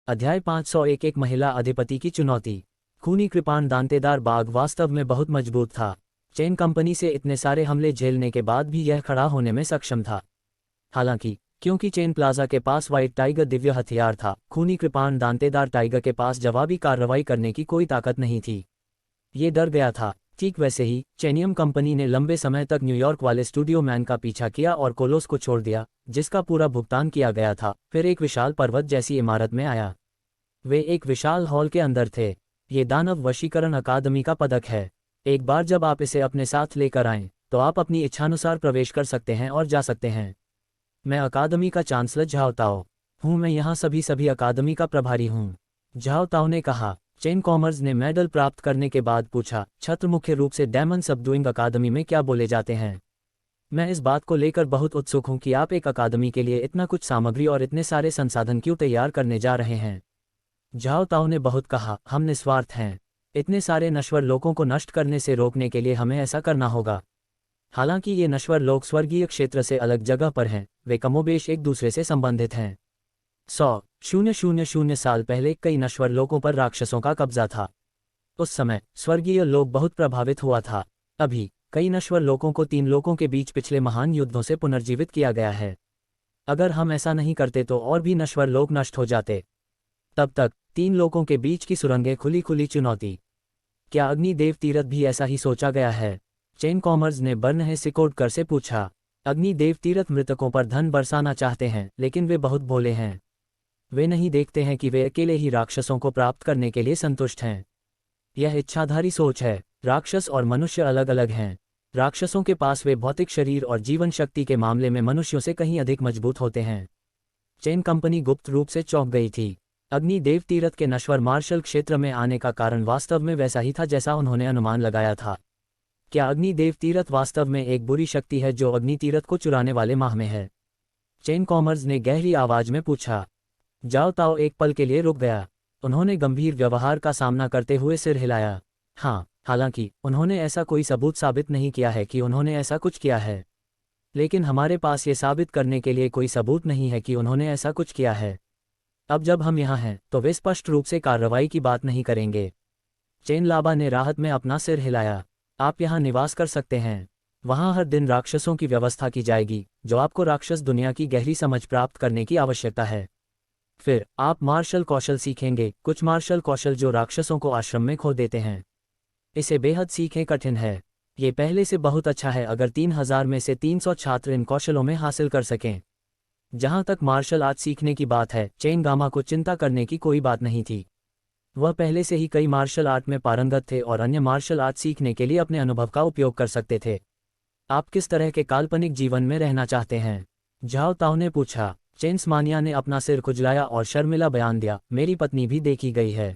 अध्याय 501 एक महिला अधिपति की चुनौती। खूनी कृपाण दांतेदार बाघ वास्तव में बहुत मजबूत था। चेन कंपनी से इतने सारे हमले झेलने के बाद भी यह खड़ा होने में सक्षम था। हालांकि क्योंकि चेन प्लाजा के पास व्हाइट टाइगर दिव्य हथियार था, खूनी कृपाण दांतेदार टाइगर के पास जवाबी कार्रवाई करने की कोई ताकत नहीं थी। ये डर गया था। ठीक वैसे ही चेनियम कंपनी ने लंबे समय तक न्यूयॉर्क वाले स्टूडियो मैन का पीछा किया और कोलोस को छोड़ दिया, जिसका पूरा भुगतान किया गया था। फिर एक विशाल पर्वत जैसी इमारत में आया। वे एक विशाल हॉल के अंदर थे। ये दानव वशीकरण अकादमी का पदक है। एक बार जब आप इसे अपने साथ लेकर आएं, तो आप अपनी इच्छानुसार प्रवेश कर सकते हैं और जा सकते हैं। मैं अकादमी का चांसलर झाओ ताओ हूँ। मैं यहाँ सभी अकादमी का प्रभारी हूँ, झाओ ताओ ने कहा। चेन कॉमर्स ने मेडल प्राप्त करने के बाद पूछा, छात्र मुख्य रूप से डेमन सबडूइंग अकादमी में क्या बोले जाते हैं? मैं इस बात को लेकर बहुत उत्सुक हूँ कि आप एक अकादमी के लिए इतना कुछ सामग्री और इतने सारे संसाधन क्यों तैयार करने जा रहे हैं? झाओ ताओ ने बहुत कहा, हम निस्वार्थ हैं। इतने सारे नश्वर लोगों को नष्ट करने से रोकने के लिए हमें ऐसा करना होगा। हालांकि ये नश्वर लोग स्वर्गीय क्षेत्र से अलग जगह पर हैं, वे कमोबेश एक दूसरे से संबंधित हैं। 100,000 साल पहले कई नश्वर लोगों पर राक्षसों का कब्जा था। उस समय स्वर्गीय लोग बहुत प्रभावित हुआ था। अभी कई नश्वर लोगों को 3 लोगों के बीच पिछले महान युद्धों से पुनर्जीवित किया गया है। अगर हम ऐसा नहीं करते तो और भी नश्वर लोग नष्ट हो जाते। तब तक 3 लोगों के बीच की सुरंगें खुली चुनौती। क्या अग्निदेव तीरथ भी ऐसा ही सोचा गया है? चेन कॉमर्स ने बर्नहे सिकोड़कर से पूछा। अग्निदेव तीरथ मृतकों पर धन बरसाना चाहते हैं, लेकिन वे बहुत भोले हैं। वे नहीं देखते हैं कि वे अकेले ही राक्षसों को प्राप्त करने के लिए संतुष्ट हैं। यह इच्छाधारी सोच है। राक्षस और मनुष्य अलग अलग हैं। राक्षसों के पास वे भौतिक शरीर और जीवन शक्ति के मामले में मनुष्यों से कहीं अधिक मजबूत होते हैं। चेन कंपनी गुप्त रूप से चौंक गई थी। अग्निदेव तीरथ के नश्वर मार्शल क्षेत्र में आने का कारण वास्तव में वैसा ही था जैसा उन्होंने अनुमान लगाया था। क्या अग्निदेव तीरथ वास्तव में एक बुरी शक्ति है जो अग्नि तीरथ को चुराने वाले माह में है? चेन कॉमर्स ने गहरी आवाज में पूछा। झाओ ताओ एक पल के लिए रुक गया। उन्होंने गंभीर व्यवहार का सामना करते हुए सिर हिलाया। हाँ, हालांकि उन्होंने ऐसा कोई सबूत साबित नहीं किया है कि उन्होंने ऐसा कुछ किया है। लेकिन हमारे पास ये साबित करने के लिए कोई सबूत नहीं है कि उन्होंने ऐसा कुछ किया है। अब जब हम यहाँ हैं तो वे स्पष्ट रूप से कार्रवाई की बात नहीं करेंगे। चेन लाबा ने राहत में अपना सिर हिलाया। आप यहाँ निवास कर सकते हैं। वहाँ हर दिन राक्षसों की व्यवस्था की जाएगी, जो आपको राक्षस दुनिया की गहरी समझ प्राप्त करने की आवश्यकता है। फिर आप मार्शल कौशल सीखेंगे, कुछ मार्शल कौशल जो राक्षसों को आश्रम में खो देते हैं। इसे बेहद सीखें कठिन है। ये पहले से बहुत अच्छा है अगर 3000 में से 300 छात्र इन कौशलों में हासिल कर सकें। जहां तक मार्शल आर्ट सीखने की बात है, चेन गामा को चिंता करने की कोई बात नहीं थी। वह पहले से ही कई मार्शल आर्ट में पारंगत थे और अन्य मार्शल आर्ट सीखने के लिए अपने अनुभव का उपयोग कर सकते थे। आप किस तरह के काल्पनिक जीवन में रहना चाहते हैं? झाओ ताओ ने पूछा। चेन मानिया ने अपना सिर खुजलाया और शर्मिला बयान दिया, मेरी पत्नी भी देखी गई है।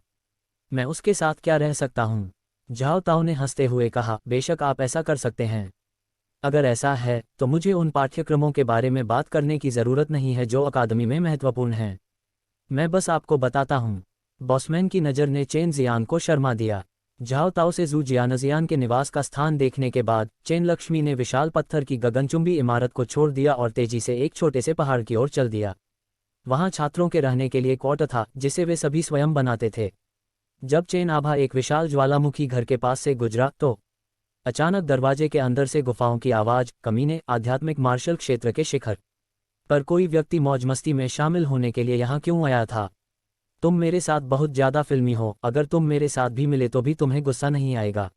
मैं उसके साथ क्या रह सकता हूँ? झाओ ताओ ने हंसते हुए कहा, बेशक आप ऐसा कर सकते हैं। अगर ऐसा है तो मुझे उन पाठ्यक्रमों के बारे में बात करने की ज़रूरत नहीं है जो अकादमी में महत्वपूर्ण हैं। मैं बस आपको बताता हूँ। बॉसमैन की नज़र ने चेन जियान को शर्मा दिया। झाओ ताओ से जू जियानजियान के निवास का स्थान देखने के बाद चेन लक्ष्मी ने विशाल पत्थर की गगनचुंबी इमारत को छोड़ दिया और तेजी से एक छोटे से पहाड़ की ओर चल दिया। वहाँ छात्रों के रहने के लिए क्वार्टर था जिसे वे सभी स्वयं बनाते थे। जब चेन आभा एक विशाल ज्वालामुखी घर के पास से गुजरा तो अचानक दरवाजे के अंदर से गुफाओं की आवाज, कमीने, आध्यात्मिक मार्शल क्षेत्र के शिखर पर कोई व्यक्ति मौज मस्ती में शामिल होने के लिए यहाँ क्यों आया था? तुम मेरे साथ बहुत ज़्यादा फिल्मी हो। अगर तुम मेरे साथ भी मिले तो भी तुम्हें गुस्सा नहीं आएगा।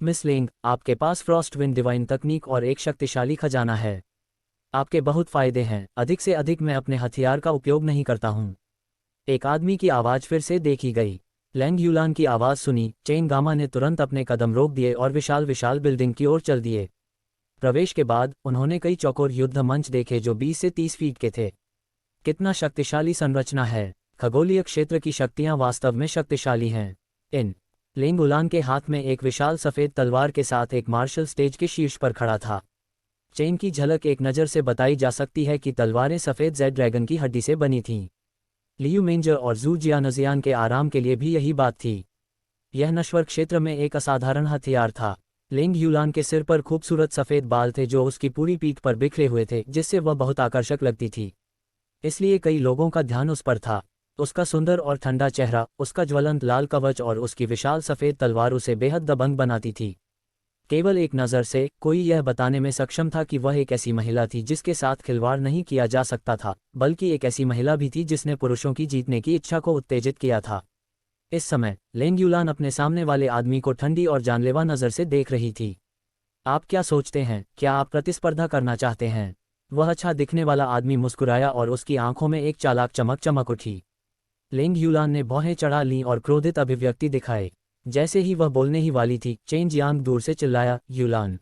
मिस लिंग, आपके पास फ्रॉस्ट विंड डिवाइन तकनीक और एक शक्तिशाली खजाना है। आपके बहुत फायदे हैं। अधिक से अधिक मैं अपने हथियार का उपयोग नहीं करता हूँ। एक आदमी की आवाज़ फिर से देखी गई। लैंग यूलान की आवाज़ सुनी। चेन गामा ने तुरंत अपने कदम रोक दिए और विशाल बिल्डिंग की ओर चल दिए। प्रवेश के बाद उन्होंने कई चौकोर युद्ध मंच देखे जो 20 से 30 फीट के थे। कितना शक्तिशाली संरचना है। खगोलीय क्षेत्र की शक्तियां वास्तव में शक्तिशाली हैं। इन लेंग उलान के हाथ में एक विशाल सफ़ेद तलवार के साथ एक मार्शल स्टेज के शीर्ष पर खड़ा था। चेन की झलक एक नज़र से बताई जा सकती है कि तलवारें सफ़ेद जेड ड्रैगन की हड्डी से बनी थीं। लियू मेंजर और जू जियानजियान के आराम के लिए भी यही बात थी। यह नश्वर क्षेत्र में एक असाधारण हथियार था। लेंग यूलान के सिर पर खूबसूरत सफ़ेद बाल थे जो उसकी पूरी पीठ पर बिखरे हुए थे, जिससे वह बहुत आकर्षक लगती थी। इसलिए कई लोगों का ध्यान उस पर था। उसका सुंदर और ठंडा चेहरा, उसका ज्वलंत लाल कवच और उसकी विशाल सफ़ेद तलवार उसे बेहद दबंग बनाती थी। केवल एक नज़र से कोई यह बताने में सक्षम था कि वह एक ऐसी महिला थी जिसके साथ खिलवाड़ नहीं किया जा सकता था, बल्कि एक ऐसी महिला भी थी जिसने पुरुषों की जीतने की इच्छा को उत्तेजित किया था। इस समय लेंग यूलान अपने सामने वाले आदमी को ठंडी और जानलेवा नज़र से देख रही थी। आप क्या सोचते हैं, क्या आप प्रतिस्पर्धा करना चाहते हैं? वह अच्छा दिखने वाला आदमी मुस्कुराया और उसकी आंखों में एक चालाक चमक चमक उठी। लेंग यूलान ने भौहें चढ़ा लीं और क्रोधित अभिव्यक्ति दिखाए। जैसे ही वह बोलने ही वाली थी, चेन जियांग दूर से चिल्लाया, यूलान।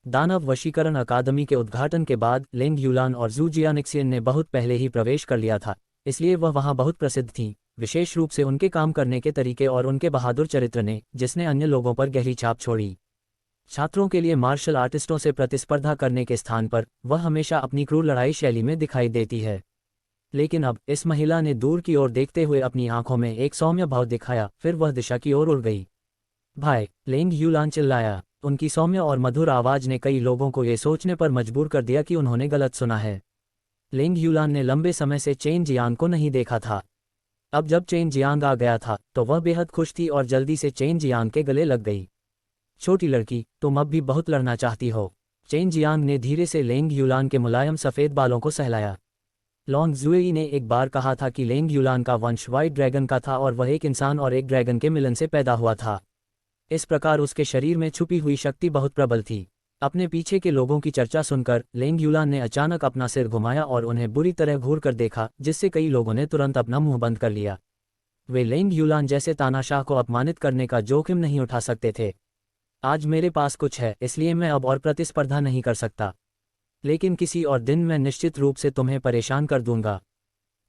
दानव वशीकरण अकादमी के उद्घाटन के बाद लेंग यूलान और जू जियानिक्सियन ने बहुत पहले ही प्रवेश कर लिया था, इसलिए वह वहां बहुत प्रसिद्ध थीं, विशेष रूप से उनके काम करने के तरीके और उनके बहादुर चरित्र ने, जिसने अन्य लोगों पर गहरी छाप छोड़ी। छात्रों के लिए मार्शल आर्टिस्टों से प्रतिस्पर्धा करने के स्थान पर वह हमेशा अपनी क्रूर लड़ाई शैली में दिखाई देती है। लेकिन अब इस महिला ने दूर की ओर देखते हुए अपनी आंखों में एक सौम्य भाव दिखाया, फिर वह दिशा की ओर उड़ गई। भाई, लेंग यूलान चिल्लाया। उनकी सौम्य और मधुर आवाज ने कई लोगों को ये सोचने पर मजबूर कर दिया कि उन्होंने गलत सुना है। लेंग यूलान ने लंबे समय से चेन जियांग को नहीं देखा था। अब जब चेन जियांग आ गया था तो वह बेहद खुश थी और जल्दी से चेन जियांग के गले लग गई। छोटी लड़की, तुम अब भी बहुत लड़ना चाहती हो? चेन जियांग ने धीरे से लेंग यूलान के मुलायम सफ़ेद बालों को सहलाया। लॉन्ग जुएई ने एक बार कहा था कि लेंग यूलान का वंश व्हाइट ड्रैगन का था और वह एक इंसान और एक ड्रैगन के मिलन से पैदा हुआ था। इस प्रकार उसके शरीर में छुपी हुई शक्ति बहुत प्रबल थी। अपने पीछे के लोगों की चर्चा सुनकर लेंग यूलान ने अचानक अपना सिर घुमाया और उन्हें बुरी तरह घूर कर देखा, जिससे कई लोगों ने तुरंत अपना मुंह बंद कर लिया। वे लेंग यूलान जैसे तानाशाह को अपमानित करने का जोखिम नहीं उठा सकते थे। आज मेरे पास कुछ है, इसलिए मैं अब और प्रतिस्पर्धा नहीं कर सकता, लेकिन किसी और दिन मैं निश्चित रूप से तुम्हें परेशान कर दूंगा।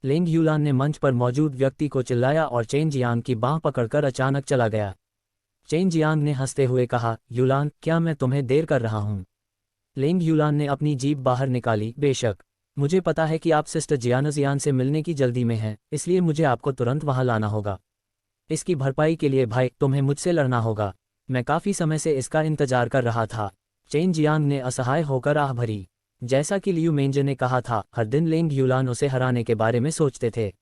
लेंग यूलान ने मंच पर मौजूद व्यक्ति को चिल्लाया और चेन जियांग की बांह पकड़कर अचानक चला गया। चेन जियांग ने हंसते हुए कहा, यूलान, क्या मैं तुम्हें देर कर रहा हूं? लेंग यूलान ने अपनी जीभ बाहर निकाली, बेशक। मुझे पता है कि आप सिस्टर जियानजियान से मिलने की जल्दी में हैं, इसलिए मुझे आपको तुरंत वहां लाना होगा। इसकी भरपाई के लिए भाई, तुम्हें मुझसे लड़ना होगा। मैं काफ़ी समय से इसका इंतजार कर रहा था। चेन जियांग ने असहाय होकर आह भरी। जैसा कि लियू मेंजे ने कहा था, हर दिन लेंग यूलान उसे हराने के बारे में सोचते थे।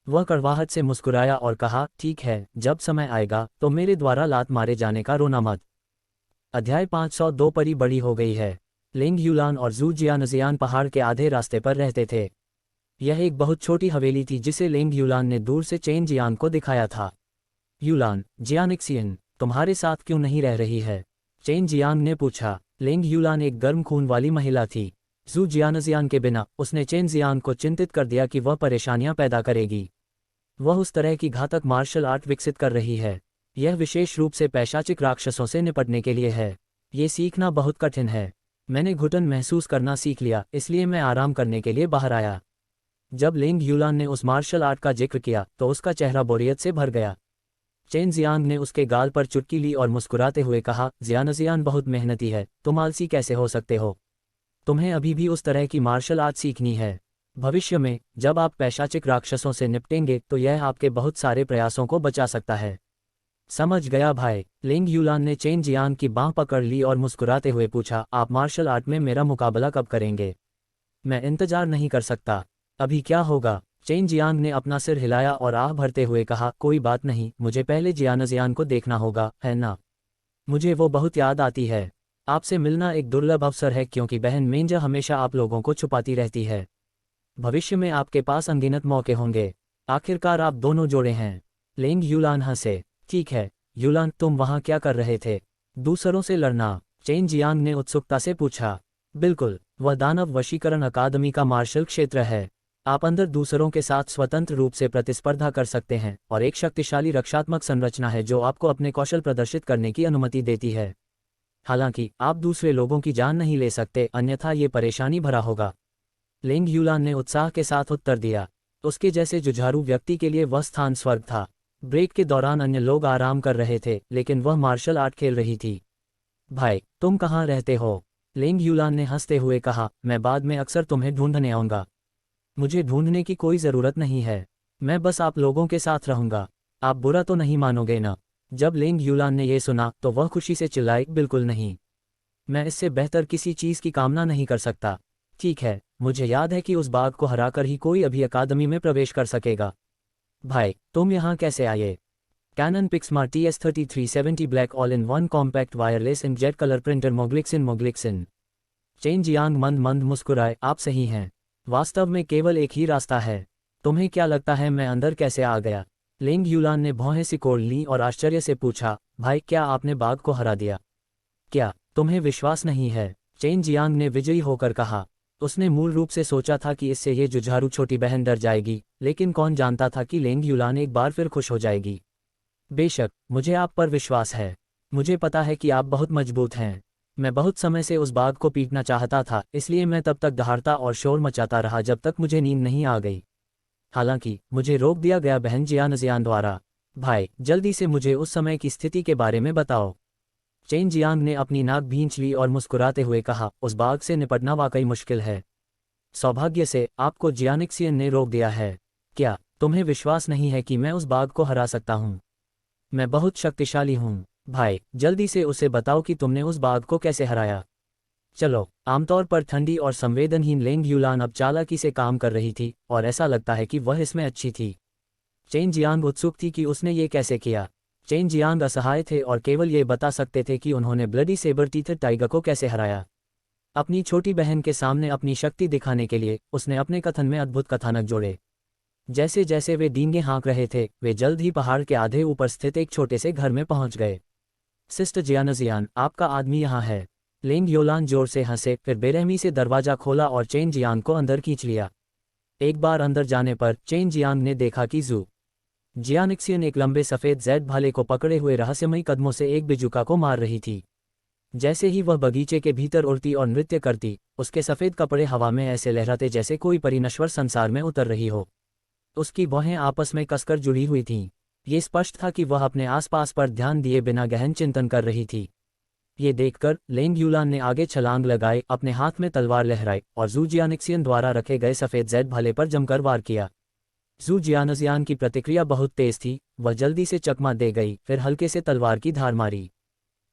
वह कड़वाहट से मुस्कुराया और कहा, ठीक है, जब समय आएगा तो मेरे द्वारा लात मारे जाने का रोना मत। अध्याय 502 परी बड़ी हो गई है। लेंग यूलान और जू जियानजियान पहाड़ के आधे रास्ते पर रहते थे। यह एक बहुत छोटी हवेली थी जिसे लेंग यूलान ने दूर से चेन जियांग को दिखाया था। यूलान, जियानिक्सियन, तुम्हारे साथ क्यों नहीं रह रही है? चेन जियांग ने पूछा। लेंग यूलान एक गर्म खून वाली महिला थी। जू जियानजियान के बिना उसने चेन जियांग को चिंतित कर दिया कि वह परेशानियां पैदा करेगी। वह उस तरह की घातक मार्शल आर्ट विकसित कर रही है। यह विशेष रूप से पैशाचिक राक्षसों से निपटने के लिए है। ये सीखना बहुत कठिन है। मैंने घुटन महसूस करना सीख लिया, इसलिए मैं आराम करने के लिए बाहर आया। जब लेंग यूलान ने उस मार्शल आर्ट का जिक्र किया तो उसका चेहरा बोरियत से भर गया। चेन जियांग ने उसके गाल पर चुटकी ली और मुस्कुराते हुए कहा, जियानजियान बहुत मेहनती है, तुम आलसी कैसे हो सकते हो? तुम्हें अभी भी उस तरह की मार्शल आर्ट सीखनी है। भविष्य में जब आप पैशाचिक राक्षसों से निपटेंगे तो यह आपके बहुत सारे प्रयासों को बचा सकता है। समझ गया भाई। लेंग यूलान ने चेन जियांग की बांह पकड़ ली और मुस्कुराते हुए पूछा, आप मार्शल आर्ट में मेरा मुकाबला कब करेंगे? मैं इंतजार नहीं कर सकता। अभी क्या होगा? चेन जियांग ने अपना सिर हिलाया और आह भरते हुए कहा, कोई बात नहीं, मुझे पहले जियानजियान को देखना होगा, है ना? मुझे वो बहुत याद आती है। आपसे मिलना एक दुर्लभ अवसर है क्योंकि बहन मेंजा हमेशा आप लोगों को छुपाती रहती है। भविष्य में आपके पास अनगिनत मौके होंगे। आखिरकार आप दोनों जोड़े हैं। लेंग यूलान हंसे। ठीक है, यूलान, तुम वहां क्या कर रहे थे? दूसरों से लड़ना? चेन जियांग ने उत्सुकता से पूछा। बिल्कुल, वह दानव वशीकरण अकादमी का मार्शल क्षेत्र है। आप अंदर दूसरों के साथ स्वतंत्र रूप से प्रतिस्पर्धा कर सकते हैं और एक शक्तिशाली रक्षात्मक संरचना है जो आपको अपने कौशल प्रदर्शित करने की अनुमति देती है। हालांकि आप दूसरे लोगों की जान नहीं ले सकते, अन्यथा ये परेशानी भरा होगा। लेंग यूलान ने उत्साह के साथ उत्तर दिया। उसके जैसे जुझारू व्यक्ति के लिए वह स्थान स्वर्ग था। ब्रेक के दौरान अन्य लोग आराम कर रहे थे, लेकिन वह मार्शल आर्ट खेल रही थी। भाई, तुम कहाँ रहते हो? लेंग यूलान ने हंसते हुए कहा, मैं बाद में अक्सर तुम्हें ढूंढने आऊंगा। मुझे ढूंढने की कोई ज़रूरत नहीं है, मैं बस आप लोगों के साथ रहूंगा। आप बुरा तो नहीं मानोगे ना? जब लेंग यूलान ने यह सुना तो वह खुशी से चिल्लाई, बिल्कुल नहीं। मैं इससे बेहतर किसी चीज़ की कामना नहीं कर सकता। ठीक है, मुझे याद है कि उस बाघ को हराकर ही कोई अभी अकादमी में प्रवेश कर सकेगा। भाई तुम यहाँ कैसे आए? Canon Pixma TS3370 black all in one compact wireless inkjet colour printer मोग्लिक्सिन। चेन जियांग मंद मंद मुस्कुराए, आप सही हैं। वास्तव में केवल एक ही रास्ता है। तुम्हें क्या लगता है मैं अंदर कैसे आ गया? लेंग यूलान ने भौहें सिकोड़ ली और आश्चर्य से पूछा, भाई क्या आपने बाघ को हरा दिया? क्या तुम्हें विश्वास नहीं है? चेन जियांग ने विजयी होकर कहा। उसने मूल रूप से सोचा था कि इससे ये जुझारू छोटी बहन डर जाएगी, लेकिन कौन जानता था कि लेंग यूलान एक बार फिर खुश हो जाएगी। बेशक, मुझे आप पर विश्वास है। मुझे पता है कि आप बहुत मजबूत हैं। मैं बहुत समय से उस बाघ को पीटना चाहता था, इसलिए मैं तब तक दहाड़ता और शोर मचाता रहा जब तक मुझे नींद नहीं आ गई। हालांकि मुझे रोक दिया गया बहन जियान द्वारा। भाई जल्दी से मुझे उस समय की स्थिति के बारे में बताओ। चेन जियांग ने अपनी नाक भींच ली और मुस्कुराते हुए कहा, उस बाघ से निपटना वाकई मुश्किल है। सौभाग्य से आपको जियानिक्सियन ने रोक दिया है। क्या तुम्हें विश्वास नहीं है कि मैं उस बाघ को हरा सकता हूँ? मैं बहुत शक्तिशाली हूँ। भाई जल्दी से उसे बताओ कि तुमने उस बाघ को कैसे हराया। चलो। आमतौर पर ठंडी और संवेदनहीन लेंग यूलान अब चालाकी से काम कर रही थी और ऐसा लगता है कि वह इसमें अच्छी थी। चेन जियांग उत्सुक थी कि उसने ये कैसे किया। चेन जियांग असहाय थे और केवल ये बता सकते थे कि उन्होंने ब्लडी सेबर टीथर टाइगर को कैसे हराया। अपनी छोटी बहन के सामने अपनी शक्ति दिखाने के लिए उसने अपने कथन में अद्भुत कथानक जोड़े। जैसे जैसे वे डींगे हाँक रहे थे, वे जल्द ही पहाड़ के आधे ऊपर स्थित एक छोटे से घर में पहुंच गए। सिस्टर जियानजियान, आपका आदमी यहाँ है। लेंग योलान जोर से हंसे, फिर बेरहमी से दरवाजा खोला और चेन जियांग को अंदर खींच लिया। एक बार अंदर जाने पर चेन जियांग ने देखा कि जू जियानिक्सियन एक लंबे सफ़ेद जैड भाले को पकड़े हुए रहस्यमयी कदमों से एक बिजुका को मार रही थी। जैसे ही वह बगीचे के भीतर उड़ती और नृत्य करती, उसके सफ़ेद कपड़े हवा में ऐसे लहराते जैसे कोई परिनश्वर संसार में उतर रही हो। उसकी भौहें आपस में कसकर जुड़ी हुई थीं। ये स्पष्ट था कि वह अपने आसपास पर ध्यान दिए बिना गहन चिंतन कर रही थी। ये देखकर लेंग यूलान ने आगे छलांग लगाई, अपने हाथ में तलवार लहराई और जू जियानिक्सियन द्वारा रखे गए सफ़ेद जैड भाले पर जमकर वार किया। जू जियानजियान की प्रतिक्रिया बहुत तेज थी। वह जल्दी से चकमा दे गई, फिर हल्के से तलवार की धार मारी।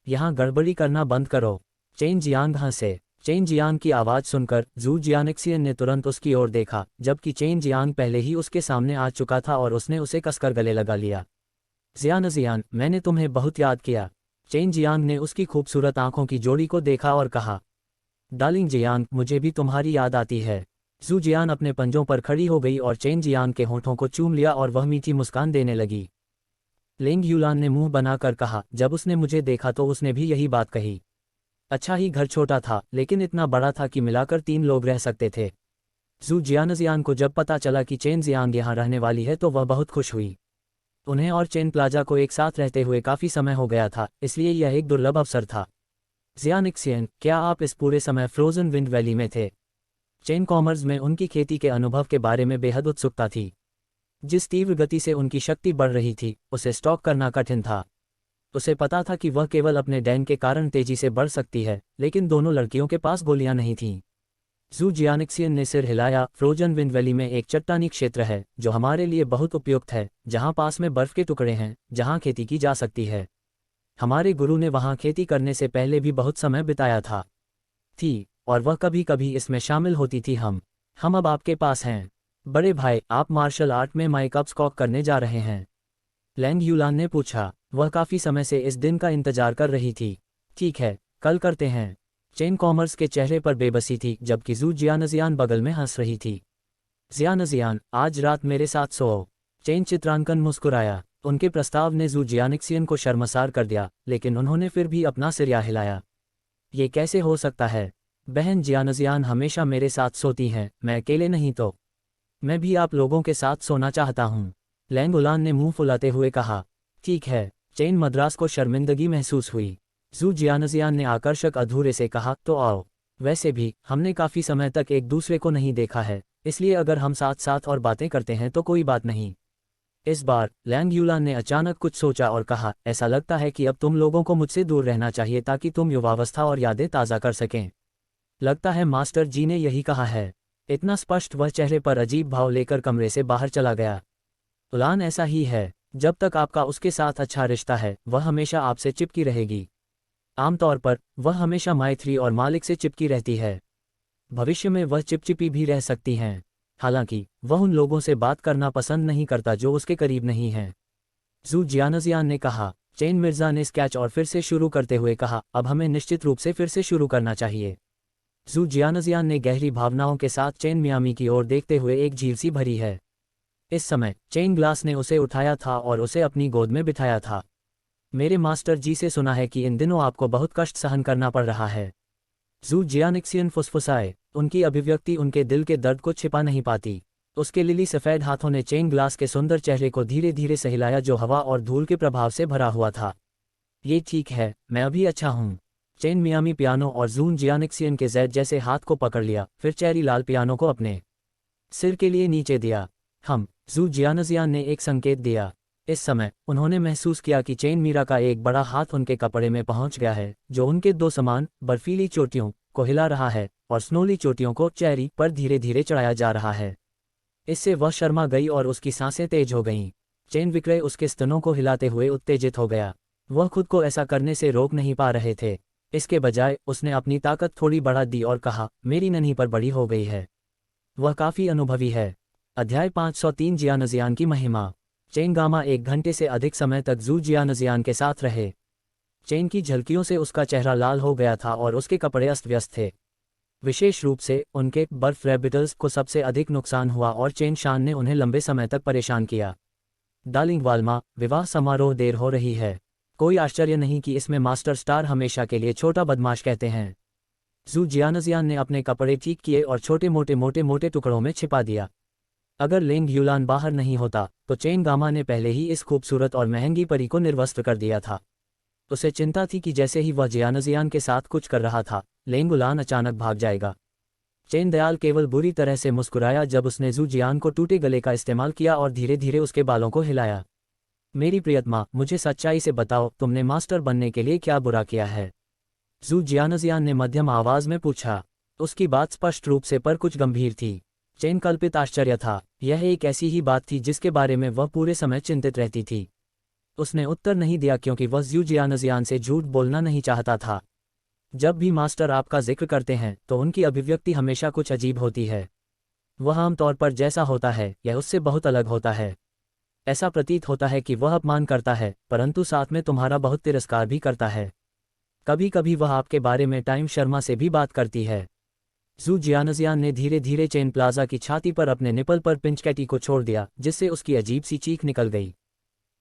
यहाँ गड़बड़ी करना बंद करो। चेन जियांग हंसे। चेन जियांग की आवाज़ सुनकर जू जियानिक्सियन ने तुरंत उसकी ओर देखा, जबकि चेन जियांग पहले ही उसके सामने आ चुका था और उसने उसे कसकर गले लगा लिया। जियानजियान, मैंने तुम्हें बहुत याद किया। चेन जियांग ने उसकी खूबसूरत आंखों की जोड़ी को देखा और कहा, डार्लिंग जियांग, मुझे भी तुम्हारी याद आती है। जू जियान अपने पंजों पर खड़ी हो गई और चेन जियांग के होठों को चूम लिया और वह मीठी मुस्कान देने लगी। लेंग यूलान ने मुंह बनाकर कहा, जब उसने मुझे देखा तो उसने भी यही बात कही। अच्छा ही घर छोटा था, लेकिन इतना बड़ा था कि मिलाकर 3 लोग रह सकते थे। जू जियानजियान को जब पता चला कि चेन जियांग यहाँ रहने वाली है तो वह बहुत खुश हुई। उन्हें और चेन प्लाजा को एक साथ रहते हुए काफ़ी समय हो गया था, इसलिए यह एक दुर्लभ अवसर था। जियानिक्सियन, क्या आप इस पूरे समय फ्रोजन विंड वैली में थे? चेन कॉमर्स में उनकी खेती के अनुभव के बारे में बेहद उत्सुकता थी। जिस तीव्र गति से उनकी शक्ति बढ़ रही थी, उसे स्टॉक करना कठिन था। उसे पता था कि वह केवल अपने डैन के कारण तेजी से बढ़ सकती है, लेकिन दोनों लड़कियों के पास गोलियां नहीं थीं। जू जियानिक्सियन ने सिर हिलाया। फ्रोजन विंड वैली में एक चट्टानी क्षेत्र है जो हमारे लिए बहुत उपयुक्त है, जहां पास में बर्फ के टुकड़े हैं, जहां खेती की जा सकती है। हमारे गुरु ने वहां खेती करने से पहले भी बहुत समय बिताया था और वह कभी कभी इसमें शामिल होती थी। हम अब आपके पास हैं। बड़े भाई, आप मार्शल आर्ट में माइक अप स्कॉक करने जा रहे हैं? लैंग यूलान ने पूछा। वह काफ़ी समय से इस दिन का इंतजार कर रही थी। ठीक है, कल करते हैं। चेन कॉमर्स के चेहरे पर बेबसी थी, जबकि जू जियानजियान बगल में हंस रही थी। जियानजियान, आज रात मेरे साथ सोओ। चेन चित्रांकन मुस्कुराया। उनके प्रस्ताव ने जू जियानिक्सियन को शर्मसार कर दिया, लेकिन उन्होंने फिर भी अपना सिर हिलाया। ये कैसे हो सकता है? बहन जियानजियान हमेशा मेरे साथ सोती हैं, मैं अकेले नहीं तो। मैं भी आप लोगों के साथ सोना चाहता हूँ। लैंग उलान ने मुंह फुलाते हुए कहा। ठीक है। चेन मद्रास को शर्मिंदगी महसूस हुई। जू जियानजियान ने आकर्षक अधूरे से कहा, तो आओ। वैसे भी हमने काफ़ी समय तक एक दूसरे को नहीं देखा है, इसलिए अगर हम साथ साथ और बातें करते हैं तो कोई बात नहीं। इस बार लैंग यूलान ने अचानक कुछ सोचा और कहा, ऐसा लगता है कि अब तुम लोगों को मुझसे दूर रहना चाहिए ताकि तुम युवावस्था और यादें ताज़ा कर सकें। लगता है मास्टर जी ने यही कहा है। इतना स्पष्ट वह चेहरे पर अजीब भाव लेकर कमरे से बाहर चला गया। उलान, ऐसा ही है। जब तक आपका उसके साथ अच्छा रिश्ता है, वह हमेशा आपसे चिपकी रहेगी। आमतौर पर वह हमेशा माइथ्री और मालिक से चिपकी रहती है। भविष्य में वह चिपचिपी भी रह सकती हैं। हालांकि वह उन लोगों से बात करना पसंद नहीं करता जो उसके करीब नहीं हैं। जू जियानजियान ने कहा। चेन मिर्जा ने स्केच और फिर से शुरू करते हुए कहा, अब हमें निश्चित रूप से फिर से शुरू करना चाहिए। जू जियानजियान ने गहरी भावनाओं के साथ चेन मियामी की ओर देखते हुए एक झील सी भरी है। इस समय चेन ग्लास ने उसे उठाया था और उसे अपनी गोद में बिठाया था। मेरे मास्टर जी से सुना है कि इन दिनों आपको बहुत कष्ट सहन करना पड़ रहा है। जू जियानिक्सियन फुसफुसाए। उनकी अभिव्यक्ति उनके दिल के दर्द को छिपा नहीं पाती। उसके लिली सफ़ेद हाथों ने चेन ग्लास के सुंदर चेहरे को धीरे धीरे सहलाया जो हवा और धूल के प्रभाव से भरा हुआ था। ये ठीक है, मैं अभी अच्छा हूँ। चेन मियामी पियानो और जून जियानिक्सियन के जैद जैसे हाथ को पकड़ लिया, फिर चेरी लाल पियानो को अपने सिर के लिए नीचे दिया। जू जियानजियान ने एक संकेत दिया। इस समय उन्होंने महसूस किया कि चेन मीरा का एक बड़ा हाथ उनके कपड़े में पहुंच गया है, जो उनके दो समान बर्फीली चोटियों को हिला रहा है और स्नोली चोटियों को चेरी पर धीरे धीरे चढ़ाया जा रहा है। इससे वह शर्मा गई और उसकी सांसें तेज हो गईं। चेन विक्रय उसके स्तनों को हिलाते हुए उत्तेजित हो गया। वह खुद को ऐसा करने से रोक नहीं पा रहे थे। इसके बजाय उसने अपनी ताकत थोड़ी बढ़ा दी और कहा, मेरी नन्ही पर बड़ी हो गई है। वह काफ़ी अनुभवी है। अध्याय 503 जियानजियान की महिमा। चेन गामा 1 घंटे से अधिक समय तक जू जियानजियान के साथ रहे। चेन की झलकियों से उसका चेहरा लाल हो गया था और उसके कपड़े अस्त व्यस्त थे। विशेष रूप से उनके बर्फ रैबिटल्स को सबसे अधिक नुकसान हुआ और चेन शान ने उन्हें लंबे समय तक परेशान किया। डार्लिंग वाल्मा, विवाह समारोह देर हो रही है। कोई आश्चर्य नहीं कि इसमें मास्टर स्टार हमेशा के लिए छोटा बदमाश कहते हैं। जू जियानजियान ने अपने कपड़े ठीक किए और छोटे मोटे टुकड़ों में छिपा दिया। अगर लेंग यूलान बाहर नहीं होता तो चेन गामा ने पहले ही इस खूबसूरत और महंगी परी को निर्वस्त्र कर दिया था। उसे चिंता थी कि जैसे ही वह जियानजियान के साथ कुछ कर रहा था, लेंग यूलान अचानक भाग जाएगा। चेन दयाल केवल बुरी तरह से मुस्कुराया जब उसने जू जियान को टूटे गले का इस्तेमाल किया और धीरे धीरे उसके बालों को हिलाया। मेरी प्रियतमा, मुझे सच्चाई से बताओ, तुमने मास्टर बनने के लिए क्या बुरा किया है? जू जियानजियान ने मध्यम आवाज में पूछा। उसकी बात स्पष्ट रूप से पर कुछ गंभीर थी। चेन कल्पित आश्चर्य था। यह एक ऐसी ही बात थी जिसके बारे में वह पूरे समय चिंतित रहती थी। उसने उत्तर नहीं दिया क्योंकि वह जू जियानजियान से झूठ बोलना नहीं चाहता था। जब भी मास्टर आपका जिक्र करते हैं तो उनकी अभिव्यक्ति हमेशा कुछ अजीब होती है। वह आमतौर पर जैसा होता है यह उससे बहुत अलग होता है। ऐसा प्रतीत होता है कि वह अपमान करता है, परंतु साथ में तुम्हारा बहुत तिरस्कार भी करता है। कभी कभी वह आपके बारे में टाइम शर्मा से भी बात करती है। जू जियानजियान ने धीरे धीरे चेन प्लाजा की छाती पर अपने निपल पर पिंचकैटी को छोड़ दिया, जिससे उसकी अजीब सी चीख निकल गई।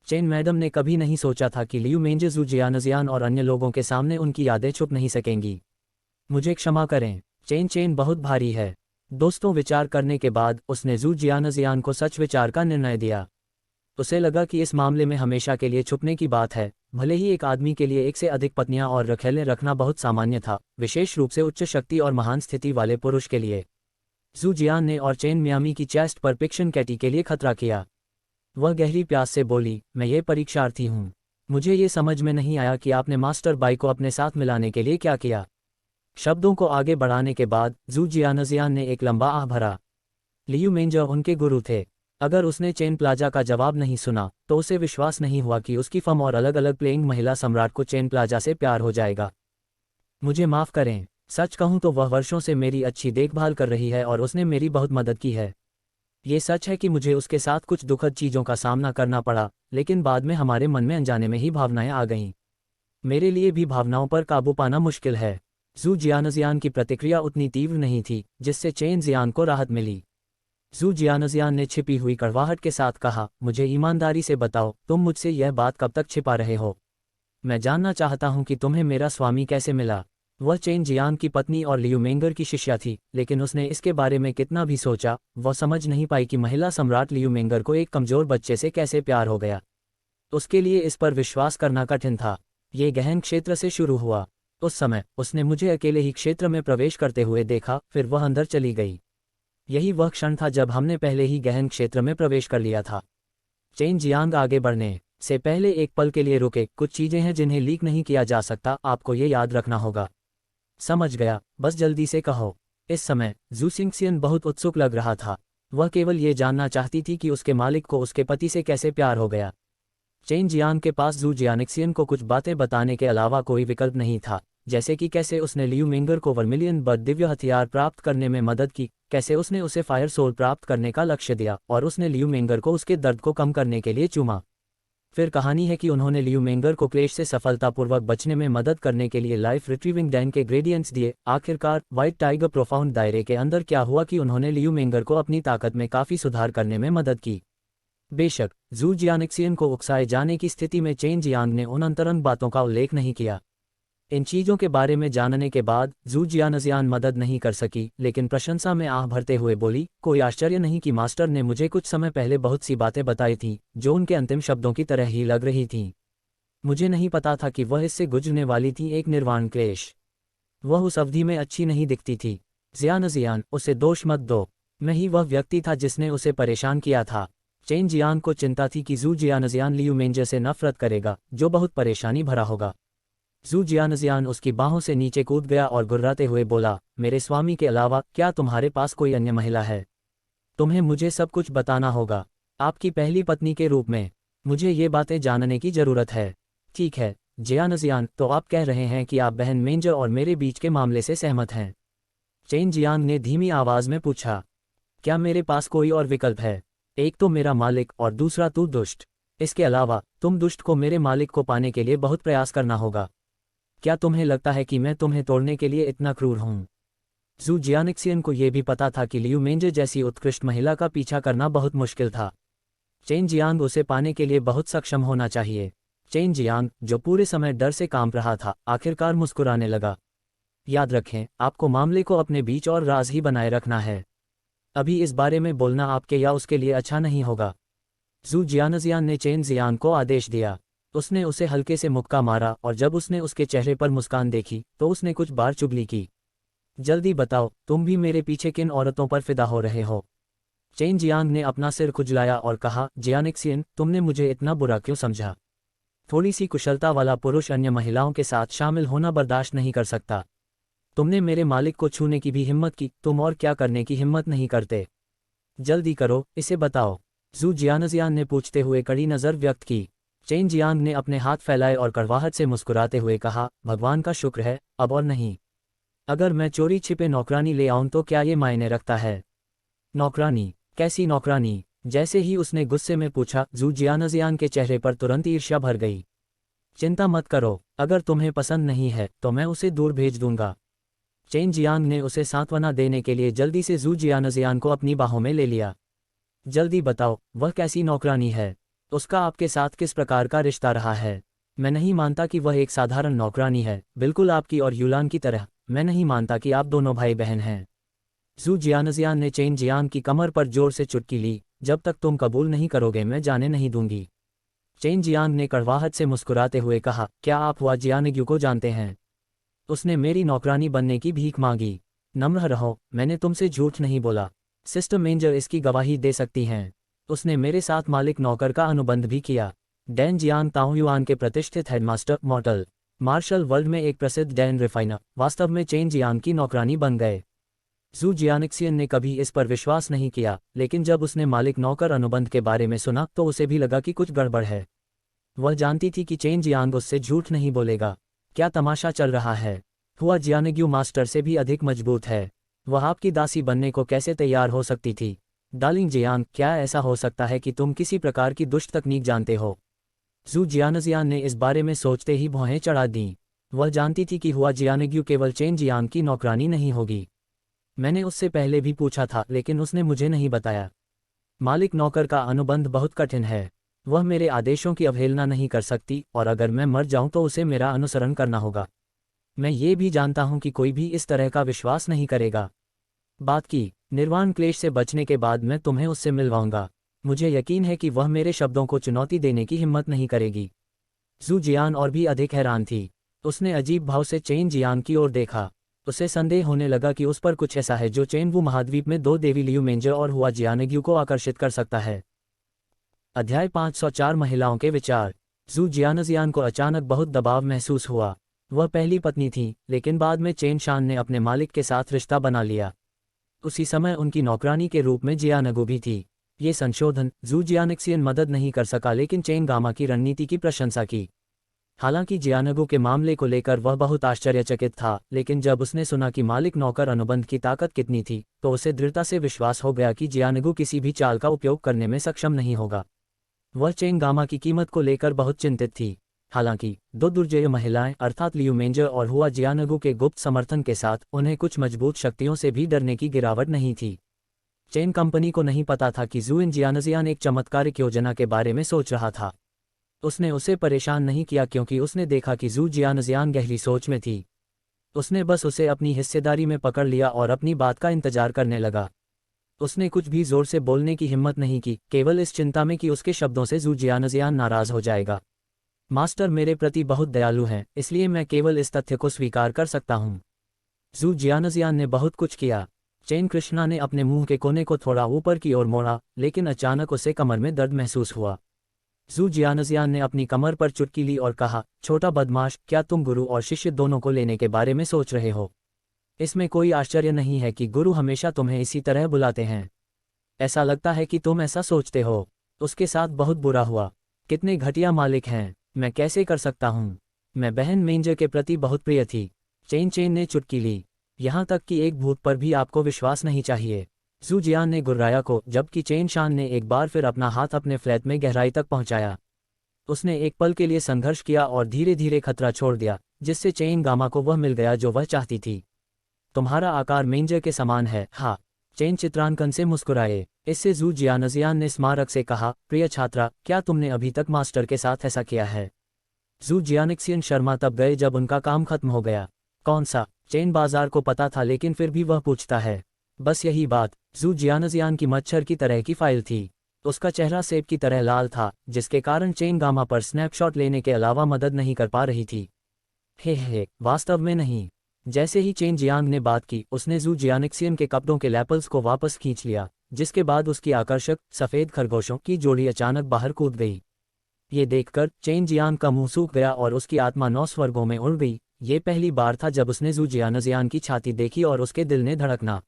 चेन मैडम ने कभी नहीं सोचा था कि लियू मेंजे जू जियानजियान और अन्य लोगों के सामने उनकी यादें छुप नहीं सकेंगी। मुझे क्षमा करें। चेन बहुत भारी है। दोस्तों, विचार करने के बाद उसने जू जियानजियान को सच विचार का निर्णय दिया। उसे लगा कि इस मामले में हमेशा के लिए छुपने की बात है। भले ही एक आदमी के लिए एक से अधिक पत्नियां और रखेलें रखना बहुत सामान्य था, विशेष रूप से उच्च शक्ति और महान स्थिति वाले पुरुष के लिए। जू जियान ने और चेन मियामी की चेस्ट पर पिक्शन कैटी के लिए खतरा किया। वह गहरी प्यास से बोली, मैं ये परीक्षार्थी हूँ। मुझे ये समझ में नहीं आया कि आपने मास्टर बाई को अपने साथ मिलाने के लिए क्या किया। शब्दों को आगे बढ़ाने के बाद जू जियानजियान ने एक लंबा आह भरा। लियू मेंजर उनके गुरु थे। अगर उसने चेन प्लाजा का जवाब नहीं सुना तो उसे विश्वास नहीं हुआ कि उसकी फर्म और अलग अलग प्लेइंग महिला सम्राट को चेन प्लाजा से प्यार हो जाएगा। मुझे माफ़ करें, सच कहूँ तो वह वर्षों से मेरी अच्छी देखभाल कर रही है और उसने मेरी बहुत मदद की है। ये सच है कि मुझे उसके साथ कुछ दुखद चीज़ों का सामना करना पड़ा, लेकिन बाद में हमारे मन में अनजाने में ही भावनाएं आ गईं। मेरे लिए भी भावनाओं पर काबू पाना मुश्किल है। जू जियानजियान की प्रतिक्रिया उतनी तीव्र नहीं थी, जिससे चेन जियान को राहत मिली। जू जियानजियान ने छिपी हुई कड़वाहट के साथ कहा, मुझे ईमानदारी से बताओ, तुम मुझसे यह बात कब तक छिपा रहे हो? मैं जानना चाहता हूं कि तुम्हें मेरा स्वामी कैसे मिला। वह चेन जियान की पत्नी और लियू मेंगर की शिष्या थी, लेकिन उसने इसके बारे में कितना भी सोचा, वह समझ नहीं पाई कि महिला सम्राट लियू मेंगर को एक कमजोर बच्चे से कैसे प्यार हो गया। उसके लिए इस पर विश्वास करना कठिन था। ये गहन क्षेत्र से शुरू हुआ। उस समय उसने मुझे अकेले ही क्षेत्र में प्रवेश करते हुए देखा, फिर वह अंदर चली गई। यही वह क्षण था जब हमने पहले ही गहन क्षेत्र में प्रवेश कर लिया था। चेन जियांग आगे बढ़ने से पहले एक पल के लिए रुके। कुछ चीजें हैं जिन्हें लीक नहीं किया जा सकता, आपको ये याद रखना होगा। समझ गया, बस जल्दी से कहो। इस समय जू सिंगसियन बहुत उत्सुक लग रहा था। वह केवल ये जानना चाहती थी कि उसके मालिक को उसके पति से कैसे प्यार हो गया। चेन जियांग के पास जू जियानिक्सियन को कुछ बातें बताने के अलावा कोई विकल्प नहीं था, जैसे कि कैसे उसने लियू मिंगर को वर्मिलियन बर्ड दिव्य हथियार प्राप्त करने में मदद की, कैसे उसने उसे फायर सोल प्राप्त करने का लक्ष्य दिया और उसने लियू मिंगर को उसके दर्द को कम करने के लिए चूमा। फिर कहानी है कि उन्होंने लियू मिंगर को क्लेश से सफलतापूर्वक बचने में मदद करने के लिए लाइफ रिट्रीविंग डैन के ग्रेडियंट्स दिए। आखिरकार व्हाइट टाइगर प्रोफाउंड दायरे के अंदर क्या हुआ कि उन्होंने लियू मिंगर को अपनी ताकत में काफ़ी सुधार करने में मदद की। बेशक जू जियानिक्सियन को उकसाए जाने की स्थिति में चेन जियांग ने उन अंतरंग बातों का उल्लेख नहीं किया। इन चीज़ों के बारे में जानने के बाद जू जियानजियान मदद नहीं कर सकी, लेकिन प्रशंसा में आह भरते हुए बोली, कोई आश्चर्य नहीं कि मास्टर ने मुझे कुछ समय पहले बहुत सी बातें बताई थीं जो उनके अंतिम शब्दों की तरह ही लग रही थीं। मुझे नहीं पता था कि वह इससे गुजरने वाली थी, एक निर्वाण क्लेश। वह उस अवधि में अच्छी नहीं दिखती थी। जियानजियान, उसे दोष मत दो। मैं ही वह व्यक्ति था जिसने उसे परेशान किया था। चेन जियांग को चिंता थी कि जू जियानजियान लियू मेंजर से नफरत करेगा, जो बहुत परेशानी भरा होगा। जू जियानजियान उसकी बाहों से नीचे कूद गया और गुर्राते हुए बोला, मेरे स्वामी के अलावा क्या तुम्हारे पास कोई अन्य महिला है? तुम्हें मुझे सब कुछ बताना होगा। आपकी पहली पत्नी के रूप में मुझे ये बातें जानने की ज़रूरत है। ठीक है जियानजियान, तो आप कह रहे हैं कि आप बहन मेंजर और मेरे बीच के मामले से सहमत हैं? चेन जियांग ने धीमी आवाज़ में पूछा। क्या मेरे पास कोई और विकल्प है? एक तो मेरा मालिक और दूसरा तू दुष्ट। इसके अलावा तुम दुष्ट को मेरे मालिक को पाने के लिए बहुत प्रयास करना होगा। क्या तुम्हें लगता है कि मैं तुम्हें तोड़ने के लिए इतना क्रूर हूं? जू जियानिक्सियन को यह भी पता था कि लियू मेंजर जैसी उत्कृष्ट महिला का पीछा करना बहुत मुश्किल था। चेन जियांग उसे पाने के लिए बहुत सक्षम होना चाहिए। चेन जियांग, जो पूरे समय डर से कांप रहा था, आखिरकार मुस्कुराने लगा। याद रखें, आपको मामले को अपने बीच और राज ही बनाए रखना है। अभी इस बारे में बोलना आपके या उसके लिए अच्छा नहीं होगा। जू जियानजियान ने चेन जियांग को आदेश दिया। उसने उसे हल्के से मुक्का मारा और जब उसने उसके चेहरे पर मुस्कान देखी तो उसने कुछ बार चुगली की। जल्दी बताओ, तुम भी मेरे पीछे किन औरतों पर फिदा हो रहे हो? चेन जियांग ने अपना सिर खुजलाया और कहा, जियानिक्सियन, तुमने मुझे इतना बुरा क्यों समझा? थोड़ी सी कुशलता वाला पुरुष अन्य महिलाओं के साथ शामिल होना बर्दाश्त नहीं कर सकता। तुमने मेरे मालिक को छूने की भी हिम्मत की, तुम और क्या करने की हिम्मत नहीं करते? जल्दी करो, इसे बताओ। जू जियानजियान ने पूछते हुए कड़ी नज़र व्यक्त की। चेन जियांग ने अपने हाथ फैलाए और कड़वाहट से मुस्कुराते हुए कहा, भगवान का शुक्र है, अब और नहीं। अगर मैं चोरी छिपे नौकरानी ले आऊं तो क्या ये मायने रखता है? नौकरानी? कैसी नौकरानी? जैसे ही उसने गुस्से में पूछा, जू जियानजियान के चेहरे पर तुरंत ईर्ष्या भर गई। चिंता मत करो, अगर तुम्हें पसंद नहीं है तो मैं उसे दूर भेज दूंगा। चेन जियांग ने उसे सांत्वना देने के लिए जल्दी से जू जियानजियान को अपनी बाहों में ले लिया। जल्दी बताओ, वह कैसी नौकरानी है? उसका आपके साथ किस प्रकार का रिश्ता रहा है? मैं नहीं मानता कि वह एक साधारण नौकरानी है, बिल्कुल आपकी और यूलान की तरह। मैं नहीं मानता कि आप दोनों भाई बहन हैं। जू जियानजियान ने चेन जियांग की कमर पर जोर से चुटकी ली। जब तक तुम कबूल नहीं करोगे मैं जाने नहीं दूंगी। चेन जियांग ने कड़वाहट से मुस्कुराते हुए कहा, क्या आप हुआ जियानग्यू को जानते हैं? उसने मेरी नौकरानी बनने की भीख मांगी। नम्र रहो, मैंने तुमसे झूठ नहीं बोला। सिस्टर मेंजर इसकी गवाही दे सकती हैं। उसने मेरे साथ मालिक नौकर का अनुबंध भी किया। डैन जियांग ताओयुआन के प्रतिष्ठित हेडमास्टर मॉर्टल मार्शल वर्ल्ड में एक प्रसिद्ध डैन रिफाइनर वास्तव में चेन जियांग की नौकरानी बन गए। जू जियानिक्सियन ने कभी इस पर विश्वास नहीं किया, लेकिन जब उसने मालिक नौकर अनुबंध के बारे में सुना तो उसे भी लगा कि कुछ गड़बड़ है। वह जानती थी कि चेन जियांग उससे झूठ नहीं बोलेगा। क्या तमाशा चल रहा है? हुआ जियानग्यू मास्टर से भी अधिक मजबूत है। वह आपकी दासी बनने को कैसे तैयार हो सकती थी? डार्लिंग जियांग, क्या ऐसा हो सकता है कि तुम किसी प्रकार की दुष्ट तकनीक जानते हो? जू जियानजियान ने इस बारे में सोचते ही भौहें चढ़ा दीं। वह जानती थी कि हुआ जियानग्यू केवल चेन जियांग की नौकरानी नहीं होगी। मैंने उससे पहले भी पूछा था, लेकिन उसने मुझे नहीं बताया। मालिक नौकर का अनुबंध बहुत कठिन है। वह मेरे आदेशों की अवहेलना नहीं कर सकती और अगर मैं मर जाऊं तो उसे मेरा अनुसरण करना होगा। मैं ये भी जानता हूं कि कोई भी इस तरह का विश्वास नहीं करेगा। बात की निर्वाण क्लेश से बचने के बाद मैं तुम्हें उससे मिलवाऊंगा। मुझे यकीन है कि वह मेरे शब्दों को चुनौती देने की हिम्मत नहीं करेगी। जू जियान और भी अधिक हैरान थी। उसने अजीब भाव से चेन जियांग की ओर देखा। उसे संदेह होने लगा कि उस पर कुछ ऐसा है जो चेनवू महाद्वीप में दो देवी लियू मेंजर और हुआ जियानग्यू को आकर्षित कर सकता है। अध्याय 504 महिलाओं के विचार। जू जियानजियान को अचानक बहुत दबाव महसूस हुआ। वह पहली पत्नी थी, लेकिन बाद में चेन शान ने अपने मालिक के साथ रिश्ता बना लिया। उसी समय उनकी नौकरानी के रूप में जियानगू भी थी। ये संशोधन जू जियानिक्सियन मदद नहीं कर सका, लेकिन चेन गामा की रणनीति की प्रशंसा की। हालांकि जियानगु के मामले को लेकर वह बहुत आश्चर्यचकित था, लेकिन जब उसने सुना कि मालिक नौकर अनुबंध की ताकत कितनी थी, तो उसे दृढ़ता से विश्वास हो गया कि जियानगु किसी भी चाल का उपयोग करने में सक्षम नहीं होगा। वह चेंग गामा की कीमत को लेकर बहुत चिंतित थी। हालांकि दो दुर्जय महिलाएं अर्थात लियू मेंजर और हुआ जियानगु के गुप्त समर्थन के साथ उन्हें कुछ मजबूत शक्तियों से भी डरने की गिरावट नहीं थी। चेन कंपनी को नहीं पता था कि ज़ू जियानजियान एक चमत्कारिक योजना के बारे में सोच रहा था। उसने उसे परेशान नहीं किया क्योंकि उसने देखा कि ज़ू जियानजियान गहरी सोच में थी। उसने बस उसे अपनी हिस्सेदारी में पकड़ लिया और अपनी बात का इंतजार करने लगा। उसने कुछ भी जोर से बोलने की हिम्मत नहीं की, केवल इस चिंता में कि उसके शब्दों से ज़ू जियानजियान नाराज हो जाएगा। मास्टर मेरे प्रति बहुत दयालु हैं, इसलिए मैं केवल इस तथ्य को स्वीकार कर सकता हूँ। ज़ू जियानजियान ने बहुत कुछ किया। चेन कृष्णा ने अपने मुंह के कोने को थोड़ा ऊपर की ओर मोड़ा, लेकिन अचानक उसे कमर में दर्द महसूस हुआ। ज़ू जियानजियान ने अपनी कमर पर चुटकी ली और कहा, छोटा बदमाश, क्या तुम गुरु और शिष्य दोनों को लेने के बारे में सोच रहे हो? इसमें कोई आश्चर्य नहीं है कि गुरु हमेशा तुम्हें इसी तरह बुलाते हैं। ऐसा लगता है कि तुम ऐसा सोचते हो। उसके साथ बहुत बुरा हुआ। कितने घटिया मालिक हैं। मैं कैसे कर सकता हूँ? मैं बहन मेंजर के प्रति बहुत प्रिय थी। चेन ने चुटकी ली। यहाँ तक कि एक भूत पर भी आपको विश्वास नहीं चाहिए। ज़ू जियान ने गुर्राया को, जबकि चेन शान ने एक बार फिर अपना हाथ अपने फ्लैट में गहराई तक पहुँचाया। उसने एक पल के लिए संघर्ष किया और धीरे धीरे खतरा छोड़ दिया, जिससे चेन गामा को वह मिल गया जो वह चाहती थी। तुम्हारा आकार मेंजर के समान है। हाँ। चेन चित्रांकन से मुस्कुराए। इससे ज़ू जियानजियान ने स्मारक से कहा, प्रिय छात्रा, क्या तुमने अभी तक मास्टर के साथ ऐसा किया है? ज़ू जियानिक्सियन शर्मा तब गए जब उनका काम खत्म हो गया। कौन सा? चेन बाजार को पता था, लेकिन फिर भी वह पूछता है। बस यही बात। ज़ू जियानजियान की मच्छर की तरह की फाइल थी। उसका चेहरा सेब की तरह लाल था, जिसके कारण चेन गामा पर स्नैपशॉट लेने के अलावा मदद नहीं कर पा रही थी। हे, वास्तव में नहीं। जैसे ही चेन जियांग ने बात की, उसने ज़ू जियानिक्सियन के कपड़ों के लैपल्स को वापस खींच लिया, जिसके बाद उसकी आकर्षक सफ़ेद खरगोशों की जोड़ी अचानक बाहर कूद गई। ये देखकर चेन जियांग का मुंह सूख गया और उसकी आत्मा 9 स्वर्गों में उड़ गई। ये पहली बार था जब उसने ज़ू जियानजियान की छाती देखी और उसके दिल ने धड़कना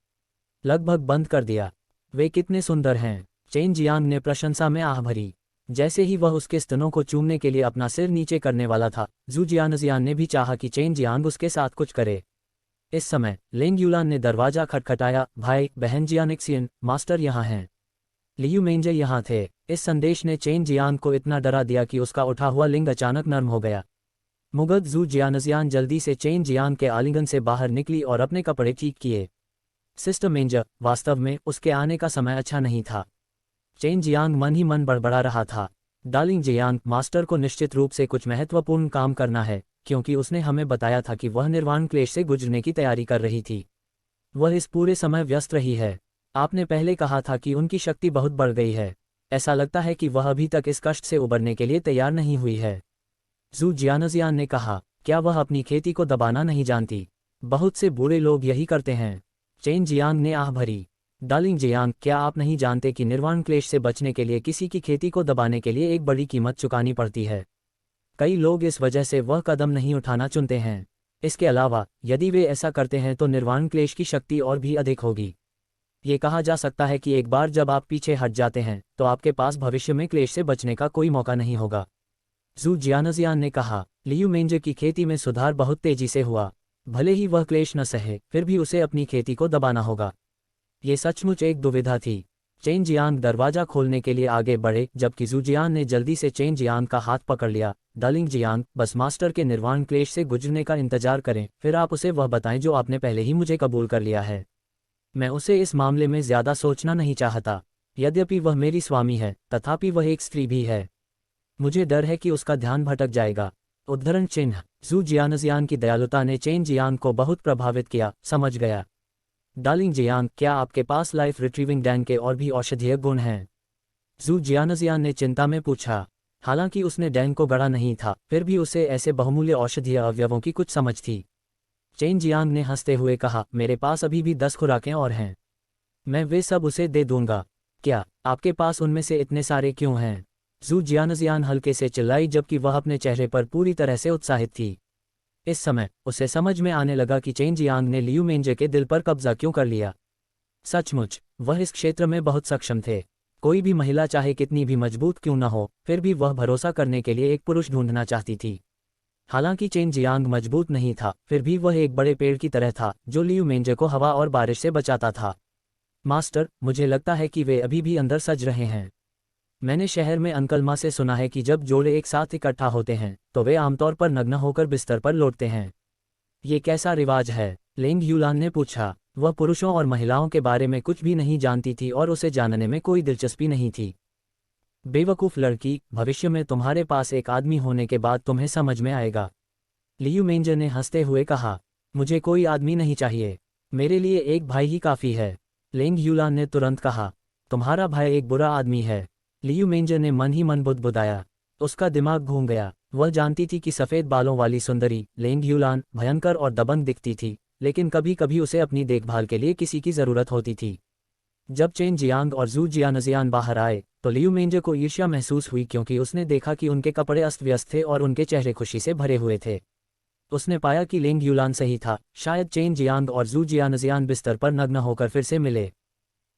लगभग बंद कर दिया। वे कितने सुंदर हैं। चेन जियांग ने प्रशंसा में आह भरी। जैसे ही वह उसके स्तनों को चूमने के लिए अपना सिर नीचे करने वाला था, ज़ू जियानजियान ने भी चाहा कि चेन जियांग उसके साथ कुछ करे। इस समय लेंग यूलान ने दरवाजा खटखटाया। भाई, बहन जियानिक्सियन, मास्टर यहाँ हैं। लियू मेंजर यहाँ थे। इस संदेश ने चेन जियांग को इतना डरा दिया कि उसका उठा हुआ लिंग अचानक नर्म हो गया। मुग्ध ज़ू जियानजियान जल्दी से चेन जियांग के आलिंगन से बाहर निकली और अपने कपड़े ठीक किए। सिस्टर मेंजर, वास्तव में उसके आने का समय अच्छा नहीं था। चेन जियांग मन ही मन बड़बड़ा रहा था। डार्लिंग जियांग, मास्टर को निश्चित रूप से कुछ महत्वपूर्ण काम करना है, क्योंकि उसने हमें बताया था कि वह निर्वाण क्लेश से गुजरने की तैयारी कर रही थी। वह इस पूरे समय व्यस्त रही है। आपने पहले कहा था कि उनकी शक्ति बहुत बढ़ गई है। ऐसा लगता है कि वह अभी तक इस कष्ट से उबरने के लिए तैयार नहीं हुई है। ज़ू जियानजियान ने कहा, क्या वह अपनी खेती को दबाना नहीं जानती? बहुत से बूढ़े लोग यही करते हैं। चेन जियांग ने आह भरी। डार्लिंग जियांग, क्या आप नहीं जानते कि निर्वाण क्लेश से बचने के लिए किसी की खेती को दबाने के लिए एक बड़ी कीमत चुकानी पड़ती है? कई लोग इस वजह से वह कदम नहीं उठाना चुनते हैं। इसके अलावा, यदि वे ऐसा करते हैं तो निर्वाण क्लेश की शक्ति और भी अधिक होगी। ये कहा जा सकता है कि एक बार जब आप पीछे हट जाते हैं, तो आपके पास भविष्य में क्लेश से बचने का कोई मौका नहीं होगा। ज़ू जियानजियान ने कहा, लियू मेंजर की खेती में सुधार बहुत तेजी से हुआ। भले ही वह क्लेश न सहे, फिर भी उसे अपनी खेती को दबाना होगा। ये सचमुच एक दुविधा थी। चेन जियांग दरवाजा खोलने के लिए आगे बढ़े, जबकि ज़ू जियान ने जल्दी से चेन जियांग का हाथ पकड़ लिया। डार्लिंग जियांग, बस मास्टर के निर्वाण क्लेश से गुजरने का इंतजार करें, फिर आप उसे वह बताएं जो आपने पहले ही मुझे कबूल कर लिया है। मैं उसे इस मामले में ज़्यादा सोचना नहीं चाहता। यद्यपि वह मेरी स्वामी है, तथापि वह एक स्त्री भी है। मुझे डर है कि उसका ध्यान भटक जाएगा। उद्धरण चिन्ह। ज़ू जियानजियान की दयालुता ने चेन जियांग को बहुत प्रभावित किया। समझ गया। डार्लिंग जियांग, क्या आपके पास लाइफ रिट्रीविंग डैंग के और भी औषधीय गुण हैं? ज़ू जियानजियान ने चिंता में पूछा। हालांकि उसने डैंग को गढ़ा नहीं था, फिर भी उसे ऐसे बहुमूल्य औषधीय अवयवों की कुछ समझ थी। चेन जियांग ने हंसते हुए कहा, मेरे पास अभी भी 10 खुराकें और हैं। मैं वे सब उसे दे दूंगा। क्या आपके पास उनमें से इतने सारे क्यों हैं? ज़ू जियानजियान हल्के से चिल्लाई, जबकि वह अपने चेहरे पर पूरी तरह से उत्साहित थी। इस समय उसे समझ में आने लगा कि चेन जियांग ने लियू मेंजर के दिल पर कब्जा क्यों कर लिया। सचमुच वह इस क्षेत्र में बहुत सक्षम थे। कोई भी महिला चाहे कितनी भी मजबूत क्यों न हो, फिर भी वह भरोसा करने के लिए एक पुरुष ढूंढना चाहती थी। हालांकि चेन जियांग मजबूत नहीं था, फिर भी वह एक बड़े पेड़ की तरह था जो लियू मेंजे को हवा और बारिश से बचाता था। मास्टर, मुझे लगता है कि वे अभी भी अंदर सज रहे हैं। मैंने शहर में अंकल माँ से सुना है कि जब जोड़े एक साथ इकट्ठा होते हैं तो वे आमतौर पर नग्न होकर बिस्तर पर लौटते हैं। ये कैसा रिवाज है? लेंग यूलान ने पूछा। वह पुरुषों और महिलाओं के बारे में कुछ भी नहीं जानती थी और उसे जानने में कोई दिलचस्पी नहीं थी। बेवकूफ़ लड़की, भविष्य में तुम्हारे पास एक आदमी होने के बाद तुम्हें समझ में आएगा। लियू मेंजर ने हंसते हुए कहा। मुझे कोई आदमी नहीं चाहिए, मेरे लिए एक भाई ही काफ़ी है। लेंग यूलान ने तुरंत कहा। तुम्हारा भाई एक बुरा आदमी है। लियू मेंजर ने मन ही मन बुदबुदाया। उसका दिमाग घूम गया। वह जानती थी कि सफ़ेद बालों वाली सुंदरी लेंग यूलान भयंकर और दबंग दिखती थी, लेकिन कभी कभी उसे अपनी देखभाल के लिए किसी की ज़रूरत होती थी। जब चेन जियांग और जू जियानजियान बाहर आए तो लियू मेंजर को ईर्ष्या महसूस हुई, क्योंकि उसने देखा कि उनके कपड़े अस्त व्यस्त थे और उनके चेहरे खुशी से भरे हुए थे। उसने पाया कि लेंग यूलान सही था, शायद चेन जियांग और जू जियानजियान बिस्तर पर नग्न होकर फिर से मिले।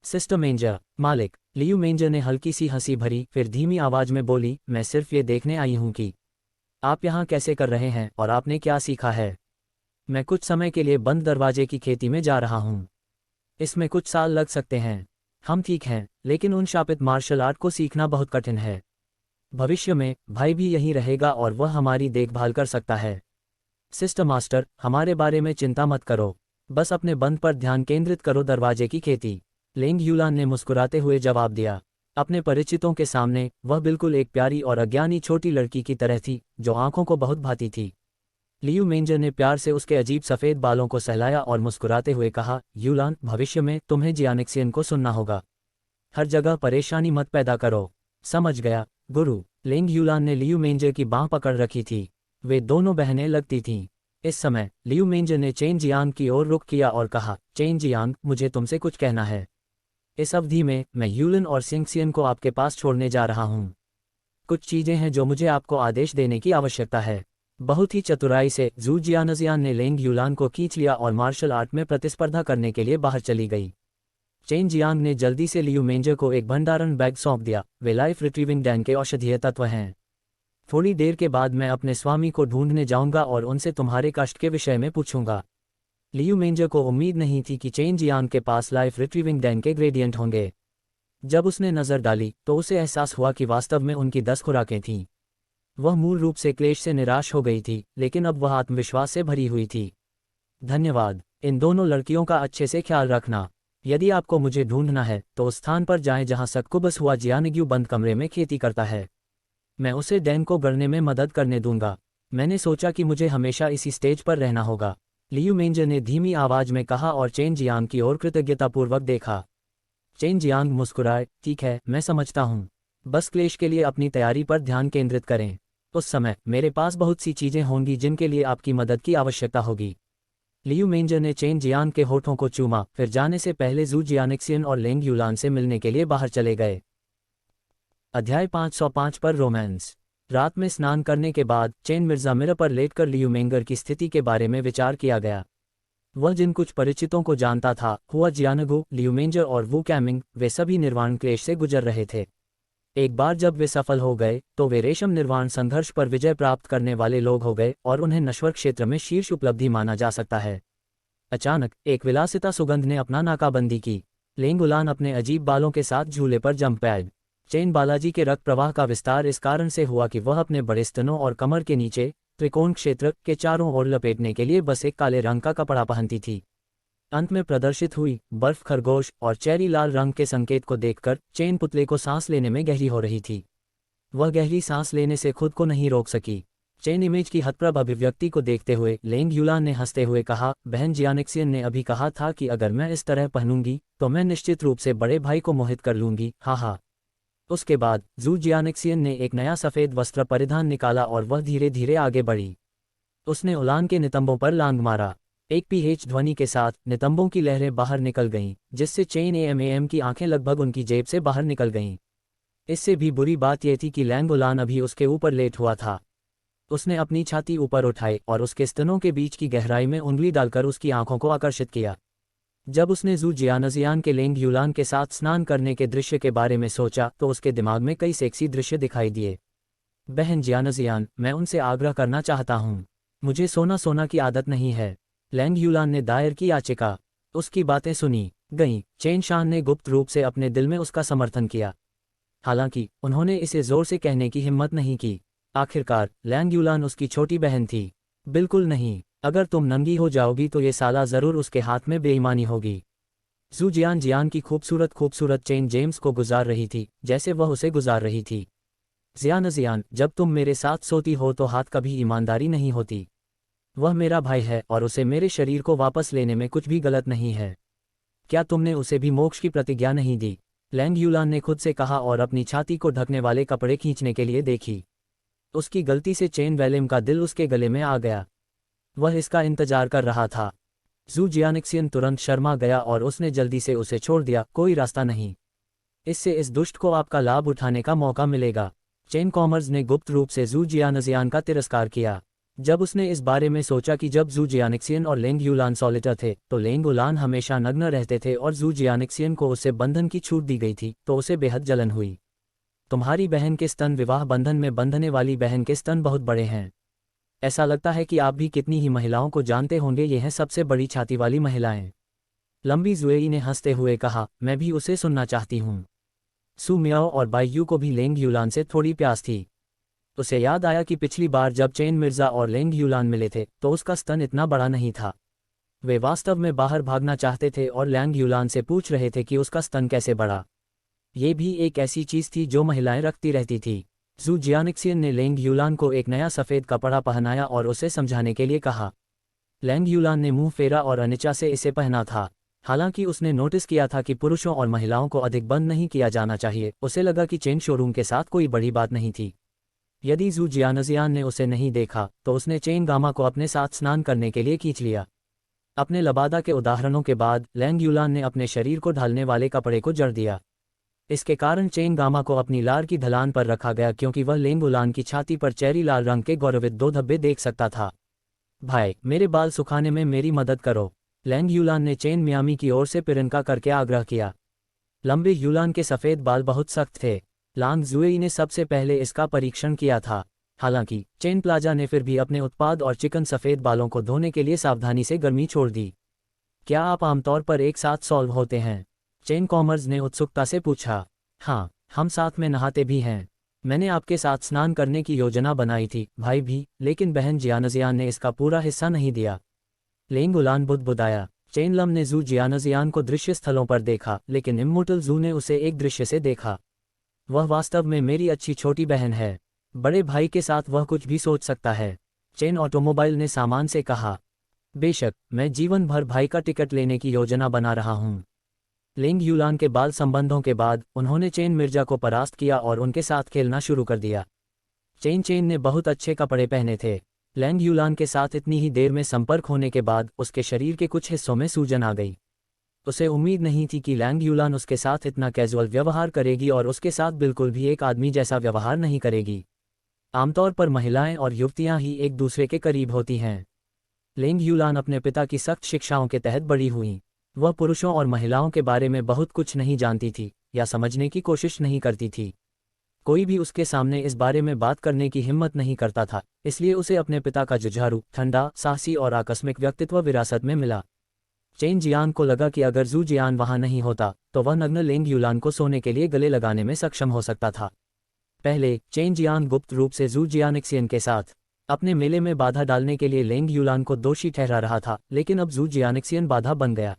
सिस्टर मेंजर, मालिक। लियू मेंजर ने हल्की सी हंसी भरी फिर धीमी आवाज में बोली, मैं सिर्फ ये देखने आई हूं कि आप यहाँ कैसे कर रहे हैं और आपने क्या सीखा है। मैं कुछ समय के लिए बंद दरवाजे की खेती में जा रहा हूँ। इसमें कुछ साल लग सकते हैं। हम ठीक हैं, लेकिन उन शापित मार्शल आर्ट को सीखना बहुत कठिन है। भविष्य में भाई भी यहीं रहेगा और वह हमारी देखभाल कर सकता है। सिस्टर मास्टर, हमारे बारे में चिंता मत करो, बस अपने बंद पर ध्यान केंद्रित करो। दरवाजे की खेती। लेंग यूलान ने मुस्कुराते हुए जवाब दिया। अपने परिचितों के सामने वह बिल्कुल एक प्यारी और अज्ञानी छोटी लड़की की तरह थी जो आंखों को बहुत भाती थी। लियू मेंजर ने प्यार से उसके अजीब सफ़ेद बालों को सहलाया और मुस्कुराते हुए कहा, यूलान, भविष्य में तुम्हें जियानिक्सियन को सुनना होगा। हर जगह परेशानी मत पैदा करो। समझ गया गुरु। लेंग यूलान ने लियू मेंजर की बाँह पकड़ रखी थी। वे दोनों बहनें लगती थीं। इस समय लियू मेंजर ने चेन जियांग की ओर रुख किया और कहा, चेन जियांग, मुझे तुमसे कुछ कहना है। इस अवधि में मैं यूलिन और सिंगसियन को आपके पास छोड़ने जा रहा हूँ। कुछ चीज़ें हैं जो मुझे आपको आदेश देने की आवश्यकता है। बहुत ही चतुराई से जू जियानजियान ने लेंग यूलान को खींच लिया और मार्शल आर्ट में प्रतिस्पर्धा करने के लिए बाहर चली गई। चेन जियांग ने जल्दी से लियू मेंजर को एक भंडारण बैग सौंप दिया। वे लाइफ रिट्रीविंग डैन के औषधीय तत्व हैं। थोड़ी देर के बाद मैं अपने स्वामी को ढूंढने जाऊंगा और उनसे तुम्हारे कष्ट के विषय में पूछूंगा। लियू मेंजर को उम्मीद नहीं थी कि चेन जियांग के पास लाइफ रिट्रीविंग डैन के ग्रेडियंट होंगे। जब उसने नज़र डाली तो उसे एहसास हुआ कि वास्तव में उनकी 10 खुराकें थीं। वह मूल रूप से क्लेश से निराश हो गई थी, लेकिन अब वह आत्मविश्वास से भरी हुई थी। धन्यवाद। इन दोनों लड़कियों का अच्छे से ख्याल रखना। यदि आपको मुझे ढूंढना है तो उस स्थान पर जाएं जहां सक्कुबस हुआ जियानग्यू बंद कमरे में खेती करता है। मैं उसे डैन को गढ़ने में मदद करने दूंगा। मैंने सोचा कि मुझे हमेशा इसी स्टेज पर रहना होगा, लियू मेंजर ने धीमी आवाज में कहा और चेन जियांग की ओर कृतज्ञतापूर्वक देखा। चेन जियांग मुस्कुराए, ठीक है, मैं समझता हूँ। बस क्लेश के लिए अपनी तैयारी पर ध्यान केंद्रित करें। उस समय मेरे पास बहुत सी चीज़ें होंगी जिनके लिए आपकी मदद की आवश्यकता होगी। लियू मेंजर ने चेन जियांग के होठों को चूमा, फिर जाने से पहले जू जियानिक्सियन और लेंग यूलान से मिलने के लिए बाहर चले गए। अध्याय 505 पर रोमांस। रात में स्नान करने के बाद चेन मिर्जा मिरर पर लेटकर लियू मेंगर की स्थिति के बारे में विचार किया गया। वह जिन कुछ परिचितों को जानता था, हुआ जियानगु, लियू मेंजर और वू कैमिंग, वे सभी निर्वाण क्लेश से गुजर रहे थे। एक बार जब वे सफल हो गए तो वे रेशम निर्वाण संघर्ष पर विजय प्राप्त करने वाले लोग हो गए और उन्हें नश्वर क्षेत्र में शीर्ष उपलब्धि माना जा सकता है। अचानक एक विलासिता सुगंध ने अपना नाकाबंदी की। लेंग उलान अपने अजीब बालों के साथ झूले पर जंप पैड। चेन बालाजी के रक्त प्रवाह का विस्तार इस कारण से हुआ कि वह अपने बड़े स्तनों और कमर के नीचे त्रिकोण क्षेत्र के चारों ओर लपेटने के लिए बस एक काले रंग का कपड़ा पहनती थी। अंत में प्रदर्शित हुई बर्फ खरगोश और चेरी लाल रंग के संकेत को देखकर चेन पुतले को सांस लेने में गहरी हो रही थी। वह गहरी सांस लेने से खुद को नहीं रोक सकी। चेन इमेज की हतप्रभ अभिव्यक्ति को देखते हुए लेंग यूलान ने हंसते हुए कहा, बहन जियानिक्सियन ने अभी कहा था कि अगर मैं इस तरह पहनूंगी तो मैं निश्चित रूप से बड़े भाई को मोहित कर लूंगी, हा हा। उसके बाद जू जियानिक्सियन ने एक नया सफ़ेद वस्त्र परिधान निकाला और वह धीरे धीरे आगे बढ़ी। उसने उलान के नितंबों पर लांग मारा। एक पीएच ध्वनि के साथ नितंबों की लहरें बाहर निकल गईं, जिससे चेन एएम की आंखें लगभग उनकी जेब से बाहर निकल गईं। इससे भी बुरी बात यह थी कि लैंग उलान अभी उसके ऊपर लेट हुआ था। उसने अपनी छाती ऊपर उठाई और उसके स्तनों के बीच की गहराई में उंगली डालकर उसकी आंखों को आकर्षित किया। जब उसने जू जियानजियान के लेंग यूलान के साथ स्नान करने के दृश्य के बारे में सोचा तो उसके दिमाग में कई सेक्सी दृश्य दिखाई दिए। बहन जियानजियान, मैं उनसे आग्रह करना चाहता हूँ। मुझे सोना सोना की आदत नहीं है। लैंग यूलान ने दायर की याचिका। उसकी बातें सुनी गईं। चेन शान ने गुप्त रूप से अपने दिल में उसका समर्थन किया, हालांकि उन्होंने इसे जोर से कहने की हिम्मत नहीं की। आखिरकार लैंग यूलान उसकी छोटी बहन थी। बिल्कुल नहीं, अगर तुम नंगी हो जाओगी तो ये साला जरूर उसके हाथ में बेईमानी होगी। जू जियान जियान की खूबसूरत खूबसूरत चेन जेम्स को गुजार रही थी जैसे वह उसे गुजार रही थी। जियान जियान, जब तुम मेरे साथ सोती हो तो हाथ कभी ईमानदारी नहीं होती। वह मेरा भाई है और उसे मेरे शरीर को वापस लेने में कुछ भी गलत नहीं है। क्या तुमने उसे भी मोक्ष की प्रतिज्ञा नहीं दी? लैंग यूलान ने खुद से कहा और अपनी छाती को ढकने वाले कपड़े खींचने के लिए देखी। उसकी गलती से चेन वेलिम का दिल उसके गले में आ गया। वह इसका इंतजार कर रहा था। जू जियानिक्सियन तुरंत शर्मा गया और उसने जल्दी से उसे छोड़ दिया। कोई रास्ता नहीं, इससे इस दुष्ट को आपका लाभ उठाने का मौका मिलेगा। चेन कॉमर्स ने गुप्त रूप से जू जियानजियान का तिरस्कार किया। जब उसने इस बारे में सोचा कि जब जू जियानिक्सियन और लेंग यूलान सॉलिटर थे तो लेंग उलान हमेशा नग्न रहते थे और जू जियानिक्सियन को उससे बंधन की छूट दी गई थी, तो उसे बेहद जलन हुई। तुम्हारी बहन के स्तन विवाह बंधन में बंधने वाली बहन के स्तन बहुत बड़े हैं। ऐसा लगता है कि आप भी कितनी ही महिलाओं को जानते होंगे, ये हैं सबसे बड़ी छाती वाली महिलाएं। लंबी जुएई ने हंसते हुए कहा, मैं भी उसे सुनना चाहती हूँ। सू मियाओ और बाईयू को भी लेंग यूलान से थोड़ी प्यास थी। उसे याद आया कि पिछली बार जब चेन मिर्जा और लेंग यूलान मिले थे तो उसका स्तन इतना बड़ा नहीं था। वे वास्तव में बाहर भागना चाहते थे और लैंग यूलान से पूछ रहे थे कि उसका स्तन कैसे बढ़ा। ये भी एक ऐसी चीज थी जो महिलाएं रखती रहती थी। जू जियानिक्सियन ने लेंग यूलान को एक नया सफ़ेद कपड़ा पहनाया और उसे समझाने के लिए कहा। लैंग यूलान ने मुंह फेरा और अनिच्छा से इसे पहना था। हालांकि उसने नोटिस किया था कि पुरुषों और महिलाओं को अधिक बंद नहीं किया जाना चाहिए। उसे लगा कि चेन शोरूम के साथ कोई बड़ी बात नहीं थी। यदि जू जियानजियान ने उसे नहीं देखा तो उसने चेन गामा को अपने साथ स्नान करने के लिए खींच लिया। अपने लबादा के उदाहरणों के बाद लैंग यूलान ने अपने शरीर को ढालने वाले कपड़े को जड़ दिया। इसके कारण चेन गामा को अपनी लार की ढलान पर रखा गया क्योंकि वह लेंग उलान की छाती पर चेरी लाल रंग के गौरवित 2 धब्बे देख सकता था। भाई, मेरे बाल सुखाने में मेरी मदद करो, लैंग यूलान ने चेन मियामी की ओर से पिरनका करके आग्रह किया। लंबे यूलान के सफ़ेद बाल बहुत सख्त थे। लांग जुएई ने सबसे पहले इसका परीक्षण किया था। हालांकि चेन प्लाजा ने फिर भी अपने उत्पाद और चिकन सफ़ेद बालों को धोने के लिए सावधानी से गर्मी छोड़ दी। क्या आप आमतौर पर एक साथ सॉल्व होते हैं? चेन कॉमर्स ने उत्सुकता से पूछा। हाँ, हम साथ में नहाते भी हैं। मैंने आपके साथ स्नान करने की योजना बनाई थी, भाई भी, लेकिन बहन जियानजियान ने इसका पूरा हिस्सा नहीं दिया। लेंग उलान बुदबुदाया। चेन लम ने जू जियानजियान को दृश्य स्थलों पर देखा, लेकिन इम्मोर्टल जू ने उसे एक दृश्य से देखा। वह वास्तव में मेरी अच्छी छोटी बहन है। बड़े भाई के साथ वह कुछ भी सोच सकता है। चेन ऑटोमोबाइल ने सामान से कहा। बेशक, मैं जीवन भर भाई का टिकट लेने की योजना बना रहा हूँ। लेंग यूलान के बाल संबंधों के बाद उन्होंने चेन मिर्जा को परास्त किया और उनके साथ खेलना शुरू कर दिया। चेन ने बहुत अच्छे कपड़े पहने थे। लैंग यूलान के साथ इतनी ही देर में संपर्क होने के बाद उसके शरीर के कुछ हिस्सों में सूजन आ गई। उसे उम्मीद नहीं थी कि लैंग यूलान उसके साथ इतना कैजुअल व्यवहार करेगी और उसके साथ बिल्कुल भी एक आदमी जैसा व्यवहार नहीं करेगी। आमतौर पर महिलाएं और युवतियां ही एक दूसरे के करीब होती हैं। लेंग यूलान अपने पिता की सख्त शिक्षाओं के तहत बड़ी हुई। वह पुरुषों और महिलाओं के बारे में बहुत कुछ नहीं जानती थी या समझने की कोशिश नहीं करती थी। कोई भी उसके सामने इस बारे में बात करने की हिम्मत नहीं करता था, इसलिए उसे अपने पिता का जुझारू, ठंडा, साहसी और आकस्मिक व्यक्तित्व विरासत में मिला। चेन जियान को लगा कि अगर जू जियान वहां नहीं होता तो वह नग्न लेंग यूलान को सोने के लिए गले लगाने में सक्षम हो सकता था। पहले चेन जियान गुप्त रूप से जू जियानिक्सियन के साथ अपने मेले में बाधा डालने के लिए लेंग यूलान को दोषी ठहरा रहा था, लेकिन अब जू जियानिक्सियन बाधा बन गया।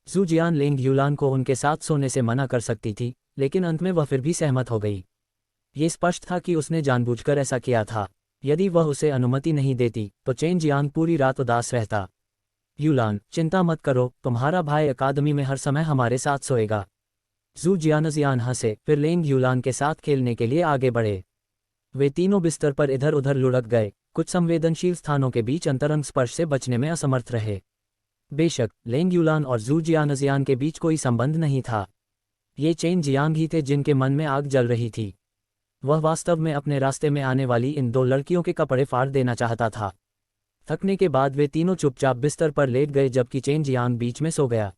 जू जियान लेंग यूलान को उनके साथ सोने से मना कर सकती थी, लेकिन अंत में वह फिर भी सहमत हो गई। ये स्पष्ट था कि उसने जानबूझकर ऐसा किया था। यदि वह उसे अनुमति नहीं देती तो चेन जियान पूरी रात उदास रहता। यूलान, चिंता मत करो, तुम्हारा भाई अकादमी में हर समय हमारे साथ सोएगा। जू जियानजियान हंसे, फिर लेंग यूलान के साथ खेलने के लिए आगे बढ़े। वे तीनों बिस्तर पर इधर उधर लुढ़क गए, कुछ संवेदनशील स्थानों के बीच अंतरंग स्पर्श से बचने में असमर्थ रहे। बेशक लेंग यूलान और जू जियानजियान के बीच कोई संबंध नहीं था। ये चेन जियांग ही थे जिनके मन में आग जल रही थी। वह वास्तव में अपने रास्ते में आने वाली इन 2 लड़कियों के कपड़े फाड़ देना चाहता था। थकने के बाद वे तीनों चुपचाप बिस्तर पर लेट गए जबकि चेन जियांग बीच में सो गया।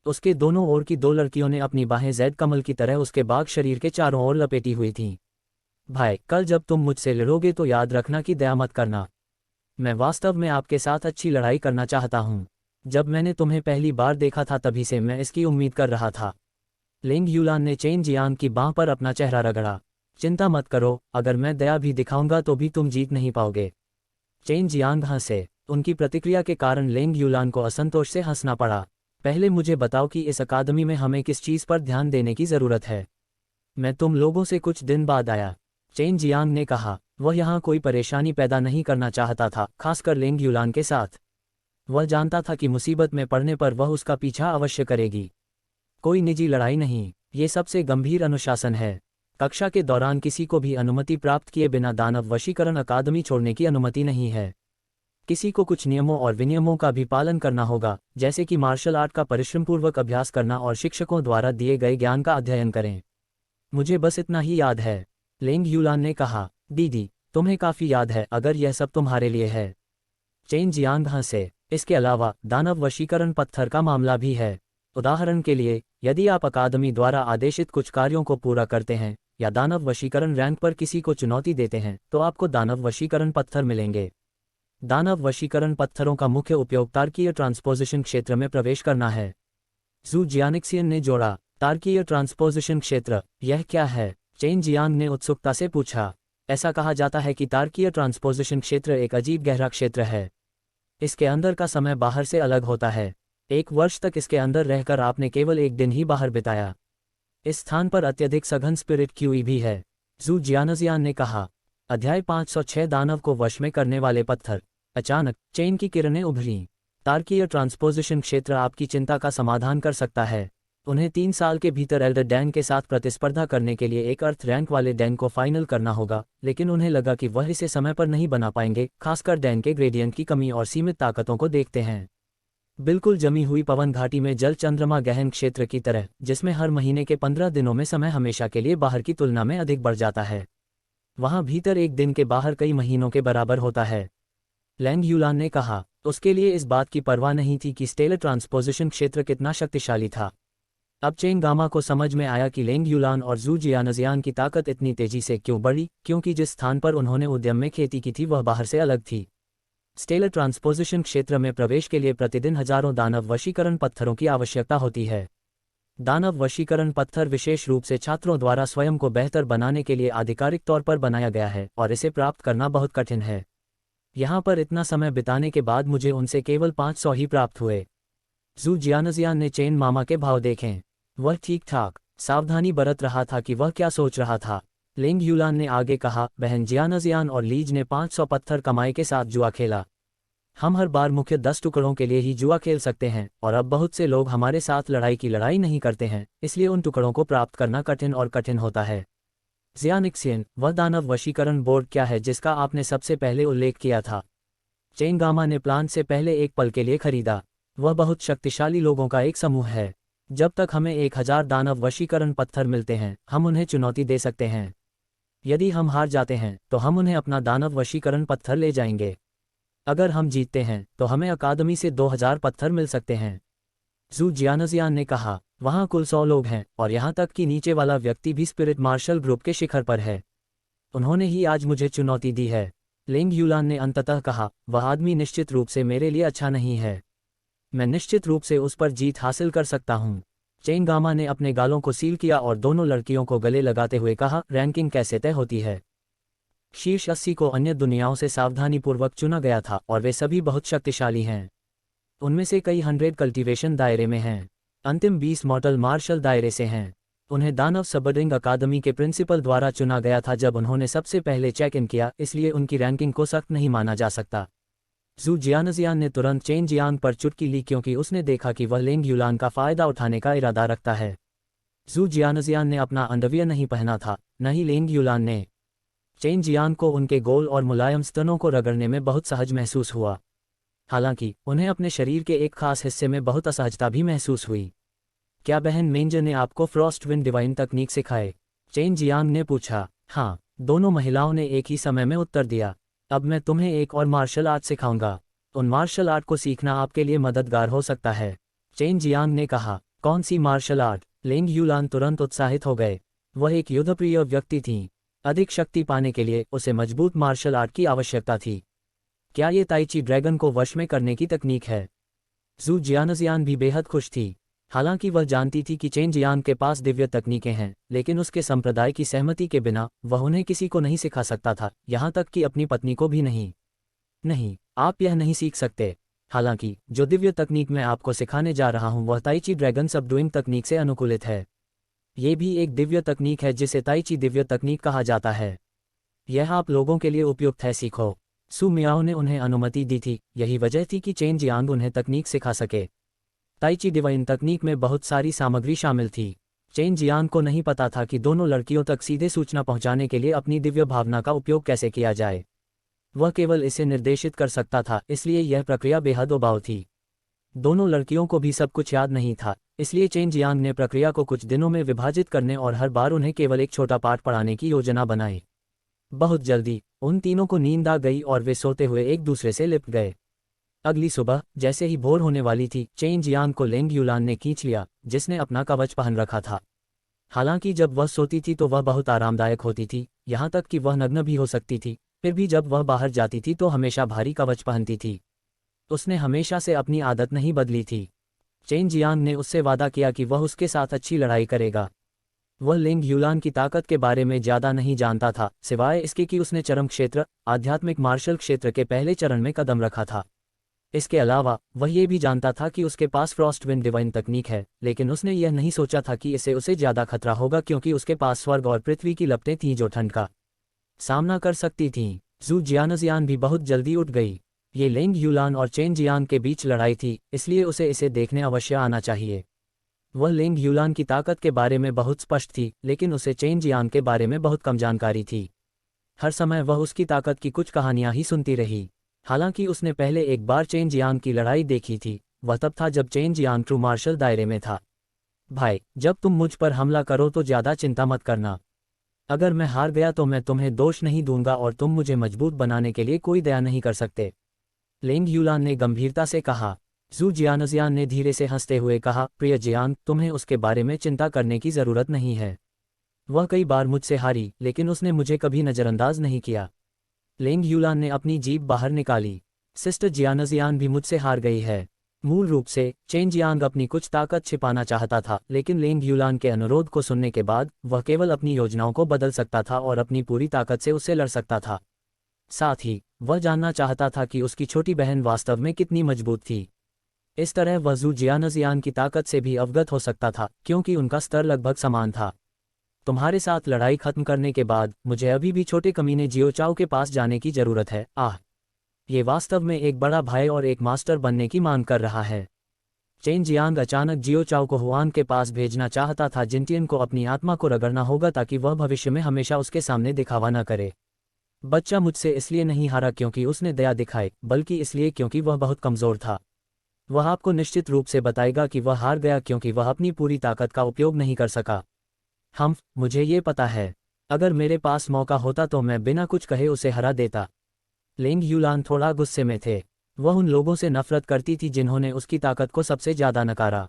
उसके दोनों ओर की 2 लड़कियों ने अपनी बाहें जैद कमल की तरह उसके बाग शरीर के चारों ओर लपेटी हुई थीं। भाई, कल जब तुम मुझसे लड़ोगे तो याद रखना कि दया मत करना। मैं वास्तव में आपके साथ अच्छी लड़ाई करना चाहता हूँ। जब मैंने तुम्हें पहली बार देखा था तभी से मैं इसकी उम्मीद कर रहा था। लिंग यूलान ने चेन जियांग की बांह पर अपना चेहरा रगड़ा। चिंता मत करो, अगर मैं दया भी दिखाऊंगा तो भी तुम जीत नहीं पाओगे। चेन जियांग हंसे। उनकी प्रतिक्रिया के कारण लिंग यूलान को असंतोष से हंसना पड़ा। पहले मुझे बताओ कि इस अकादमी में हमें किस चीज़ पर ध्यान देने की ज़रूरत है। मैं तुम लोगों से कुछ दिन बाद आया, चेन जियांग ने कहा। वह यहाँ कोई परेशानी पैदा नहीं करना चाहता था, खासकर लिंग यूलान के साथ। वह जानता था कि मुसीबत में पड़ने पर वह उसका पीछा अवश्य करेगी। कोई निजी लड़ाई नहीं, ये सबसे गंभीर अनुशासन है। कक्षा के दौरान किसी को भी अनुमति प्राप्त किए बिना दानव वशीकरण अकादमी छोड़ने की अनुमति नहीं है। किसी को कुछ नियमों और विनियमों का भी पालन करना होगा, जैसे कि मार्शल आर्ट का परिश्रमपूर्वक अभ्यास करना और शिक्षकों द्वारा दिए गए ज्ञान का अध्ययन करें। मुझे बस इतना ही याद है, लिंग यूलान ने कहा। दीदी, तुम्हें काफ़ी याद है अगर यह सब तुम्हारे लिए है। चेन जियांग हंसे। इसके अलावा दानव वशीकरण पत्थर का मामला भी है। उदाहरण के लिए, यदि आप अकादमी द्वारा आदेशित कुछ कार्यों को पूरा करते हैं या दानव वशीकरण रैंक पर किसी को चुनौती देते हैं तो आपको दानव वशीकरण पत्थर मिलेंगे। दानव वशीकरण पत्थरों का मुख्य उपयोग तारकीय ट्रांसपोजिशन क्षेत्र में प्रवेश करना है। जू जियानिक्सियन ने जोड़ा। तारकीय ट्रांसपोजिशन क्षेत्र, यह क्या है? चेन जियांग ने उत्सुकता से पूछा। ऐसा कहा जाता है कि तारकीय ट्रांसपोजिशन क्षेत्र एक अजीब गहरा क्षेत्र है। इसके अंदर का समय बाहर से अलग होता है। 1 वर्ष तक इसके अंदर रहकर आपने केवल 1 दिन ही बाहर बिताया। इस स्थान पर अत्यधिक सघन स्पिरिट क्यूई भी है, जू जियानजियान ने कहा। अध्याय 506 दानव को वश में करने वाले पत्थर। अचानक चेन की किरणें उभरीं। तारकीय ट्रांसपोजिशन क्षेत्र आपकी चिंता का समाधान कर सकता है। उन्हें 3 साल के भीतर एल्डर डैन के साथ प्रतिस्पर्धा करने के लिए एक अर्थ रैंक वाले डैन को फाइनल करना होगा, लेकिन उन्हें लगा कि वह इसे समय पर नहीं बना पाएंगे, खासकर डैन के ग्रेडियंट की कमी और सीमित ताकतों को देखते हैं। बिल्कुल जमी हुई पवन घाटी में जल चंद्रमा गहन क्षेत्र की तरह, जिसमें हर महीने के 15 दिनों में समय हमेशा के लिए बाहर की तुलना में अधिक बढ़ जाता है। वहाँ भीतर 1 दिन के बाहर कई महीनों के बराबर होता है। लिंग यूलान ने कहा। उसके लिए इस बात की परवाह नहीं थी कि स्टेलर ट्रांसपोजिशन क्षेत्र कितना शक्तिशाली था। अब चेंग गामा को समझ में आया कि लिंग यूलान और जू जियानजियान की ताकत इतनी तेजी से क्यों बढ़ी, क्योंकि जिस स्थान पर उन्होंने उद्यम में खेती की थी वह बाहर से अलग थी। स्टेलर ट्रांसपोजिशन क्षेत्र में प्रवेश के लिए प्रतिदिन हजारों दानव वशीकरण पत्थरों की आवश्यकता होती है। दानव वशीकरण पत्थर विशेष रूप से छात्रों द्वारा स्वयं को बेहतर बनाने के लिए आधिकारिक तौर पर बनाया गया है और इसे प्राप्त करना बहुत कठिन है। यहाँ पर इतना समय बिताने के बाद मुझे उनसे केवल 500 ही प्राप्त हुए। जू जियानजियान ने चेन मामा के भाव देखें। वह ठीक ठाक सावधानी बरत रहा था कि वह क्या सोच रहा था। लिंग यूलान ने आगे कहा, बहन जियानजियान और लीज ने 500 पत्थर कमाई के साथ जुआ खेला। हम हर बार मुख्य 10 टुकड़ों के लिए ही जुआ खेल सकते हैं और अब बहुत से लोग हमारे साथ लड़ाई नहीं करते हैं, इसलिए उन टुकड़ों को प्राप्त करना कठिन और कठिन होता है। जियानिक्सियन, वह दानव वशीकरण बोर्ड क्या है जिसका आपने सबसे पहले उल्लेख किया था? चेन गामा ने प्लान से पहले एक पल के लिए खरीदा। वह बहुत शक्तिशाली लोगों का एक समूह है। जब तक हमें 1000 दानव वशीकरण पत्थर मिलते हैं हम उन्हें चुनौती दे सकते हैं। यदि हम हार जाते हैं तो हम उन्हें अपना दानव वशीकरण पत्थर ले जाएंगे। अगर हम जीतते हैं तो हमें अकादमी से 2000 पत्थर मिल सकते हैं। जू जियानजियान ने कहा। वहाँ कुल 100 लोग हैं और यहाँ तक कि नीचे वाला व्यक्ति भी स्पिरिट मार्शल ग्रुप के शिखर पर है। उन्होंने ही आज मुझे चुनौती दी है। लिंग यूलान ने अंततः कहा, वह आदमी निश्चित रूप से मेरे लिए अच्छा नहीं है। मैं निश्चित रूप से उस पर जीत हासिल कर सकता हूँ। चेन गामा ने अपने गालों को सील किया और दोनों लड़कियों को गले लगाते हुए कहा, रैंकिंग कैसे तय होती है? शीर्ष 80 को अन्य दुनियाओं से सावधानीपूर्वक चुना गया था और वे सभी बहुत शक्तिशाली हैं। उनमें से कई 100 कल्टीवेशन दायरे में हैं। अंतिम 20 मॉर्टल मार्शल दायरे से हैं। उन्हें दानव सबरिंग अकादमी के प्रिंसिपल द्वारा चुना गया था जब उन्होंने सबसे पहले चेक इन किया, इसलिए उनकी रैंकिंग को सख्त नहीं माना जा सकता। जू जियानजियान ने तुरंत चेन जियांग पर चुटकी ली क्योंकि उसने देखा कि वह लिंग यूलान का फायदा उठाने का इरादा रखता है। जू जियानजियान ने अपना अंडरवियर नहीं पहना था, न ही लिंग यूलान ने। चेन जियांग को उनके गोल और मुलायम स्तनों को रगड़ने में बहुत सहज महसूस हुआ। हालांकि उन्हें अपने शरीर के एक खास हिस्से में बहुत असहजता भी महसूस हुई। क्या बहन मेंजर ने आपको फ्रॉस्ट विंड डिवाइन तकनीक सिखाए? चेन जियांग ने पूछा। हाँ, दोनों महिलाओं ने एक ही समय में उत्तर दिया। अब मैं तुम्हें एक और मार्शल आर्ट सिखाऊंगा। उन मार्शल आर्ट को सीखना आपके लिए मददगार हो सकता है। चेन जियांग ने कहा। कौन सी मार्शल आर्ट? लिंग यूलान तुरंत उत्साहित हो गए। वह एक युद्धप्रिय व्यक्ति थीं। अधिक शक्ति पाने के लिए उसे मजबूत मार्शल आर्ट की आवश्यकता थी। क्या ये ताई ची ड्रैगन को वश में करने की तकनीक है? जू जियानजियान भी बेहद खुश थी। हालांकि वह जानती थी कि चेन जियांग के पास दिव्य तकनीकें हैं, लेकिन उसके संप्रदाय की सहमति के बिना वह उन्हें किसी को नहीं सिखा सकता था, यहाँ तक कि अपनी पत्नी को भी नहीं। नहीं, आप यह नहीं सीख सकते। हालांकि जो दिव्य तकनीक मैं आपको सिखाने जा रहा हूँ वह ताई ची ड्रैगन सबडूइंग तकनीक से अनुकूलित है। ये भी एक दिव्य तकनीक है जिसे ताई ची दिव्य तकनीक कहा जाता है। यह आप लोगों के लिए उपयुक्त है, सीखो। सु मियाओ ने उन्हें अनुमति दी थी, यही वजह थी कि चेन जियांग उन्हें तकनीक सिखा सके। ताई ची डिवाइन तकनीक में बहुत सारी सामग्री शामिल थी। चेन जियांग को नहीं पता था कि दोनों लड़कियों तक सीधे सूचना पहुंचाने के लिए अपनी दिव्य भावना का उपयोग कैसे किया जाए। वह केवल इसे निर्देशित कर सकता था, इसलिए यह प्रक्रिया बेहद उबाऊ थी। दोनों लड़कियों को भी सब कुछ याद नहीं था, इसलिए चेन जियांग ने प्रक्रिया को कुछ दिनों में विभाजित करने और हर बार उन्हें केवल एक छोटा पाठ पढ़ाने की योजना बनाई। बहुत जल्दी उन तीनों को नींद आ गई और वे सोते हुए एक दूसरे से लिपट गए। अगली सुबह जैसे ही भोर होने वाली थी, चेन जियांग को लेंग यूलान ने खींच लिया, जिसने अपना कवच पहन रखा था। हालांकि जब वह सोती थी तो वह बहुत आरामदायक होती थी, यहाँ तक कि वह नग्न भी हो सकती थी। फिर भी जब वह बाहर जाती थी तो हमेशा भारी कवच पहनती थी। उसने हमेशा से अपनी आदत नहीं बदली थी। चेन जियांग ने उससे वादा किया कि वह उसके साथ अच्छी लड़ाई करेगा। वह लेंग यूलान की ताकत के बारे में ज़्यादा नहीं जानता था, सिवाय इसके कि उसने चरम क्षेत्र, आध्यात्मिक मार्शल क्षेत्र के पहले चरण में कदम रखा था। इसके अलावा वह ये भी जानता था कि उसके पास फ्रॉस्टविंड डिवाइन तकनीक है, लेकिन उसने यह नहीं सोचा था कि इसे उसे ज़्यादा खतरा होगा, क्योंकि उसके पास स्वर्ग और पृथ्वी की लपटें थीं जो ठंड का सामना कर सकती थीं। जू जियानजियान भी बहुत जल्दी उठ गई। ये लेंग यूलान और चेन जियांग के बीच लड़ाई थी, इसलिए उसे इसे देखने अवश्य आना चाहिए। वह लेंग यूलान की ताकत के बारे में बहुत स्पष्ट थी, लेकिन उसे चेन जियांग के बारे में बहुत कम जानकारी थी। हर समय वह उसकी ताकत की कुछ कहानियां ही सुनती रही। हालांकि उसने पहले एक बार चेन जियांग की लड़ाई देखी थी, वह तब था जब चेन जियांग ट्रू मार्शल दायरे में था। भाई, जब तुम मुझ पर हमला करो तो ज़्यादा चिंता मत करना। अगर मैं हार गया तो मैं तुम्हें दोष नहीं दूंगा और तुम मुझे मजबूत बनाने के लिए कोई दया नहीं कर सकते, लेंग यूलान ने गंभीरता से कहा। जू जियानजियान ने धीरे से हंसते हुए कहा, प्रिय जियांग, तुम्हें उसके बारे में चिंता करने की ज़रूरत नहीं है। वह कई बार मुझसे हारी, लेकिन उसने मुझे कभी नज़रअंदाज नहीं किया। लेंग यूलान ने अपनी जीभ बाहर निकाली। सिस्टर जियानजियान भी मुझसे हार गई है। मूल रूप से चेन जियांग अपनी कुछ ताकत छिपाना चाहता था, लेकिन लेंग यूलान के अनुरोध को सुनने के बाद वह केवल अपनी योजनाओं को बदल सकता था और अपनी पूरी ताकत से उससे लड़ सकता था। साथ ही वह जानना चाहता था कि उसकी छोटी बहन वास्तव में कितनी मजबूत थी। इस तरह वह जू जियानजियान की ताकत से भी अवगत हो सकता था, क्योंकि उनका स्तर लगभग समान था। तुम्हारे साथ लड़ाई खत्म करने के बाद मुझे अभी भी छोटे कमीने जियो चाओ के पास जाने की जरूरत है। ये वास्तव में एक बड़ा भाई और एक मास्टर बनने की मांग कर रहा है। चेन जियांग अचानक जियो चाओ को हुआन के पास भेजना चाहता था। जिनटियन को अपनी आत्मा को रगड़ना होगा ताकि वह भविष्य में हमेशा उसके सामने दिखावा न करे। बच्चा मुझसे इसलिए नहीं हारा क्योंकि उसने दया दिखाई, बल्कि इसलिए क्योंकि वह बहुत कमज़ोर था। वह आपको निश्चित रूप से बताएगा कि वह हार गया क्योंकि वह अपनी पूरी ताकत का उपयोग नहीं कर सका। मुझे ये पता है। अगर मेरे पास मौका होता तो मैं बिना कुछ कहे उसे हरा देता। लेंग यूलान थोड़ा गुस्से में थे। वह उन लोगों से नफरत करती थी जिन्होंने उसकी ताकत को सबसे ज़्यादा नकारा।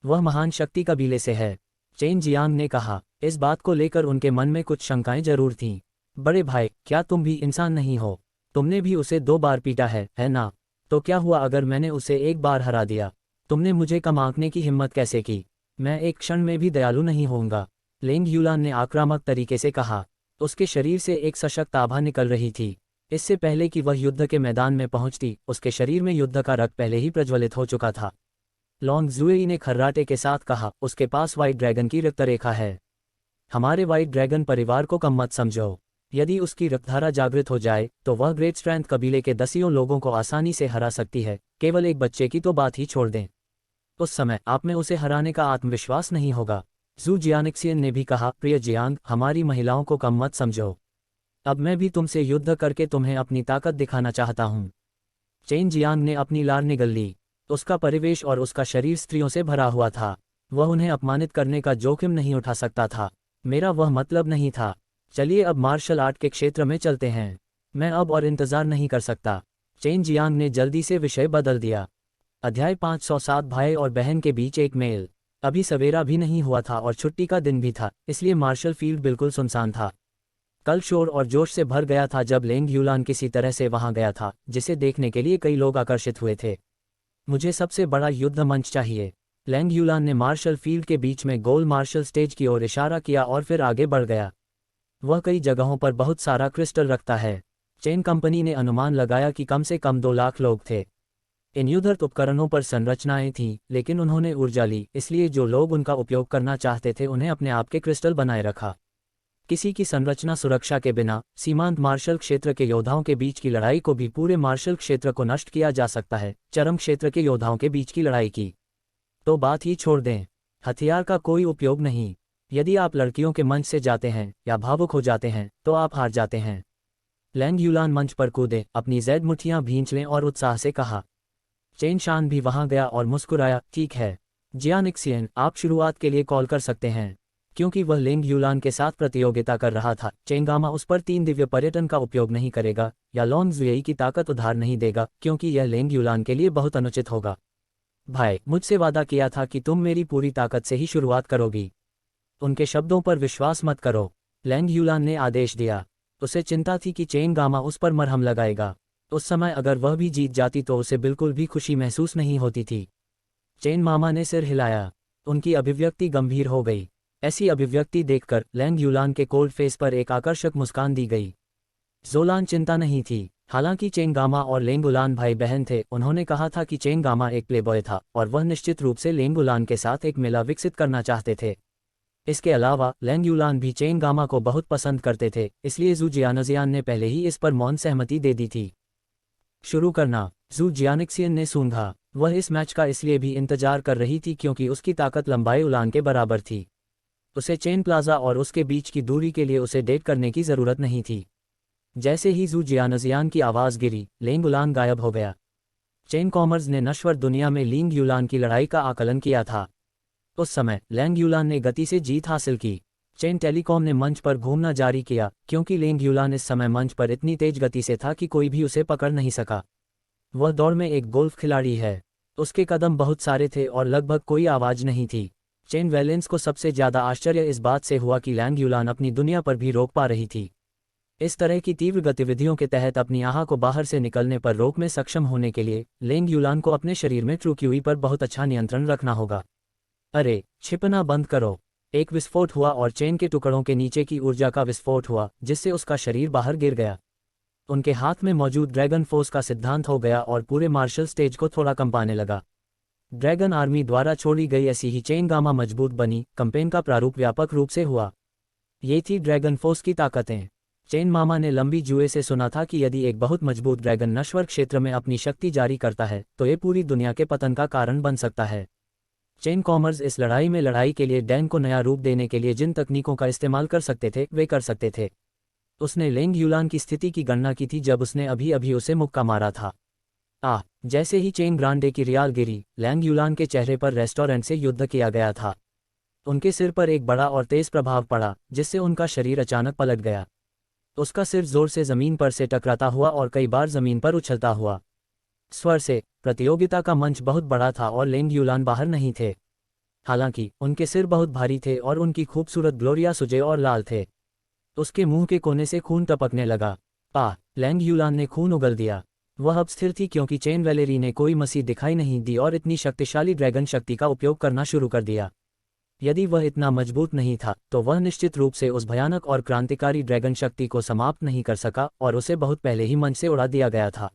वह महान शक्ति कबीले से है, चेन जियांग ने कहा। इस बात को लेकर उनके मन में कुछ शंकाएं जरूर थीं। बड़े भाई, क्या तुम भी इंसान नहीं हो? तुमने भी उसे 2 बार पीटा है ना? तो क्या हुआ अगर मैंने उसे एक बार हरा दिया? तुमने मुझे कम आंकने की हिम्मत कैसे की? मैं एक क्षण में भी दयालु नहीं होऊंगा, लेंग यूलान ने आक्रामक तरीके से कहा। उसके शरीर से एक सशक्त आभा निकल रही थी। इससे पहले कि वह युद्ध के मैदान में पहुंचती, उसके शरीर में युद्ध का रक्त पहले ही प्रज्वलित हो चुका था। लॉन्ग जुएई ने खर्राटे के साथ कहा, उसके पास व्हाइट ड्रैगन की रक्तरेखा है। हमारे व्हाइट ड्रैगन परिवार को कम मत समझो। यदि उसकी रक्तधारा जागृत हो जाए तो वह ग्रेट स्ट्रेंथ कबीले के दसियों लोगों को आसानी से हरा सकती है। केवल एक बच्चे की तो बात ही छोड़ दें। उस समय आप में उसे हराने का आत्मविश्वास नहीं होगा। जू जियानिक्सियन ने भी कहा, प्रिय जियांग, हमारी महिलाओं को कम मत समझो। अब मैं भी तुमसे युद्ध करके तुम्हें अपनी ताकत दिखाना चाहता हूँ। चेन जियांग ने अपनी लार निगल ली। उसका परिवेश और उसका शरीर स्त्रियों से भरा हुआ था। वह उन्हें अपमानित करने का जोखिम नहीं उठा सकता था। मेरा वह मतलब नहीं था। चलिए अब मार्शल आर्ट के क्षेत्र में चलते हैं। मैं अब और इंतज़ार नहीं कर सकता। चेन जियांग ने जल्दी से विषय बदल दिया। अध्याय 507 भाई और बहन के बीच एक मेल। अभी सवेरा भी नहीं हुआ था और छुट्टी का दिन भी था, इसलिए मार्शल फील्ड बिल्कुल सुनसान था। कल शोर और जोश से भर गया था जब लेंग यूलान किसी तरह से वहां गया था, जिसे देखने के लिए कई लोग आकर्षित हुए थे। मुझे सबसे बड़ा युद्ध मंच चाहिए। लेंग यूलान ने मार्शल फील्ड के बीच में गोल मार्शल स्टेज की ओर इशारा किया और फिर आगे बढ़ गया। वह कई जगहों पर बहुत सारा क्रिस्टल रखता है। चेन कंपनी ने अनुमान लगाया कि कम से कम 2 लाख लोग थे। इन युद्धरत उपकरणों पर संरचनाएं थीं, लेकिन उन्होंने ऊर्जा ली, इसलिए जो लोग उनका उपयोग करना चाहते थे उन्हें अपने आप के क्रिस्टल बनाए रखा। किसी की संरचना सुरक्षा के बिना सीमांत मार्शल क्षेत्र के योद्धाओं के बीच की लड़ाई को भी पूरे मार्शल क्षेत्र को नष्ट किया जा सकता है। चरम क्षेत्र के योद्धाओं के बीच की लड़ाई की तो बात ही छोड़ दें, हथियार का कोई उपयोग नहीं। यदि आप लड़कियों के मंच से जाते हैं या भावुक हो जाते हैं तो आप हार जाते हैं। लेंग यूलान मंच पर कूदे, अपनी जैद मुट्ठियां भींच लें और उत्साह से कहा। चेन शान भी वहां गया और मुस्कुराया। ठीक है जियानिक्सियन, आप शुरुआत के लिए कॉल कर सकते हैं। क्योंकि वह लेंग यूलान के साथ प्रतियोगिता कर रहा था, चेंगामा उस पर 3 दिव्य पर्यटन का उपयोग नहीं करेगा या लॉन्ग जुएई की ताकत उधार नहीं देगा, क्योंकि यह लेंग यूलान के लिए बहुत अनुचित होगा। भाई, मुझसे वादा किया था कि तुम मेरी पूरी ताकत से ही शुरुआत करोगी। उनके शब्दों पर विश्वास मत करो, लेंग यूलान ने आदेश दिया। उसे चिंता थी कि चेंगामा उस पर मरहम लगाएगा। उस समय अगर वह भी जीत जाती तो उसे बिल्कुल भी खुशी महसूस नहीं होती थी। चेन मामा ने सिर हिलाया। उनकी अभिव्यक्ति गंभीर हो गई। ऐसी अभिव्यक्ति देखकर लेंग यूलान के कोल्ड फेस पर एक आकर्षक मुस्कान दी गई। जोलान चिंता नहीं थी। हालांकि चेंगामा और लेंगुलान भाई बहन थे, उन्होंने कहा था कि चेंगामा एक प्लेबॉय था और वह निश्चित रूप से लेंगुलान के साथ एक मेला विकसित करना चाहते थे। इसके अलावा लेंगुलान भी चेंगामा को बहुत पसंद करते थे, इसलिए जू जियानजियान ने पहले ही इस पर मौन सहमति दे दी थी। शुरू करना, जू जियानिक्सियन ने सूंघा। वह इस मैच का इसलिए भी इंतजार कर रही थी क्योंकि उसकी ताकत लंबाई उलान के बराबर थी। उसे चेन प्लाजा और उसके बीच की दूरी के लिए उसे डेट करने की जरूरत नहीं थी। जैसे ही जू जियानजियान की आवाज़ गिरी, लेंग उलान गायब हो गया। चेन कॉमर्स ने नश्वर दुनिया में लिंग यूलान की लड़ाई का आकलन किया था। उस समय लेंग यूलान ने गति से जीत हासिल की। चेन टेलीकॉम ने मंच पर घूमना जारी किया, क्योंकि लेंग यूलान इस समय मंच पर इतनी तेज गति से था कि कोई भी उसे पकड़ नहीं सका। वह दौड़ में एक गोल्फ खिलाड़ी है। उसके कदम बहुत सारे थे और लगभग कोई आवाज़ नहीं थी। चेन वैलेंस को सबसे ज़्यादा आश्चर्य इस बात से हुआ कि लेंग यूलान अपनी दुनिया पर भी रोक पा रही थी। इस तरह की तीव्र गतिविधियों के तहत अपनी आह को बाहर से निकलने पर रोक में सक्षम होने के लिए लेंग यूलान को अपने शरीर में ट्रूक्यूई पर बहुत अच्छा नियंत्रण रखना होगा। अरे, छिपना बंद करो। एक विस्फोट हुआ और चेन के टुकड़ों के नीचे की ऊर्जा का विस्फोट हुआ, जिससे उसका शरीर बाहर गिर गया। उनके हाथ में मौजूद ड्रैगन फोर्स का सिद्धांत हो गया और पूरे मार्शल स्टेज को थोड़ा कंपाने लगा। ड्रैगन आर्मी द्वारा छोड़ी गई ऐसी ही चेन गामा मजबूत बनी। कंपेन का प्रारूप व्यापक रूप से हुआ। ये थी ड्रैगन फोर्स की ताकतें। चेन मामा ने लंबी जुए से सुना था कि यदि एक बहुत मजबूत ड्रैगन नश्वर क्षेत्र में अपनी शक्ति जारी करता है तो ये पूरी दुनिया के पतन का कारण बन सकता है। चेन कॉमर्स इस लड़ाई में लड़ाई के लिए डैन को नया रूप देने के लिए जिन तकनीकों का इस्तेमाल कर सकते थे वे कर सकते थे। उसने लेंग यूलान की स्थिति की गणना की थी जब उसने अभी अभी उसे मुक्का मारा था। जैसे ही चेन ग्रांडे की रियाल गिरी, लेंग यूलान के चेहरे पर रेस्टोरेंट से युद्ध किया गया था। उनके सिर पर एक बड़ा और तेज प्रभाव पड़ा, जिससे उनका शरीर अचानक पलट गया। उसका सिर जोर से जमीन पर से टकराता हुआ और कई बार जमीन पर उछलता हुआ। स्वर से प्रतियोगिता का मंच बहुत बड़ा था और लेंग यूलान बाहर नहीं थे। हालांकि उनके सिर बहुत भारी थे और उनकी खूबसूरत ग्लोरिया सुजे और लाल थे। उसके मुंह के कोने से खून टपकने लगा। लेंग यूलान ने खून उगल दिया। वह अब स्थिर थी क्योंकि चेन वैलेरी ने कोई मसीह दिखाई नहीं दी और इतनी शक्तिशाली ड्रैगन शक्ति का उपयोग करना शुरू कर दिया। यदि वह इतना मजबूत नहीं था तो वह निश्चित रूप से उस भयानक और क्रांतिकारी ड्रैगन शक्ति को समाप्त नहीं कर सका और उसे बहुत पहले ही मंच से उड़ा दिया गया था।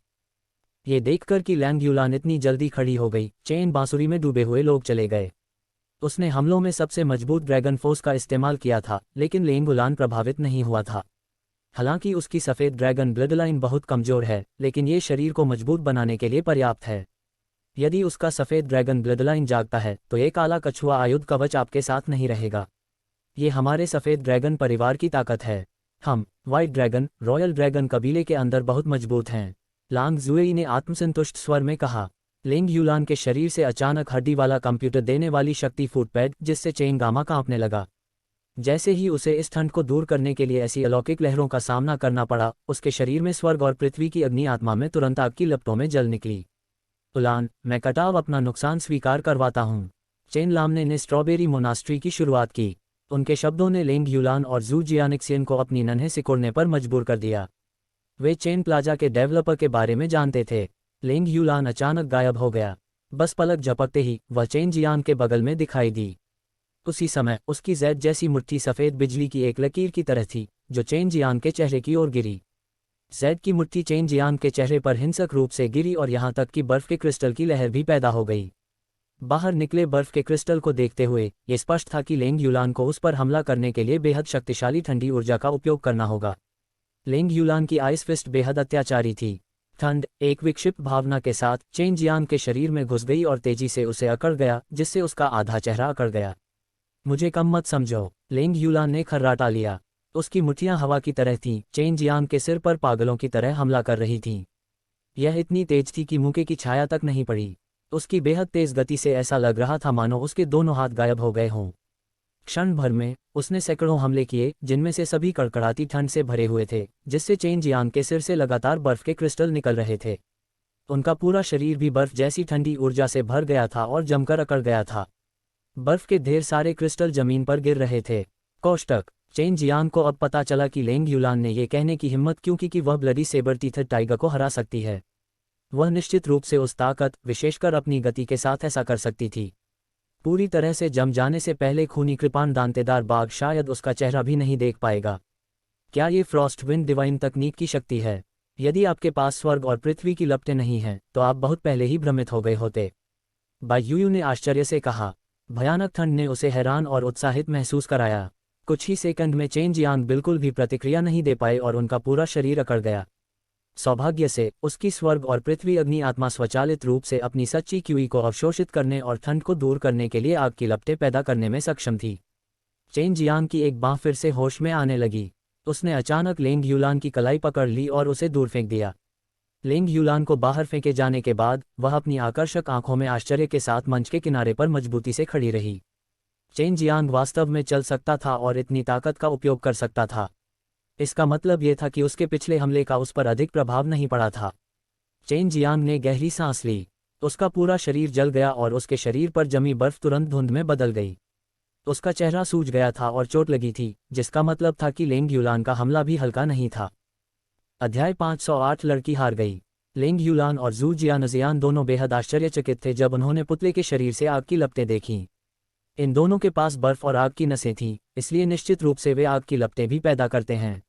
ये देखकर कि लेंग यूलान इतनी जल्दी खड़ी हो गई, चेन बांसुरी में डूबे हुए लोग चले गए। उसने हमलों में सबसे मजबूत ड्रैगन फोर्स का इस्तेमाल किया था, लेकिन लेंग यूलान प्रभावित नहीं हुआ था। हालांकि उसकी सफ़ेद ड्रैगन ब्लडलाइन बहुत कमज़ोर है, लेकिन ये शरीर को मजबूत बनाने के लिए पर्याप्त है। यदि उसका सफ़ेद ड्रैगन ब्लडलाइन जागता है तो एक काला कछुआ आयुध कवच आपके साथ नहीं रहेगा। ये हमारे सफ़ेद ड्रैगन परिवार की ताकत है। हम व्हाइट ड्रैगन, रॉयल ड्रैगन कबीले के अंदर बहुत मजबूत हैं, लांग जुएई ने आत्मसंतुष्ट स्वर में कहा। लेंग यूलान के शरीर से अचानक हड्डी वाला कंप्यूटर देने वाली शक्ति फूट पैड, जिससे चेन गामा कांपने लगा। जैसे ही उसे इस ठंड को दूर करने के लिए ऐसी अलौकिक लहरों का सामना करना पड़ा, उसके शरीर में स्वर्ग और पृथ्वी की अग्नि आत्मा में तुरंत आग की लपटों में जल निकली। उलान, मैं कटाव अपना नुकसान स्वीकार करवाता हूँ। चेन लामने ने स्ट्रॉबेरी मोनास्ट्री की शुरुआत की। उनके शब्दों ने लेंग यूलान और जू जियानिक्सियन को अपनी नन्हे सिकुड़ने पर मजबूर कर दिया। वे चेन प्लाजा के डेवलपर के बारे में जानते थे। लेंग यूलान अचानक गायब हो गया। बस पलक झपकते ही वह चेन जियान के बगल में दिखाई दी। उसी समय उसकी जैद जैसी मुट्ठी सफ़ेद बिजली की एक लकीर की तरह थी जो चेन जियान के चेहरे की ओर गिरी। जैद की मुट्ठी चेन जियान के चेहरे पर हिंसक रूप से गिरी और यहाँ तक कि बर्फ के क्रिस्टल की लहर भी पैदा हो गई। बाहर निकले बर्फ के क्रिस्टल को देखते हुए ये स्पष्ट था कि लेंग यूलान को उस पर हमला करने के लिए बेहद शक्तिशाली ठंडी ऊर्जा का उपयोग करना होगा। लेंग यूलान की आइस फिस्ट बेहद अत्याचारी थी। ठंड एक विक्षिप्त भावना के साथ चेन जियान के शरीर में घुस गई और तेजी से उसे अकड़ गया, जिससे उसका आधा चेहरा अकड़ गया। मुझे कम मत समझो, लेंग यूलान ने खर्राटा लिया। उसकी मुट्ठियां हवा की तरह थीं, चेन जियान के सिर पर पागलों की तरह हमला कर रही थीं। यह इतनी तेज थी कि मुके की छाया तक नहीं पड़ी। उसकी बेहद तेज गति से ऐसा लग रहा था मानो उसके दोनों हाथ गायब हो गए हों। क्षण भर में उसने सैकड़ों हमले किए, जिनमें से सभी कड़कड़ाती ठंड से भरे हुए थे, जिससे चेन जियान के सिर से लगातार बर्फ के क्रिस्टल निकल रहे थे। उनका पूरा शरीर भी बर्फ जैसी ठंडी ऊर्जा से भर गया था और जमकर अकड़ गया था। बर्फ के ढेर सारे क्रिस्टल जमीन पर गिर रहे थे। कोष्टक चेन जियान को अब पता चला कि लेंग यूलान ने यह कहने की हिम्मत क्यों की कि वह ब्लडी सेबर टीथड टाइगर को हरा सकती है। वह निश्चित रूप से उस ताकत, विशेषकर अपनी गति के साथ ऐसा कर सकती थी। पूरी तरह से जम जाने से पहले खूनी कृपाण दांतेदार बाघ शायद उसका चेहरा भी नहीं देख पाएगा। क्या ये फ्रॉस्ट विंड डिवाइन तकनीक की शक्ति है? यदि आपके पास स्वर्ग और पृथ्वी की लपटें नहीं हैं, तो आप बहुत पहले ही भ्रमित हो गए होते, बायूयू ने आश्चर्य से कहा। भयानक ठंड ने उसे हैरान और उत्साहित महसूस कराया। कुछ ही सेकंड में चेन जियान बिल्कुल भी प्रतिक्रिया नहीं दे पाए और उनका पूरा शरीर अकड़ गया। सौभाग्य से उसकी स्वर्ग और पृथ्वी अग्नि आत्मा स्वचालित रूप से अपनी सच्ची क्यूई को अवशोषित करने और ठंड को दूर करने के लिए आग की लपटें पैदा करने में सक्षम थी। चेन जियान की एक बाँह फिर से होश में आने लगी। उसने अचानक लेंग यूलान की कलाई पकड़ ली और उसे दूर फेंक दिया। लेंग यूलान को बाहर फेंके जाने के बाद वह अपनी आकर्षक आंखों में आश्चर्य के साथ मंच के किनारे पर मजबूती से खड़ी रही। चेन जियान वास्तव में चल सकता था और इतनी ताकत का उपयोग कर सकता था। इसका मतलब यह था कि उसके पिछले हमले का उस पर अधिक प्रभाव नहीं पड़ा था। चेन जियान ने गहरी सांस ली। उसका पूरा शरीर जल गया और उसके शरीर पर जमी बर्फ तुरंत धुंध में बदल गई। उसका चेहरा सूज गया था और चोट लगी थी, जिसका मतलब था कि लेंग यूलान का हमला भी हल्का नहीं था। अध्याय 508 लड़की हार गई। लेंग यूलान और जू जियानजियान दोनों बेहद आश्चर्यचकित थे जब उन्होंने पुतले के शरीर से आग की लपटें देखीं। इन दोनों के पास बर्फ और आग की नसें थीं, इसलिए निश्चित रूप से वे आग की लपटें भी पैदा करते हैं।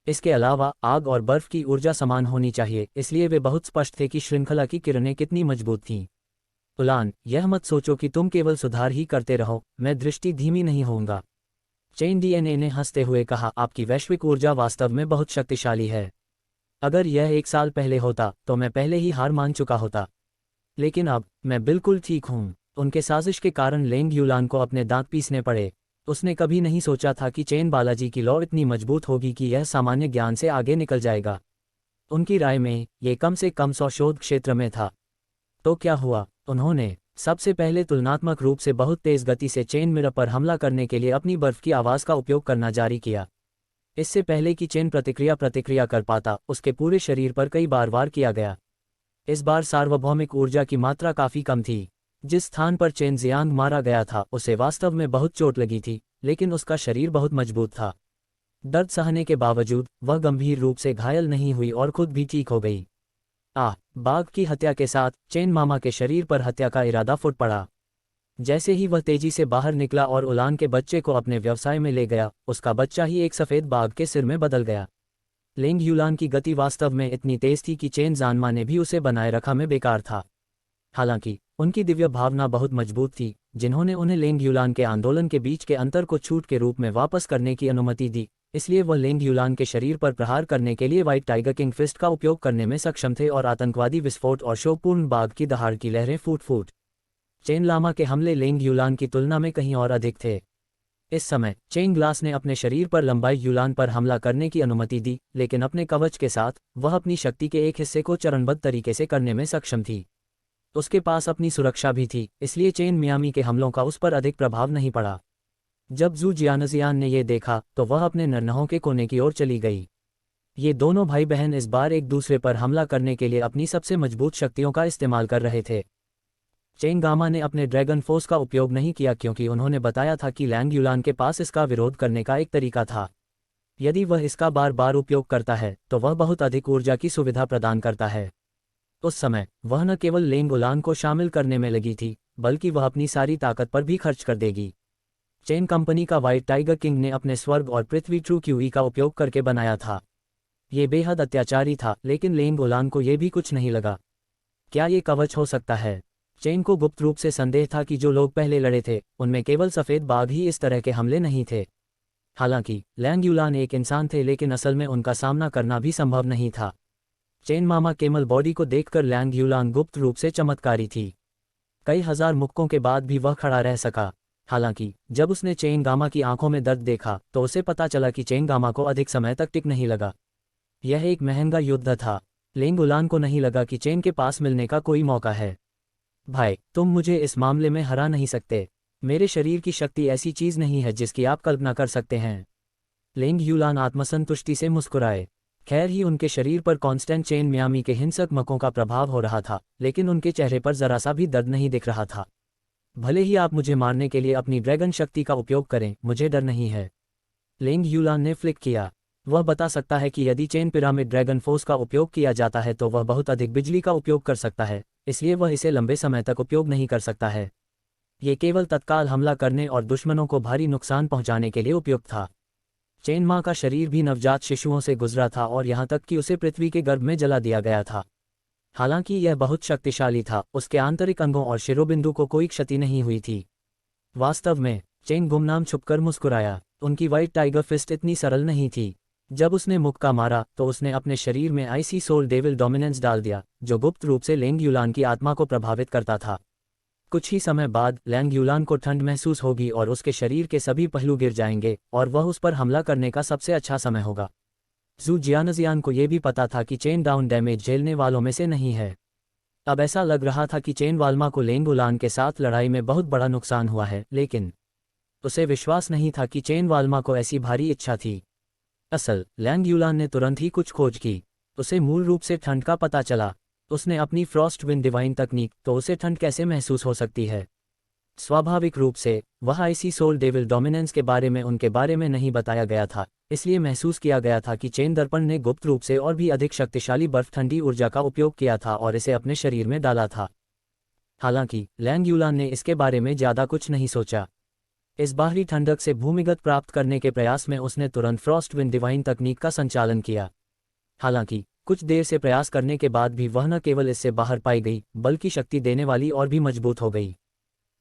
इसके अलावा आग और बर्फ की ऊर्जा समान होनी चाहिए, इसलिए वे बहुत स्पष्ट थे कि श्रृंखला की किरणें कितनी मजबूत थीं। उलान, यह मत सोचो कि तुम केवल सुधार ही करते रहो, मैं दृष्टि धीमी नहीं होऊंगा। चेन डीएनए ने हंसते हुए कहा, आपकी वैश्विक ऊर्जा वास्तव में बहुत शक्तिशाली है। अगर यह 1 साल पहले होता तो मैं पहले ही हार मान चुका होता, लेकिन अब मैं बिल्कुल ठीक हूँ। उनके साजिश के कारण लेंग यूलान को अपने दांत पीसने पड़े। उसने कभी नहीं सोचा था कि चेन बालाजी की लौ इतनी मजबूत होगी कि यह सामान्य ज्ञान से आगे निकल जाएगा। उनकी राय में ये कम से कम 100 शोध क्षेत्र में था। तो क्या हुआ? उन्होंने सबसे पहले तुलनात्मक रूप से बहुत तेज गति से चेन मिरर पर हमला करने के लिए अपनी बर्फ की आवाज़ का उपयोग करना जारी किया। इससे पहले कि चेन प्रतिक्रिया कर पाता, उसके पूरे शरीर पर कई बार वार किया गया। इस बार सार्वभौमिक ऊर्जा की मात्रा काफ़ी कम थी। जिस स्थान पर चेन जियांग मारा गया था उसे वास्तव में बहुत चोट लगी थी, लेकिन उसका शरीर बहुत मजबूत था। दर्द सहने के बावजूद वह गंभीर रूप से घायल नहीं हुई और खुद भी ठीक हो गई। बाघ की हत्या के साथ चेन मामा के शरीर पर हत्या का इरादा फुट पड़ा। जैसे ही वह तेजी से बाहर निकला और उलान के बच्चे को अपने व्यवसाय में ले गया, उसका बच्चा ही एक सफ़ेद बाघ के सिर में बदल गया। लेंग यूलान की गति वास्तव में इतनी तेज थी कि चेन जानमा ने भी उसे बनाए रखा में बेकार था। हालांकि उनकी दिव्य भावना बहुत मजबूत थी, जिन्होंने उन्हें लेंग यूलान के आंदोलन के बीच के अंतर को छूट के रूप में वापस करने की अनुमति दी। इसलिए वह लेंग यूलान के शरीर पर प्रहार करने के लिए व्हाइट टाइगर किंग फिस्ट का उपयोग करने में सक्षम थे और आतंकवादी विस्फोट और शोकपूर्ण बाघ की दहाड़ की लहरें फूट चेन लामा के हमले लेंग यूलान की तुलना में कहीं और अधिक थे। इस समय चेन ग्लास ने अपने शरीर पर लंबाई यूलान पर हमला करने की अनुमति दी, लेकिन अपने कवच के साथ वह अपनी शक्ति के एक हिस्से को चरणबद्ध तरीके से करने में सक्षम थी। उसके पास अपनी सुरक्षा भी थी, इसलिए चेन मियामी के हमलों का उस पर अधिक प्रभाव नहीं पड़ा। जब जू जियानजियान ने यह देखा तो वह अपने नन्हों के कोने की ओर चली गई। ये दोनों भाई बहन इस बार एक दूसरे पर हमला करने के लिए अपनी सबसे मजबूत शक्तियों का इस्तेमाल कर रहे थे। चेन गामा ने अपने ड्रैगन फोर्स का उपयोग नहीं किया क्योंकि उन्होंने बताया था कि लैंग यूलान के पास इसका विरोध करने का एक तरीका था। यदि वह इसका बार बार उपयोग करता है तो वह बहुत अधिक ऊर्जा की सुविधा प्रदान करता है। उस समय वह न केवल लैंग यूलान को शामिल करने में लगी थी, बल्कि वह अपनी सारी ताकत पर भी खर्च कर देगी। चेन कंपनी का व्हाइट टाइगर किंग ने अपने स्वर्ग और पृथ्वी ट्रू क्यूई का उपयोग करके बनाया था। ये बेहद अत्याचारी था, लेकिन लैंग यूलान को ये भी कुछ नहीं लगा। क्या ये कवच हो सकता है? चेन को गुप्त रूप से संदेह था कि जो लोग पहले लड़े थे उनमें केवल सफ़ेद बाघ ही इस तरह के हमले नहीं थे। हालांकि लैंग यूलान एक इंसान थे, लेकिन असल में उनका सामना करना भी संभव नहीं था। चेन मामा केमल बॉडी को देखकर लैंग यूलान गुप्त रूप से चमत्कारी थी। कई हजार मुक्कों के बाद भी वह खड़ा रह सका। हालांकि जब उसने चेन गामा की आंखों में दर्द देखा तो उसे पता चला कि चेन गामा को अधिक समय तक टिक नहीं लगा। यह एक महंगा युद्ध था। लैंग यूलान को नहीं लगा कि चेन के पास मिलने का कोई मौका है। भाई, तुम मुझे इस मामले में हरा नहीं सकते। मेरे शरीर की शक्ति ऐसी चीज नहीं है जिसकी आप कल्पना कर सकते हैं। लैंग यूलान आत्मसंतुष्टि से मुस्कुराए। खैर ही उनके शरीर पर कांस्टेंट चेन मियामी के हिंसक मकों का प्रभाव हो रहा था, लेकिन उनके चेहरे पर जरा सा भी दर्द नहीं दिख रहा था। भले ही आप मुझे मारने के लिए अपनी ड्रैगन शक्ति का उपयोग करें, मुझे डर नहीं है। लैंग यूलान ने फ्लिक किया। वह बता सकता है कि यदि चेन पिरामिड ड्रैगन फोर्स का उपयोग किया जाता है तो वह बहुत अधिक बिजली का उपयोग कर सकता है, इसलिए वह इसे लंबे समय तक उपयोग नहीं कर सकता है। ये केवल तत्काल हमला करने और दुश्मनों को भारी नुकसान पहुंचाने के लिए उपयुक्त था। चेन माँ का शरीर भी नवजात शिशुओं से गुजरा था और यहाँ तक कि उसे पृथ्वी के गर्भ में जला दिया गया था। हालांकि यह बहुत शक्तिशाली था, उसके आंतरिक अंगों और शिरोबिंदु को कोई क्षति नहीं हुई थी। वास्तव में चेन गुमनाम छुपकर मुस्कुराया। उनकी व्हाइट टाइगर फिस्ट इतनी सरल नहीं थी। जब उसने मुक्का मारा तो उसने अपने शरीर में आईसी सोल डेविल डोमिनेंस डाल दिया, जो गुप्त रूप से लैंग यूलान की आत्मा को प्रभावित करता था। कुछ ही समय बाद लैंग यूलान को ठंड महसूस होगी और उसके शरीर के सभी पहलू गिर जाएंगे और वह उस पर हमला करने का सबसे अच्छा समय होगा। जू जियानजियान को यह भी पता था कि चेन डाउन डैमेज झेलने वालों में से नहीं है। अब ऐसा लग रहा था कि चेन वाल्मा को लैंग यूलान के साथ लड़ाई में बहुत बड़ा नुकसान हुआ है, लेकिन उसे विश्वास नहीं था कि चेन वाल्मा को ऐसी भारी इच्छा थी। लैंग यूलान ने तुरंत ही कुछ खोज की। उसे मूल रूप से ठंड का पता चला। उसने अपनी फ्रॉस्ट विंड डिवाइन तकनीक, तो उसे ठंड कैसे महसूस हो सकती है। स्वाभाविक रूप से वह आईसी सोल डेविल डोमिनेंस के बारे में उनके बारे में नहीं बताया गया था, इसलिए महसूस किया गया था कि चेन दर्पण ने गुप्त रूप से और भी अधिक शक्तिशाली बर्फ ठंडी ऊर्जा का उपयोग किया था और इसे अपने शरीर में डाला था। हालांकि लैंग यूलान ने इसके बारे में ज़्यादा कुछ नहीं सोचा। इस बाहरी ठंडक से भूमिगत प्राप्त करने के प्रयास में उसने तुरंत फ्रॉस्ट विंड डिवाइन तकनीक का संचालन किया। हालांकि कुछ देर से प्रयास करने के बाद भी वह न केवल इससे बाहर पाई गई, बल्कि शक्ति देने वाली और भी मजबूत हो गई।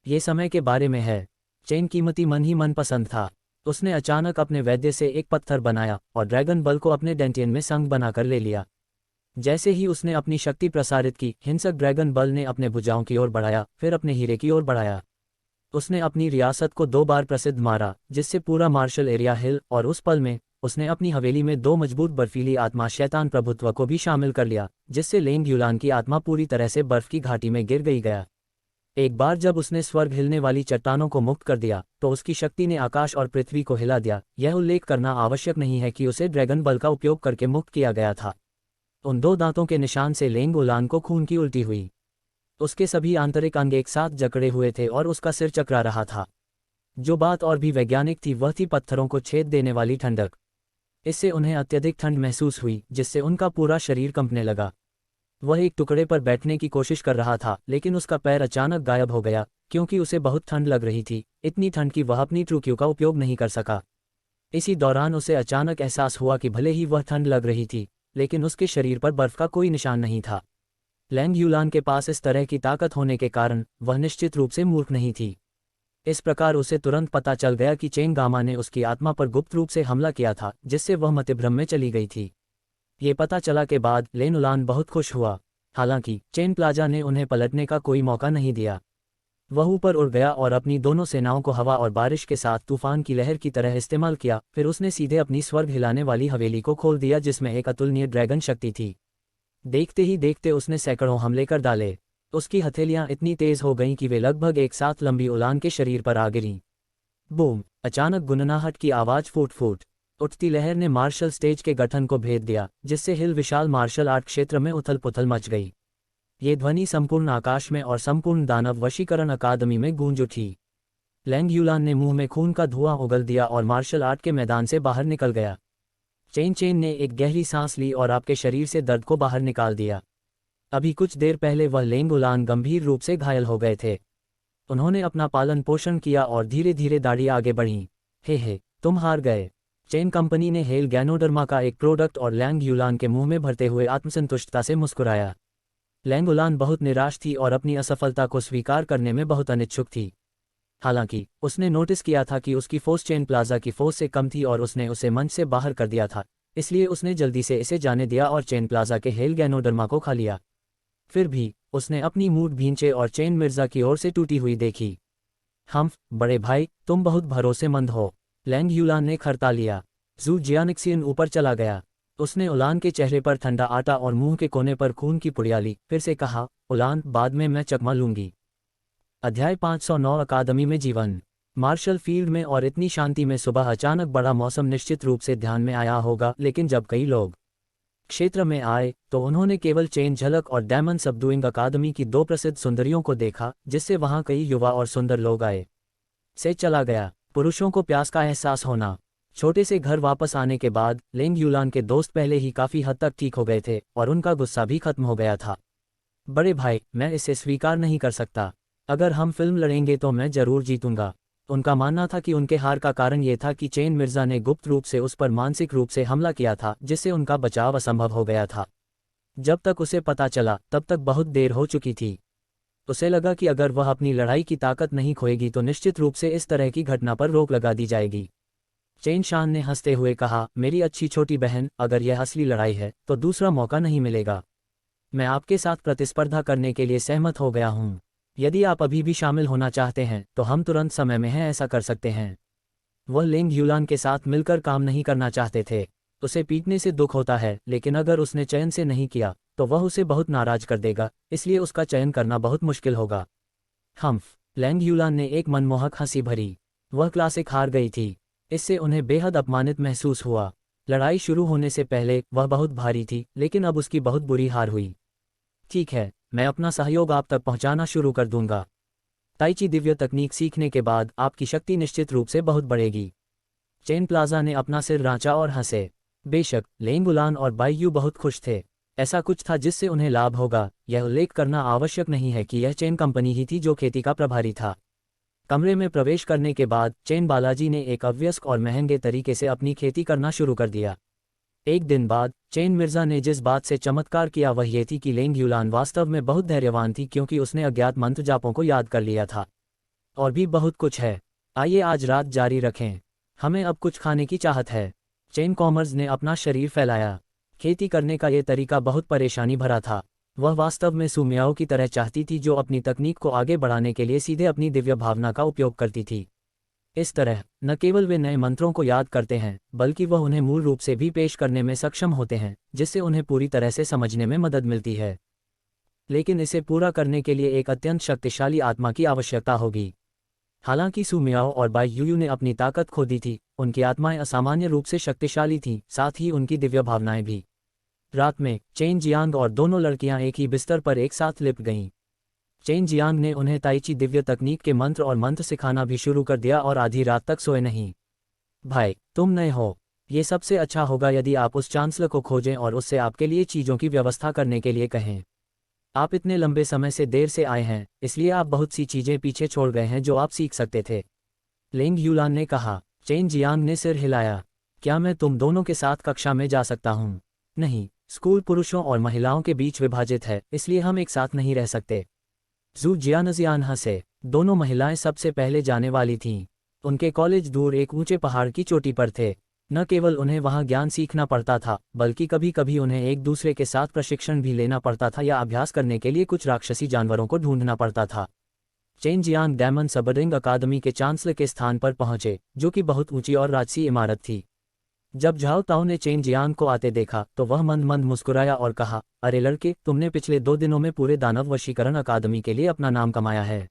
ये समय के बारे में है। चेन कीमती मन ही मन पसंद था। उसने अचानक अपने वैद्य से एक पत्थर बनाया और ड्रैगन बल को अपने डेंटियन में संग बनाकर ले लिया। जैसे ही उसने अपनी शक्ति प्रसारित की, हिंसक ड्रैगन बल ने अपने भुजाओं की ओर बढ़ाया, फिर अपने हीरे की ओर बढ़ाया। उसने अपनी रियासत को 2 बार प्रसिद्ध मारा, जिससे पूरा मार्शल एरिया हिल, और उस पल में उसने अपनी हवेली में 2 मजबूत बर्फीली आत्मा शैतान प्रभुत्व को भी शामिल कर लिया, जिससे लैंग यूलान की आत्मा पूरी तरह से बर्फ की घाटी में गिर गया। एक बार जब उसने स्वर्ग हिलने वाली चट्टानों को मुक्त कर दिया तो उसकी शक्ति ने आकाश और पृथ्वी को हिला दिया। यह उल्लेख करना आवश्यक नहीं है कि उसे ड्रैगन बल का उपयोग करके मुक्त किया गया था। उन 2 दांतों के निशान से लैंग यूलान को खून की उल्टी हुई। उसके सभी आंतरिक अंग एक साथ जकड़े हुए थे और उसका सिर चकरा रहा था। जो बात और भी वैज्ञानिक थी वह थी पत्थरों को छेद देने वाली ठंडक। इससे उन्हें अत्यधिक ठंड महसूस हुई, जिससे उनका पूरा शरीर कंपने लगा। वह एक टुकड़े पर बैठने की कोशिश कर रहा था, लेकिन उसका पैर अचानक गायब हो गया क्योंकि उसे बहुत ठंड लग रही थी, इतनी ठंड कि वह अपनी ट्रू क्यू का उपयोग नहीं कर सका। इसी दौरान उसे अचानक एहसास हुआ कि भले ही वह ठंड लग रही थी, लेकिन उसके शरीर पर बर्फ का कोई निशान नहीं था। लैंग यूलान के पास इस तरह की ताकत होने के कारण वह निश्चित रूप से मूर्ख नहीं थी। इस प्रकार उसे तुरंत पता चल गया कि चेन गामा ने उसकी आत्मा पर गुप्त रूप से हमला किया था, जिससे वह मतिभ्रम में चली गई थी। ये पता चला के बाद लैंग यूलान बहुत खुश हुआ। हालांकि चेन प्लाजा ने उन्हें पलटने का कोई मौका नहीं दिया। वह ऊपर उड़ गया और अपनी दोनों सेनाओं को हवा और बारिश के साथ तूफान की लहर की तरह इस्तेमाल किया। फिर उसने सीधे अपनी स्वर्ग हिलाने वाली हवेली को खोल दिया, जिसमें एक अतुलनीय ड्रैगन शक्ति थी। देखते ही देखते उसने सैकड़ों हमले कर डाले। उसकी हथेलियां इतनी तेज हो गईं कि वे लगभग एक साथ लंबी उड़ान के शरीर पर आ गिरीं। बूम! अचानक गुनगुनाहट की आवाज फूट उठती लहर ने मार्शल स्टेज के गठन को भेद दिया, जिससे हिल विशाल मार्शल आर्ट क्षेत्र में उथल पुथल मच गई। ये ध्वनि संपूर्ण आकाश में और संपूर्ण दानव वशीकरण अकादमी में गूंज उठी। लैंग यूलान ने मुंह में खून का धुआं उगल दिया और मार्शल आर्ट के मैदान से बाहर निकल गया। चेन चेन ने एक गहरी सांस ली और आपके शरीर से दर्द को बाहर निकाल दिया। अभी कुछ देर पहले वह लैंग यूलान गंभीर रूप से घायल हो गए थे। उन्होंने अपना पालन पोषण किया और धीरे धीरे दाढ़ी आगे बढ़ी। हे तुम हार गए। चेन कंपनी ने हेल गैनोडर्मा का एक प्रोडक्ट और लैंग यूलान के मुंह में भरते हुए आत्मसंतुष्टता से मुस्कुराया। लैंग यूलान बहुत निराश थी और अपनी असफलता को स्वीकार करने में बहुत अनिच्छुक थी। हालांकि उसने नोटिस किया था कि उसकी फोर्स चेन प्लाजा की फोर्स से कम थी और उसने उसे मंच से बाहर कर दिया था, इसलिए उसने जल्दी से इसे जाने दिया और चेन प्लाजा के हेल गैनोडर्मा को खा लिया। फिर भी उसने अपनी मूड भींचे और चेन मिर्जा की ओर से टूटी हुई देखी। बड़े भाई, तुम बहुत भरोसेमंद हो। लैंग यूलान ने खरता लिया। जू जियानिक्सियन ऊपर चला गया। उसने उलान के चेहरे पर ठंडा आटा और मुंह के कोने पर खून की पुड़िया ली, फिर से कहा, उलान, बाद में मैं चकमा लूंगी। अध्याय 509 अकादमी में जीवन। मार्शल फील्ड में और इतनी शांति में सुबह अचानक बड़ा मौसम निश्चित रूप से ध्यान में आया होगा, लेकिन जब कई लोग क्षेत्र में आए तो उन्होंने केवल चेन झलक और डायमंड सबडूइंग अकादमी की दो प्रसिद्ध सुंदरियों को देखा, जिससे वहां कई युवा और सुंदर लोग आए। से चला गया। पुरुषों को प्यास का एहसास होना। छोटे से घर वापस आने के बाद लैंग यूलान के दोस्त पहले ही काफी हद तक ठीक हो गए थे और उनका गुस्सा भी खत्म हो गया था। बड़े भाई, मैं इसे स्वीकार नहीं कर सकता। अगर हम फिल्म लड़ेंगे तो मैं जरूर जीतूंगा। उनका मानना था कि उनके हार का कारण ये था कि चेन मिर्जा ने गुप्त रूप से उस पर मानसिक रूप से हमला किया था, जिससे उनका बचाव असंभव हो गया था। जब तक उसे पता चला तब तक बहुत देर हो चुकी थी। उसे लगा कि अगर वह अपनी लड़ाई की ताकत नहीं खोएगी तो निश्चित रूप से इस तरह की घटना पर रोक लगा दी जाएगी। चेन शान ने हंसते हुए कहा, मेरी अच्छी छोटी बहन, अगर यह असली लड़ाई है तो दूसरा मौका नहीं मिलेगा। मैं आपके साथ प्रतिस्पर्धा करने के लिए सहमत हो गया हूं। यदि आप अभी भी शामिल होना चाहते हैं तो हम तुरंत समय में हैं ऐसा कर सकते हैं। वह लैंग यूलान के साथ मिलकर काम नहीं करना चाहते थे। उसे पीटने से दुख होता है, लेकिन अगर उसने चयन से नहीं किया तो वह उसे बहुत नाराज कर देगा, इसलिए उसका चयन करना बहुत मुश्किल होगा। लैंग यूलान ने एक मनमोहक हंसी भरी। वह क्लासिक हार गई थी। इससे उन्हें बेहद अपमानित महसूस हुआ। लड़ाई शुरू होने से पहले वह बहुत भारी थी, लेकिन अब उसकी बहुत बुरी हार हुई। ठीक है, मैं अपना सहयोग आप तक पहुंचाना शुरू कर दूंगा। ताइची दिव्य तकनीक सीखने के बाद आपकी शक्ति निश्चित रूप से बहुत बढ़ेगी। चेन प्लाजा ने अपना सिर रांचा और हंसे। बेशक लैंग यूलान और बाईयू बहुत खुश थे। ऐसा कुछ था जिससे उन्हें लाभ होगा। यह उल्लेख करना आवश्यक नहीं है कि यह चेन कंपनी ही थी जो खेती का प्रभारी था। कमरे में प्रवेश करने के बाद चेन बालाजी ने एक अवयस्क और महंगे तरीके से अपनी खेती करना शुरू कर दिया। एक दिन बाद चेन मिर्जा ने जिस बात से चमत्कार किया वह ये थी कि लैंग यूलान वास्तव में बहुत धैर्यवान थी, क्योंकि उसने अज्ञात मंत्र जापों को याद कर लिया था। और भी बहुत कुछ है। आइए आज रात जारी रखें। हमें अब कुछ खाने की चाहत है। चेन कॉमर्स ने अपना शरीर फैलाया। खेती करने का ये तरीका बहुत परेशानी भरा था। वह वास्तव में सुमियाओं की तरह चाहती थी, जो अपनी तकनीक को आगे बढ़ाने के लिए सीधे अपनी दिव्य भावना का उपयोग करती थी। इस तरह न केवल वे नए मंत्रों को याद करते हैं, बल्कि वह उन्हें मूल रूप से भी पेश करने में सक्षम होते हैं, जिससे उन्हें पूरी तरह से समझने में मदद मिलती है। लेकिन इसे पूरा करने के लिए एक अत्यंत शक्तिशाली आत्मा की आवश्यकता होगी। हालांकि सुमियाओ और बाई यूयू ने अपनी ताकत खो दी थी, उनकी आत्माएं असामान्य रूप से शक्तिशाली थीं, साथ ही उनकी दिव्य भावनाएं भी। रात में चेन जियांग और दोनों लड़कियां एक ही बिस्तर पर एक साथ लिपट गईं। चेन जियांग ने उन्हें ताइची दिव्य तकनीक के मंत्र और मंत्र सिखाना भी शुरू कर दिया और आधी रात तक सोए नहीं। भाई, तुम नए हो। ये सबसे अच्छा होगा यदि आप उस चांसलर को खोजें और उससे आपके लिए चीज़ों की व्यवस्था करने के लिए कहें। आप इतने लंबे समय से देर से आए हैं, इसलिए आप बहुत सी चीज़ें पीछे छोड़ गए हैं जो आप सीख सकते थे। लैंग यूलान ने कहा। चेन जियांग ने सिर हिलाया। क्या मैं तुम दोनों के साथ कक्षा में जा सकता हूँ? नहीं, स्कूल पुरुषों और महिलाओं के बीच विभाजित है, इसलिए हम एक साथ नहीं रह सकते। जू जियानजियान हंसे। दोनों महिलाएं सबसे पहले जाने वाली थीं। उनके कॉलेज दूर एक ऊंचे पहाड़ की चोटी पर थे। न केवल उन्हें वहां ज्ञान सीखना पड़ता था, बल्कि कभी कभी उन्हें एक दूसरे के साथ प्रशिक्षण भी लेना पड़ता था या अभ्यास करने के लिए कुछ राक्षसी जानवरों को ढूंढना पड़ता था। चेन जियांग डायमंड सबडिंग अकादमी के चांसलर के स्थान पर पहुंचे, जो कि बहुत ऊंची और राजसी इमारत थी। जब झाओ ताओ ने चेन जियांग को आते देखा तो वह मंद मंद मुस्कुराया और कहा, अरे लड़के, तुमने पिछले 2 दिनों में पूरे दानव वशीकरण अकादमी के लिए अपना नाम कमाया है।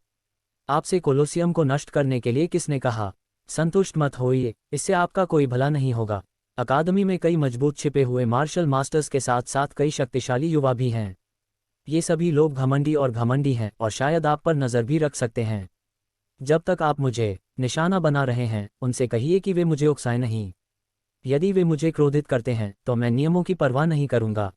आपसे कोलोसियम को नष्ट करने के लिए किसने कहा? संतुष्ट मत होइए, इससे आपका कोई भला नहीं होगा। अकादमी में कई मजबूत छिपे हुए मार्शल मास्टर्स के साथ साथ कई शक्तिशाली युवा भी हैं। ये सभी लोग घमंडी हैं और शायद आप पर नज़र भी रख सकते हैं। जब तक आप मुझे निशाना बना रहे हैं, उनसे कहिए कि वे मुझे उकसाएं नहीं। यदि वे मुझे क्रोधित करते हैं तो मैं नियमों की परवाह नहीं करूंगा।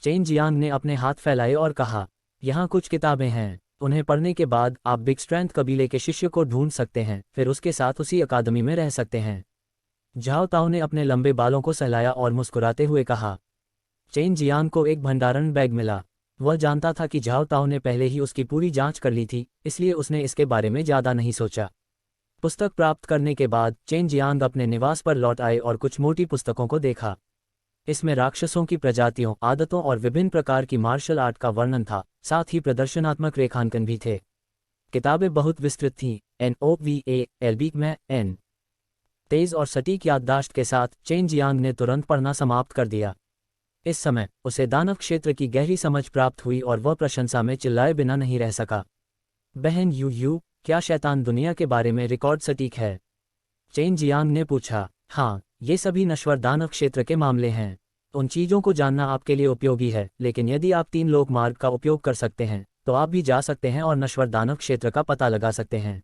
चेन जियांग ने अपने हाथ फैलाए और कहा, यहाँ कुछ किताबें हैं, उन्हें पढ़ने के बाद आप बिग स्ट्रेंथ कबीले के शिष्य को ढूंढ सकते हैं, फिर उसके साथ उसी अकादमी में रह सकते हैं। झाओ ताओ ने अपने लंबे बालों को सहलाया और मुस्कुराते हुए कहा। चेन जियांग को एक भंडारण बैग मिला। वह जानता था कि झाओ ताओ ने पहले ही उसकी पूरी जांच कर ली थी, इसलिए उसने इसके बारे में ज़्यादा नहीं सोचा। पुस्तक प्राप्त करने के बाद चेन जियांग अपने निवास पर लौट आए और कुछ मोटी पुस्तकों को देखा। इसमें राक्षसों की प्रजातियों, आदतों और विभिन्न प्रकार की मार्शल आर्ट का वर्णन था, साथ ही प्रदर्शनात्मक रेखांकन भी थे। किताबें बहुत विस्तृत थीं। NOVALB में N तेज और सटीक याददाश्त के साथ चेन जियांग ने तुरंत पढ़ना समाप्त कर दिया। इस समय उसे दानव क्षेत्र की गहरी समझ प्राप्त हुई और वह प्रशंसा में चिल्लाए बिना नहीं रह सका। बहन यू, क्या शैतान दुनिया के बारे में रिकॉर्ड सटीक है? चेन जियांग ने पूछा। हाँ, ये सभी नश्वर दानव क्षेत्र के मामले हैं। उन चीज़ों को जानना आपके लिए उपयोगी है, लेकिन यदि आप 3 लोक मार्ग का उपयोग कर सकते हैं तो आप भी जा सकते हैं और नश्वर दानव क्षेत्र का पता लगा सकते हैं।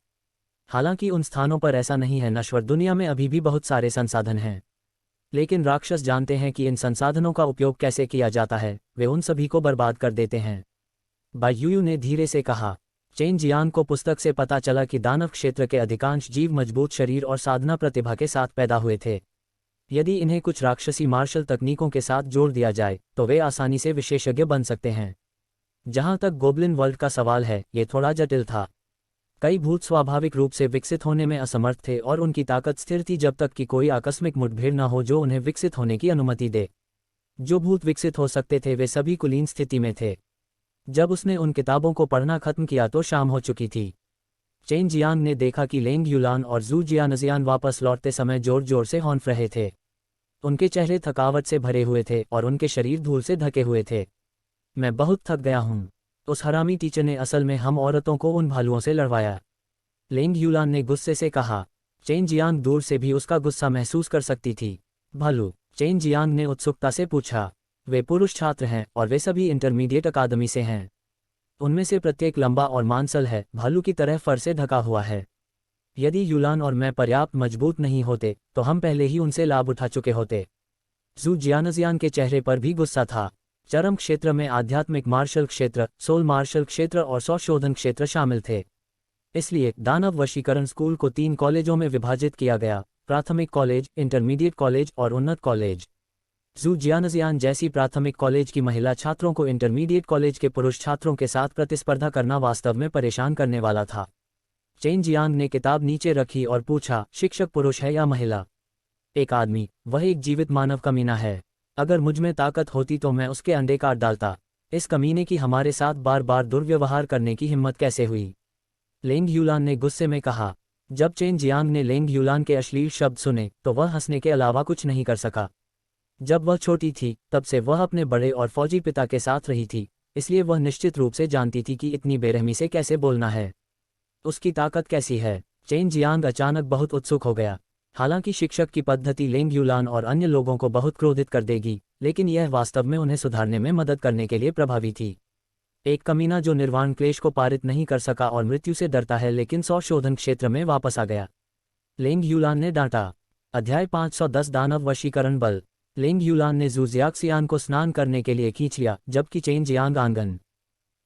हालांकि उन स्थानों पर ऐसा नहीं है। नश्वर दुनिया में अभी भी बहुत सारे संसाधन हैं, लेकिन राक्षस जानते हैं कि इन संसाधनों का उपयोग कैसे किया जाता है, वे उन सभी को बर्बाद कर देते हैं। बायूयू ने धीरे से कहा। चेन जियांग को पुस्तक से पता चला कि दानव क्षेत्र के अधिकांश जीव मजबूत शरीर और साधना प्रतिभा के साथ पैदा हुए थे। यदि इन्हें कुछ राक्षसी मार्शल तकनीकों के साथ जोड़ दिया जाए तो वे आसानी से विशेषज्ञ बन सकते हैं। जहां तक गोब्लिन वर्ल्ड का सवाल है, ये थोड़ा जटिल था। कई भूत स्वाभाविक रूप से विकसित होने में असमर्थ थे और उनकी ताकत स्थिर थी जब तक कि कोई आकस्मिक मुठभेड़ न हो जो उन्हें विकसित होने की अनुमति दे। जो भूत विकसित हो सकते थे वे सभी कुलीन स्थिति में थे। जब उसने उन किताबों को पढ़ना खत्म किया तो शाम हो चुकी थी। चेन जियांग ने देखा कि लेंग युलान और जू जियानजियान वापस लौटते समय जोर जोर से हॉन्फ रहे थे। उनके चेहरे थकावट से भरे हुए थे और उनके शरीर धूल से ढके हुए थे। मैं बहुत थक गया हूँ। उस हरामी टीचर ने असल में हम औरतों को उन भालुओं से लड़वाया, लेंग युलान ने गुस्से से कहा। चेन जियांग दूर से भी उसका गुस्सा महसूस कर सकती थी। भालू? चेन जियांग ने उत्सुकता से पूछा। वे पुरुष छात्र हैं और वे सभी इंटरमीडिएट अकादमी से हैं। उनमें से प्रत्येक लंबा और मांसल है, भालू की तरह फर से ढका हुआ है। यदि युलान और मैं पर्याप्त मजबूत नहीं होते तो हम पहले ही उनसे लाभ उठा चुके होते। जू जियानजियान के चेहरे पर भी गुस्सा था। चरम क्षेत्र में आध्यात्मिक मार्शल क्षेत्र, सोल मार्शल क्षेत्र और संशोधन क्षेत्र शामिल थे। इसलिए दानव वशीकरण स्कूल को 3 कॉलेजों में विभाजित किया गया: प्राथमिक कॉलेज, इंटरमीडिएट कॉलेज और उन्नत कॉलेज। जू जियानजियान जैसी प्राथमिक कॉलेज की महिला छात्रों को इंटरमीडिएट कॉलेज के पुरुष छात्रों के साथ प्रतिस्पर्धा करना वास्तव में परेशान करने वाला था। चेन जियांग ने किताब नीचे रखी और पूछा, शिक्षक पुरुष है या महिला? एक आदमी। वह एक जीवित मानव कमीना है। अगर मुझमें ताकत होती तो मैं उसके अंडे काट डालता। इस कमीने की हमारे साथ बार बार दुर्व्यवहार करने की हिम्मत कैसे हुई? लेंग युलान ने गुस्से में कहा। जब चेन जियांग ने लेंग युलान के अश्लील शब्द सुने तो वह हंसने के अलावा कुछ नहीं कर सका। जब वह छोटी थी तब से वह अपने बड़े और फौजी पिता के साथ रही थी, इसलिए वह निश्चित रूप से जानती थी कि इतनी बेरहमी से कैसे बोलना है। उसकी ताकत कैसी है? चेन जियांग अचानक बहुत उत्सुक हो गया। हालांकि शिक्षक की पद्धति लेंग युलान और अन्य लोगों को बहुत क्रोधित कर देगी, लेकिन यह वास्तव में उन्हें सुधारने में मदद करने के लिए प्रभावी थी। एक कमीना जो निर्वाण क्लेश को पारित नहीं कर सका और मृत्यु से डरता है लेकिन संशोधन क्षेत्र में वापस आ गया, लेंग युलान ने डांटा। अध्याय 510 दानव वशीकरण बल। लेंग युलान ने जू जियाक्सियान को स्नान करने के लिए खींच लिया जबकि चेन जियांग आंगन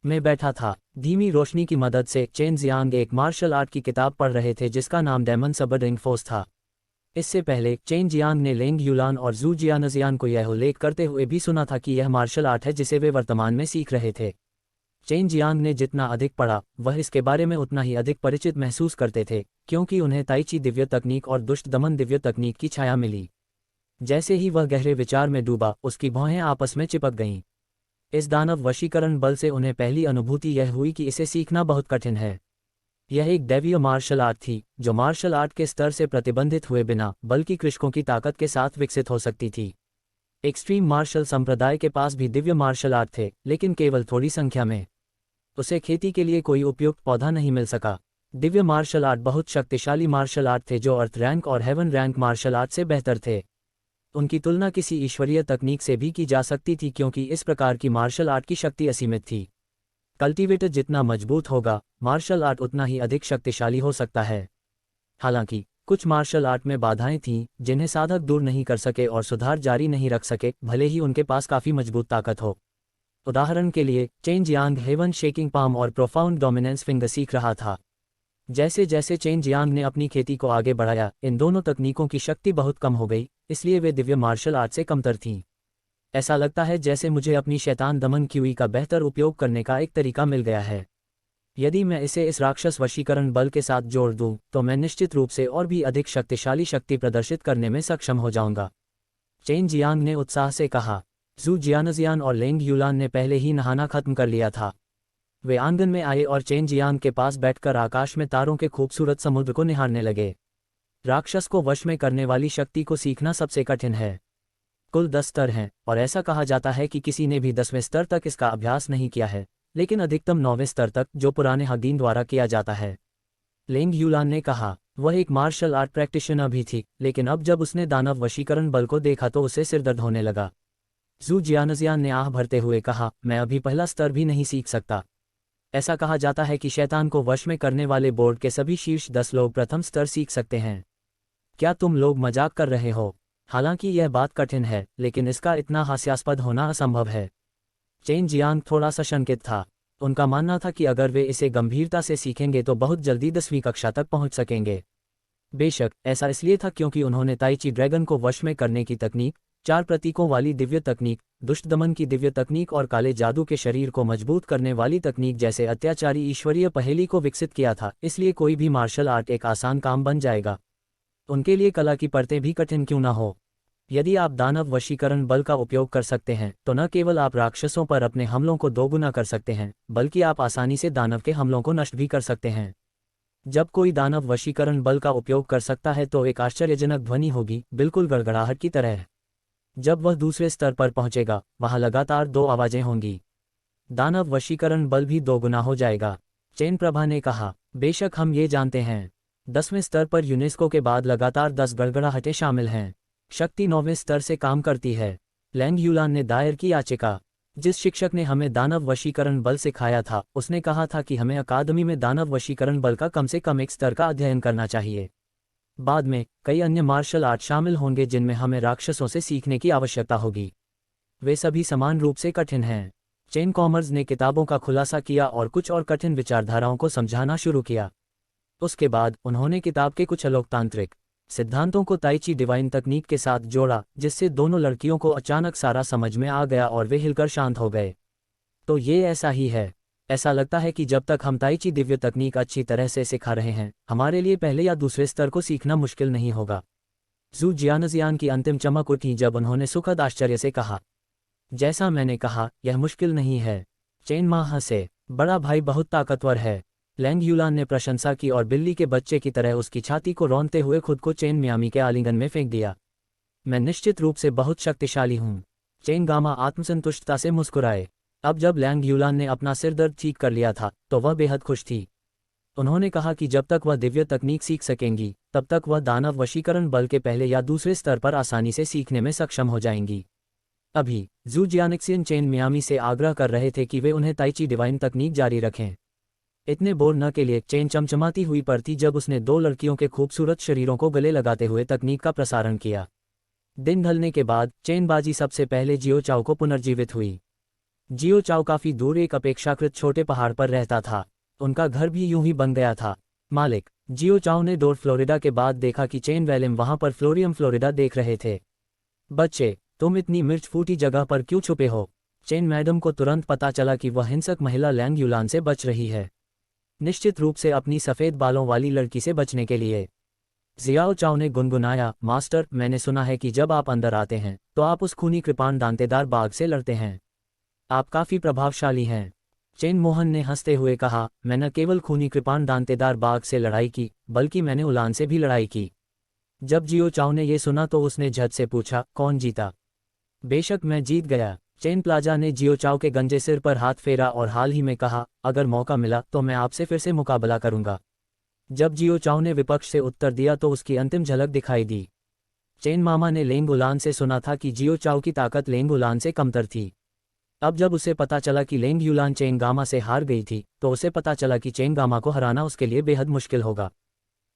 में बैठा था। धीमी रोशनी की मदद से चेन जियांग एक मार्शल आर्ट की किताब पढ़ रहे थे जिसका नाम डेमन सबरिंग फोर्स था। इससे पहले चेन जियांग ने लेंग युलान और जू जियानजियान को यह उल्लेख करते हुए भी सुना था कि यह मार्शल आर्ट है जिसे वे वर्तमान में सीख रहे थे। चेन जियांग ने जितना अधिक पढ़ा वह इसके बारे में उतना ही अधिक परिचित महसूस करते थे, क्योंकि उन्हें ताइची दिव्य तकनीक और दुष्ट दमन दिव्य तकनीक की छाया मिली। जैसे ही वह गहरे विचार में डूबा, उसकी भौहें आपस में चिपक गईं। इस दानव वशीकरण बल से उन्हें पहली अनुभूति यह हुई कि इसे सीखना बहुत कठिन है। यह एक दैवीय मार्शल आर्ट थी जो मार्शल आर्ट के स्तर से प्रतिबंधित हुए बिना बल्कि कृषकों की ताकत के साथ विकसित हो सकती थी। एक्सट्रीम मार्शल संप्रदाय के पास भी दिव्य मार्शल आर्ट थे, लेकिन केवल थोड़ी संख्या में। उसे खेती के लिए कोई उपयुक्त पौधा नहीं मिल सका। दिव्य मार्शल आर्ट बहुत शक्तिशाली मार्शल आर्ट थे जो अर्थ रैंक और हेवन रैंक मार्शल आर्ट से बेहतर थे। उनकी तुलना किसी ईश्वरीय तकनीक से भी की जा सकती थी क्योंकि इस प्रकार की मार्शल आर्ट की शक्ति असीमित थी। कल्टीवेटर जितना मजबूत होगा, मार्शल आर्ट उतना ही अधिक शक्तिशाली हो सकता है। हालांकि कुछ मार्शल आर्ट में बाधाएं थीं जिन्हें साधक दूर नहीं कर सके और सुधार जारी नहीं रख सके, भले ही उनके पास काफ़ी मजबूत ताकत हो। उदाहरण के लिए Chen Jiang heaven shaking palm और प्रोफाउंड डोमिनेंस फिंगर सीख रहा था। जैसे जैसे चेन जियांग ने अपनी खेती को आगे बढ़ाया, इन दोनों तकनीकों की शक्ति बहुत कम हो गई, इसलिए वे दिव्य मार्शल आर्ट से कमतर थीं। ऐसा लगता है जैसे मुझे अपनी शैतान दमन क्यूई का बेहतर उपयोग करने का एक तरीका मिल गया है। यदि मैं इसे इस राक्षस वशीकरण बल के साथ जोड़ दूं, तो मैं निश्चित रूप से और भी अधिक शक्तिशाली शक्ति प्रदर्शित करने में सक्षम हो जाऊंगा। चेन जियांग ने उत्साह से कहा। जू जियानजियान और लेंग यूलान ने पहले ही नहाना खत्म कर लिया था। वे आंगन में आए और चेन जियांग के पास बैठकर आकाश में तारों के खूबसूरत समुद्र को निहारने लगे। राक्षस को वश में करने वाली शक्ति को सीखना सबसे कठिन है। कुल 10 स्तर हैं और ऐसा कहा जाता है कि किसी ने भी 10वें स्तर तक इसका अभ्यास नहीं किया है, लेकिन अधिकतम 9वें स्तर तक, जो पुराने हगीन द्वारा किया जाता है। लेंग यूलान ने कहा। वह एक मार्शल आर्ट प्रैक्टिशनर भी थी, लेकिन अब जब उसने दानव वशीकरण बल को देखा तो उसे सिरदर्द होने लगा। जू जियानजियान ने आह भरते हुए कहा, मैं अभी पहला स्तर भी नहीं सीख सकता। ऐसा कहा जाता है कि शैतान को वश में करने वाले बोर्ड के सभी शीर्ष 10 लोग प्रथम स्तर सीख सकते हैं। क्या तुम लोग मजाक कर रहे हो? हालांकि यह बात कठिन है, लेकिन इसका इतना हास्यास्पद होना असंभव है। चेन जियांग थोड़ा सा शंकित था। उनका मानना था कि अगर वे इसे गंभीरता से सीखेंगे तो बहुत जल्दी 10वीं कक्षा तक पहुंच सकेंगे। बेशक ऐसा इसलिए था क्योंकि उन्होंने ताइची ड्रैगन को वश में करने की तकनीक, 4 प्रतीकों वाली दिव्य तकनीक, दुष्ट दमन की दिव्य तकनीक और काले जादू के शरीर को मजबूत करने वाली तकनीक जैसे अत्याचारी ईश्वरीय पहेली को विकसित किया था। इसलिए कोई भी मार्शल आर्ट एक आसान काम बन जाएगा, उनके लिए कला की परतें भी कठिन क्यों ना हो। यदि आप दानव वशीकरण बल का उपयोग कर सकते हैं, तो न केवल आप राक्षसों पर अपने हमलों को दोगुना कर सकते हैं, बल्कि आप आसानी से दानव के हमलों को नष्ट भी कर सकते हैं। जब कोई दानव वशीकरण बल का उपयोग कर सकता है तो एक आश्चर्यजनक ध्वनि होगी, बिल्कुल गड़गड़ाहट की तरह। जब वह दूसरे स्तर पर पहुंचेगा, वहां लगातार 2 आवाजें होंगी। दानव वशीकरण बल भी दोगुना हो जाएगा। चेन प्रभा ने कहा। बेशक हम ये जानते हैं। 10वें स्तर पर यूनेस्को के बाद लगातार 10 गड़गड़ाहटें शामिल हैं। शक्ति 9वें स्तर से काम करती है। लैंग यूलान ने दायर की याचिका। जिस शिक्षक ने हमें दानव वशीकरण बल सिखाया था, उसने कहा था कि हमें अकादमी में दानव वशीकरण बल का कम से कम एक स्तर का अध्ययन करना चाहिए। बाद में कई अन्य मार्शल आर्ट शामिल होंगे जिनमें हमें राक्षसों से सीखने की आवश्यकता होगी। वे सभी समान रूप से कठिन हैं। चेन कॉमर्स ने किताबों का खुलासा किया और कुछ और कठिन विचारधाराओं को समझाना शुरू किया। उसके बाद उन्होंने किताब के कुछ अलोकतांत्रिक सिद्धांतों को ताइची डिवाइन तकनीक के साथ जोड़ा, जिससे दोनों लड़कियों को अचानक सारा समझ में आ गया और वे हिलकर शांत हो गए। तो ये ऐसा ही है। ऐसा लगता है कि जब तक हम ताइची दिव्य तकनीक अच्छी तरह से सिखा रहे हैं, हमारे लिए पहले या दूसरे स्तर को सीखना मुश्किल नहीं होगा। जू जियानजियान की अंतिम चमक उठी जब उन्होंने सुखद आश्चर्य से कहा, जैसा मैंने कहा, यह मुश्किल नहीं है। चेन मां हंसे। बड़ा भाई बहुत ताकतवर है। लैंग यूलान ने प्रशंसा की और बिल्ली के बच्चे की तरह उसकी छाती को रौंदते हुए खुद को चेन मियामी के आलिंगन में फेंक दिया। मैं निश्चित रूप से बहुत शक्तिशाली हूँ। चेन गामा आत्मसंतुष्टता से मुस्कुराए। अब जब लैंग यूलान ने अपना सिर दर्द ठीक कर लिया था, तो वह बेहद खुश थी। उन्होंने कहा कि जब तक वह दिव्य तकनीक सीख सकेंगी, तब तक वह दानव वशीकरण बल के पहले या दूसरे स्तर पर आसानी से सीखने में सक्षम हो जाएंगी। अभी जू जियानिक्सियन चेन मियामी से आग्रह कर रहे थे कि वे उन्हें ताइची डिवाइन तकनीक जारी रखें। इतने बोर न के लिए चेन चमचमाती हुई पर थी जब उसने 2 लड़कियों के खूबसूरत शरीरों को गले लगाते हुए तकनीक का प्रसारण किया। दिन ढलने के बाद चेनबाजी सबसे पहले जियो चाओ को पुनर्जीवित हुई। जियो चाओ काफी दूर एक अपेक्षाकृत छोटे पहाड़ पर रहता था। उनका घर भी यूं ही बन गया था। मालिक जियो चाओ ने डोर फ्लोरिडा के बाद देखा कि चेन वेलिम वहां पर फ्लोरियम फ्लोरिडा देख रहे थे। बच्चे, तुम इतनी मिर्च फूटी जगह पर क्यों छुपे हो? चेन मैडम को तुरंत पता चला कि वह हिंसक महिला लैंग यूलान से बच रही है, निश्चित रूप से अपनी सफ़ेद बालों वाली लड़की से बचने के लिए। जियाओ चाओ ने गुनगुनाया, मास्टर, मैंने सुना है कि जब आप अंदर आते हैं तो आप उस खूनी कृपाण दांतेदार बाघ से लड़ते हैं। आप काफ़ी प्रभावशाली हैं। चेन मोहन ने हंसते हुए कहा, मैं न केवल खूनी कृपाण दांतेदार बाघ से लड़ाई की, बल्कि मैंने उलान से भी लड़ाई की। जब जियो चाओ ने यह सुना तो उसने झट से पूछा, कौन जीता? बेशक मैं जीत गया। चेन प्लाजा ने जियो चाओ के गंजे सिर पर हाथ फेरा और हाल ही में कहा, अगर मौका मिला तो मैं आपसे फिर से मुकाबला करूंगा। जब जियो चाओ ने विपक्ष से उत्तर दिया तो उसकी अंतिम झलक दिखाई दी। चेन मामा ने लेंग उलान से सुना था कि जियो चाओ की ताकत लेंग उलान से कमतर थी। अब जब उसे पता चला कि लेंग युलान चेन गामा से हार गई थी, तो उसे पता चला कि चेन गामा को हराना उसके लिए बेहद मुश्किल होगा।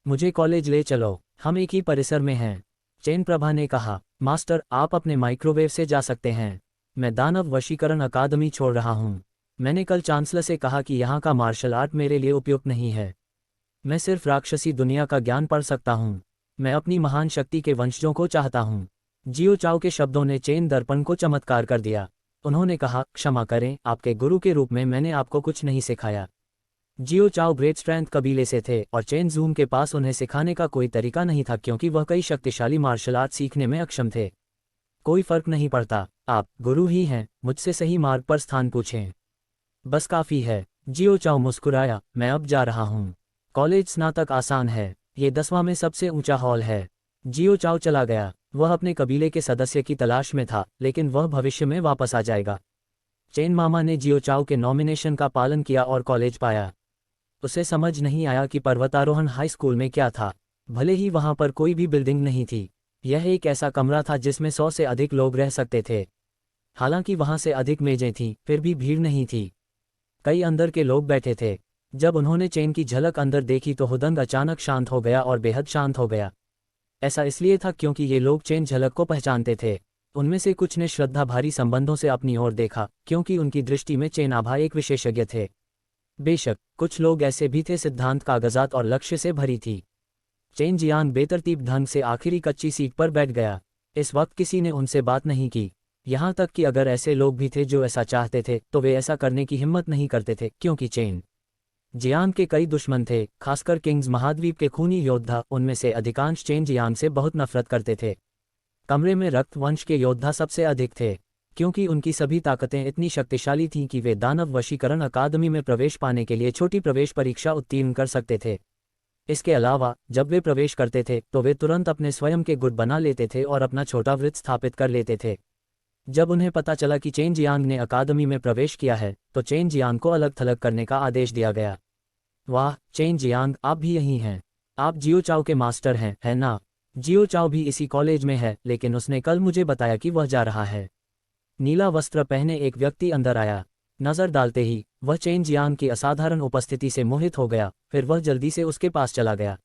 मुझे कॉलेज ले चलो, हम एक ही परिसर में हैं, चेन प्रभा ने कहा। मास्टर, आप अपने माइक्रोवेव से जा सकते हैं। मैं दानव वशीकरण अकादमी छोड़ रहा हूँ। मैंने कल चांसलर से कहा कि यहाँ का मार्शल आर्ट मेरे लिए उपयुक्त नहीं है। मैं सिर्फ राक्षसी दुनिया का ज्ञान पढ़ सकता हूँ। मैं अपनी महान शक्ति के वंशजों को चाहता हूँ। जियो चाओ के शब्दों ने चेन दर्पण को चमत्कार कर दिया। उन्होंने कहा, क्षमा करें, आपके गुरु के रूप में मैंने आपको कुछ नहीं सिखाया। जियो चाओ ग्रेट स्ट्रेंथ कबीले से थे और चेन जूम के पास उन्हें सिखाने का कोई तरीका नहीं था क्योंकि वह कई शक्तिशाली मार्शल आर्ट सीखने में अक्षम थे। कोई फर्क नहीं पड़ता, आप गुरु ही हैं, मुझसे सही मार्ग पर स्थान पूछें। बस काफ़ी है। जियो चाओ मुस्कुराया, मैं अब जा रहा हूँ। कॉलेज स्नातक आसान है, ये 10वां में सबसे ऊंचा हॉल है। जियो चाओ चला गया। वह अपने कबीले के सदस्य की तलाश में था, लेकिन वह भविष्य में वापस आ जाएगा। चेन मामा ने जियो चाओ के नॉमिनेशन का पालन किया और कॉलेज पाया। उसे समझ नहीं आया कि पर्वतारोहण हाई स्कूल में क्या था। भले ही वहां पर कोई भी बिल्डिंग नहीं थी, यह एक ऐसा कमरा था जिसमें 100 से अधिक लोग रह सकते थे। हालांकि वहां से अधिक मेजें थीं, फिर भी भीड़ नहीं थी। कई अंदर के लोग बैठे थे। जब उन्होंने चेन की झलक अंदर देखी तो हुदंग अचानक शांत हो गया और बेहद शांत हो गया। ऐसा इसलिए था क्योंकि ये लोग चेन झलक को पहचानते थे। उनमें से कुछ ने श्रद्धा भारी संबंधों से अपनी ओर देखा, क्योंकि उनकी दृष्टि में चेन आभा एक विशेषज्ञ थे। बेशक कुछ लोग ऐसे भी थे सिद्धांत, कागजात और लक्ष्य से भरी थी। चेन जियांग बेतरतीब ढंग से आखिरी कच्ची सीट पर बैठ गया। इस वक्त किसी ने उनसे बात नहीं की। यहाँ तक कि अगर ऐसे लोग भी थे जो ऐसा चाहते थे, तो वे ऐसा करने की हिम्मत नहीं करते थे, क्योंकि चेन जियांग के कई दुश्मन थे, खासकर किंग्स महाद्वीप के खूनी योद्धा। उनमें से अधिकांश चेन जियांग से बहुत नफरत करते थे। कमरे में रक्त वंश के योद्धा सबसे अधिक थे, क्योंकि उनकी सभी ताकतें इतनी शक्तिशाली थीं कि वे दानव वशीकरण अकादमी में प्रवेश पाने के लिए छोटी प्रवेश परीक्षा उत्तीर्ण कर सकते थे। इसके अलावा जब वे प्रवेश करते थे तो वे तुरंत अपने स्वयं के गुट बना लेते थे और अपना छोटा वृत्त स्थापित कर लेते थे। जब उन्हें पता चला कि चेन जियांग ने अकादमी में प्रवेश किया है, तो चेन जियांग को अलग थलग करने का आदेश दिया गया। वाह चेन जियांग, आप भी यही हैं। आप जियो चाओ के मास्टर हैं, है ना? जियो चाओ भी इसी कॉलेज में है, लेकिन उसने कल मुझे बताया कि वह जा रहा है। नीला वस्त्र पहने एक व्यक्ति अंदर आया। नजर डालते ही वह चेन जियांग की असाधारण उपस्थिति से मोहित हो गया, फिर वह जल्दी से उसके पास चला गया।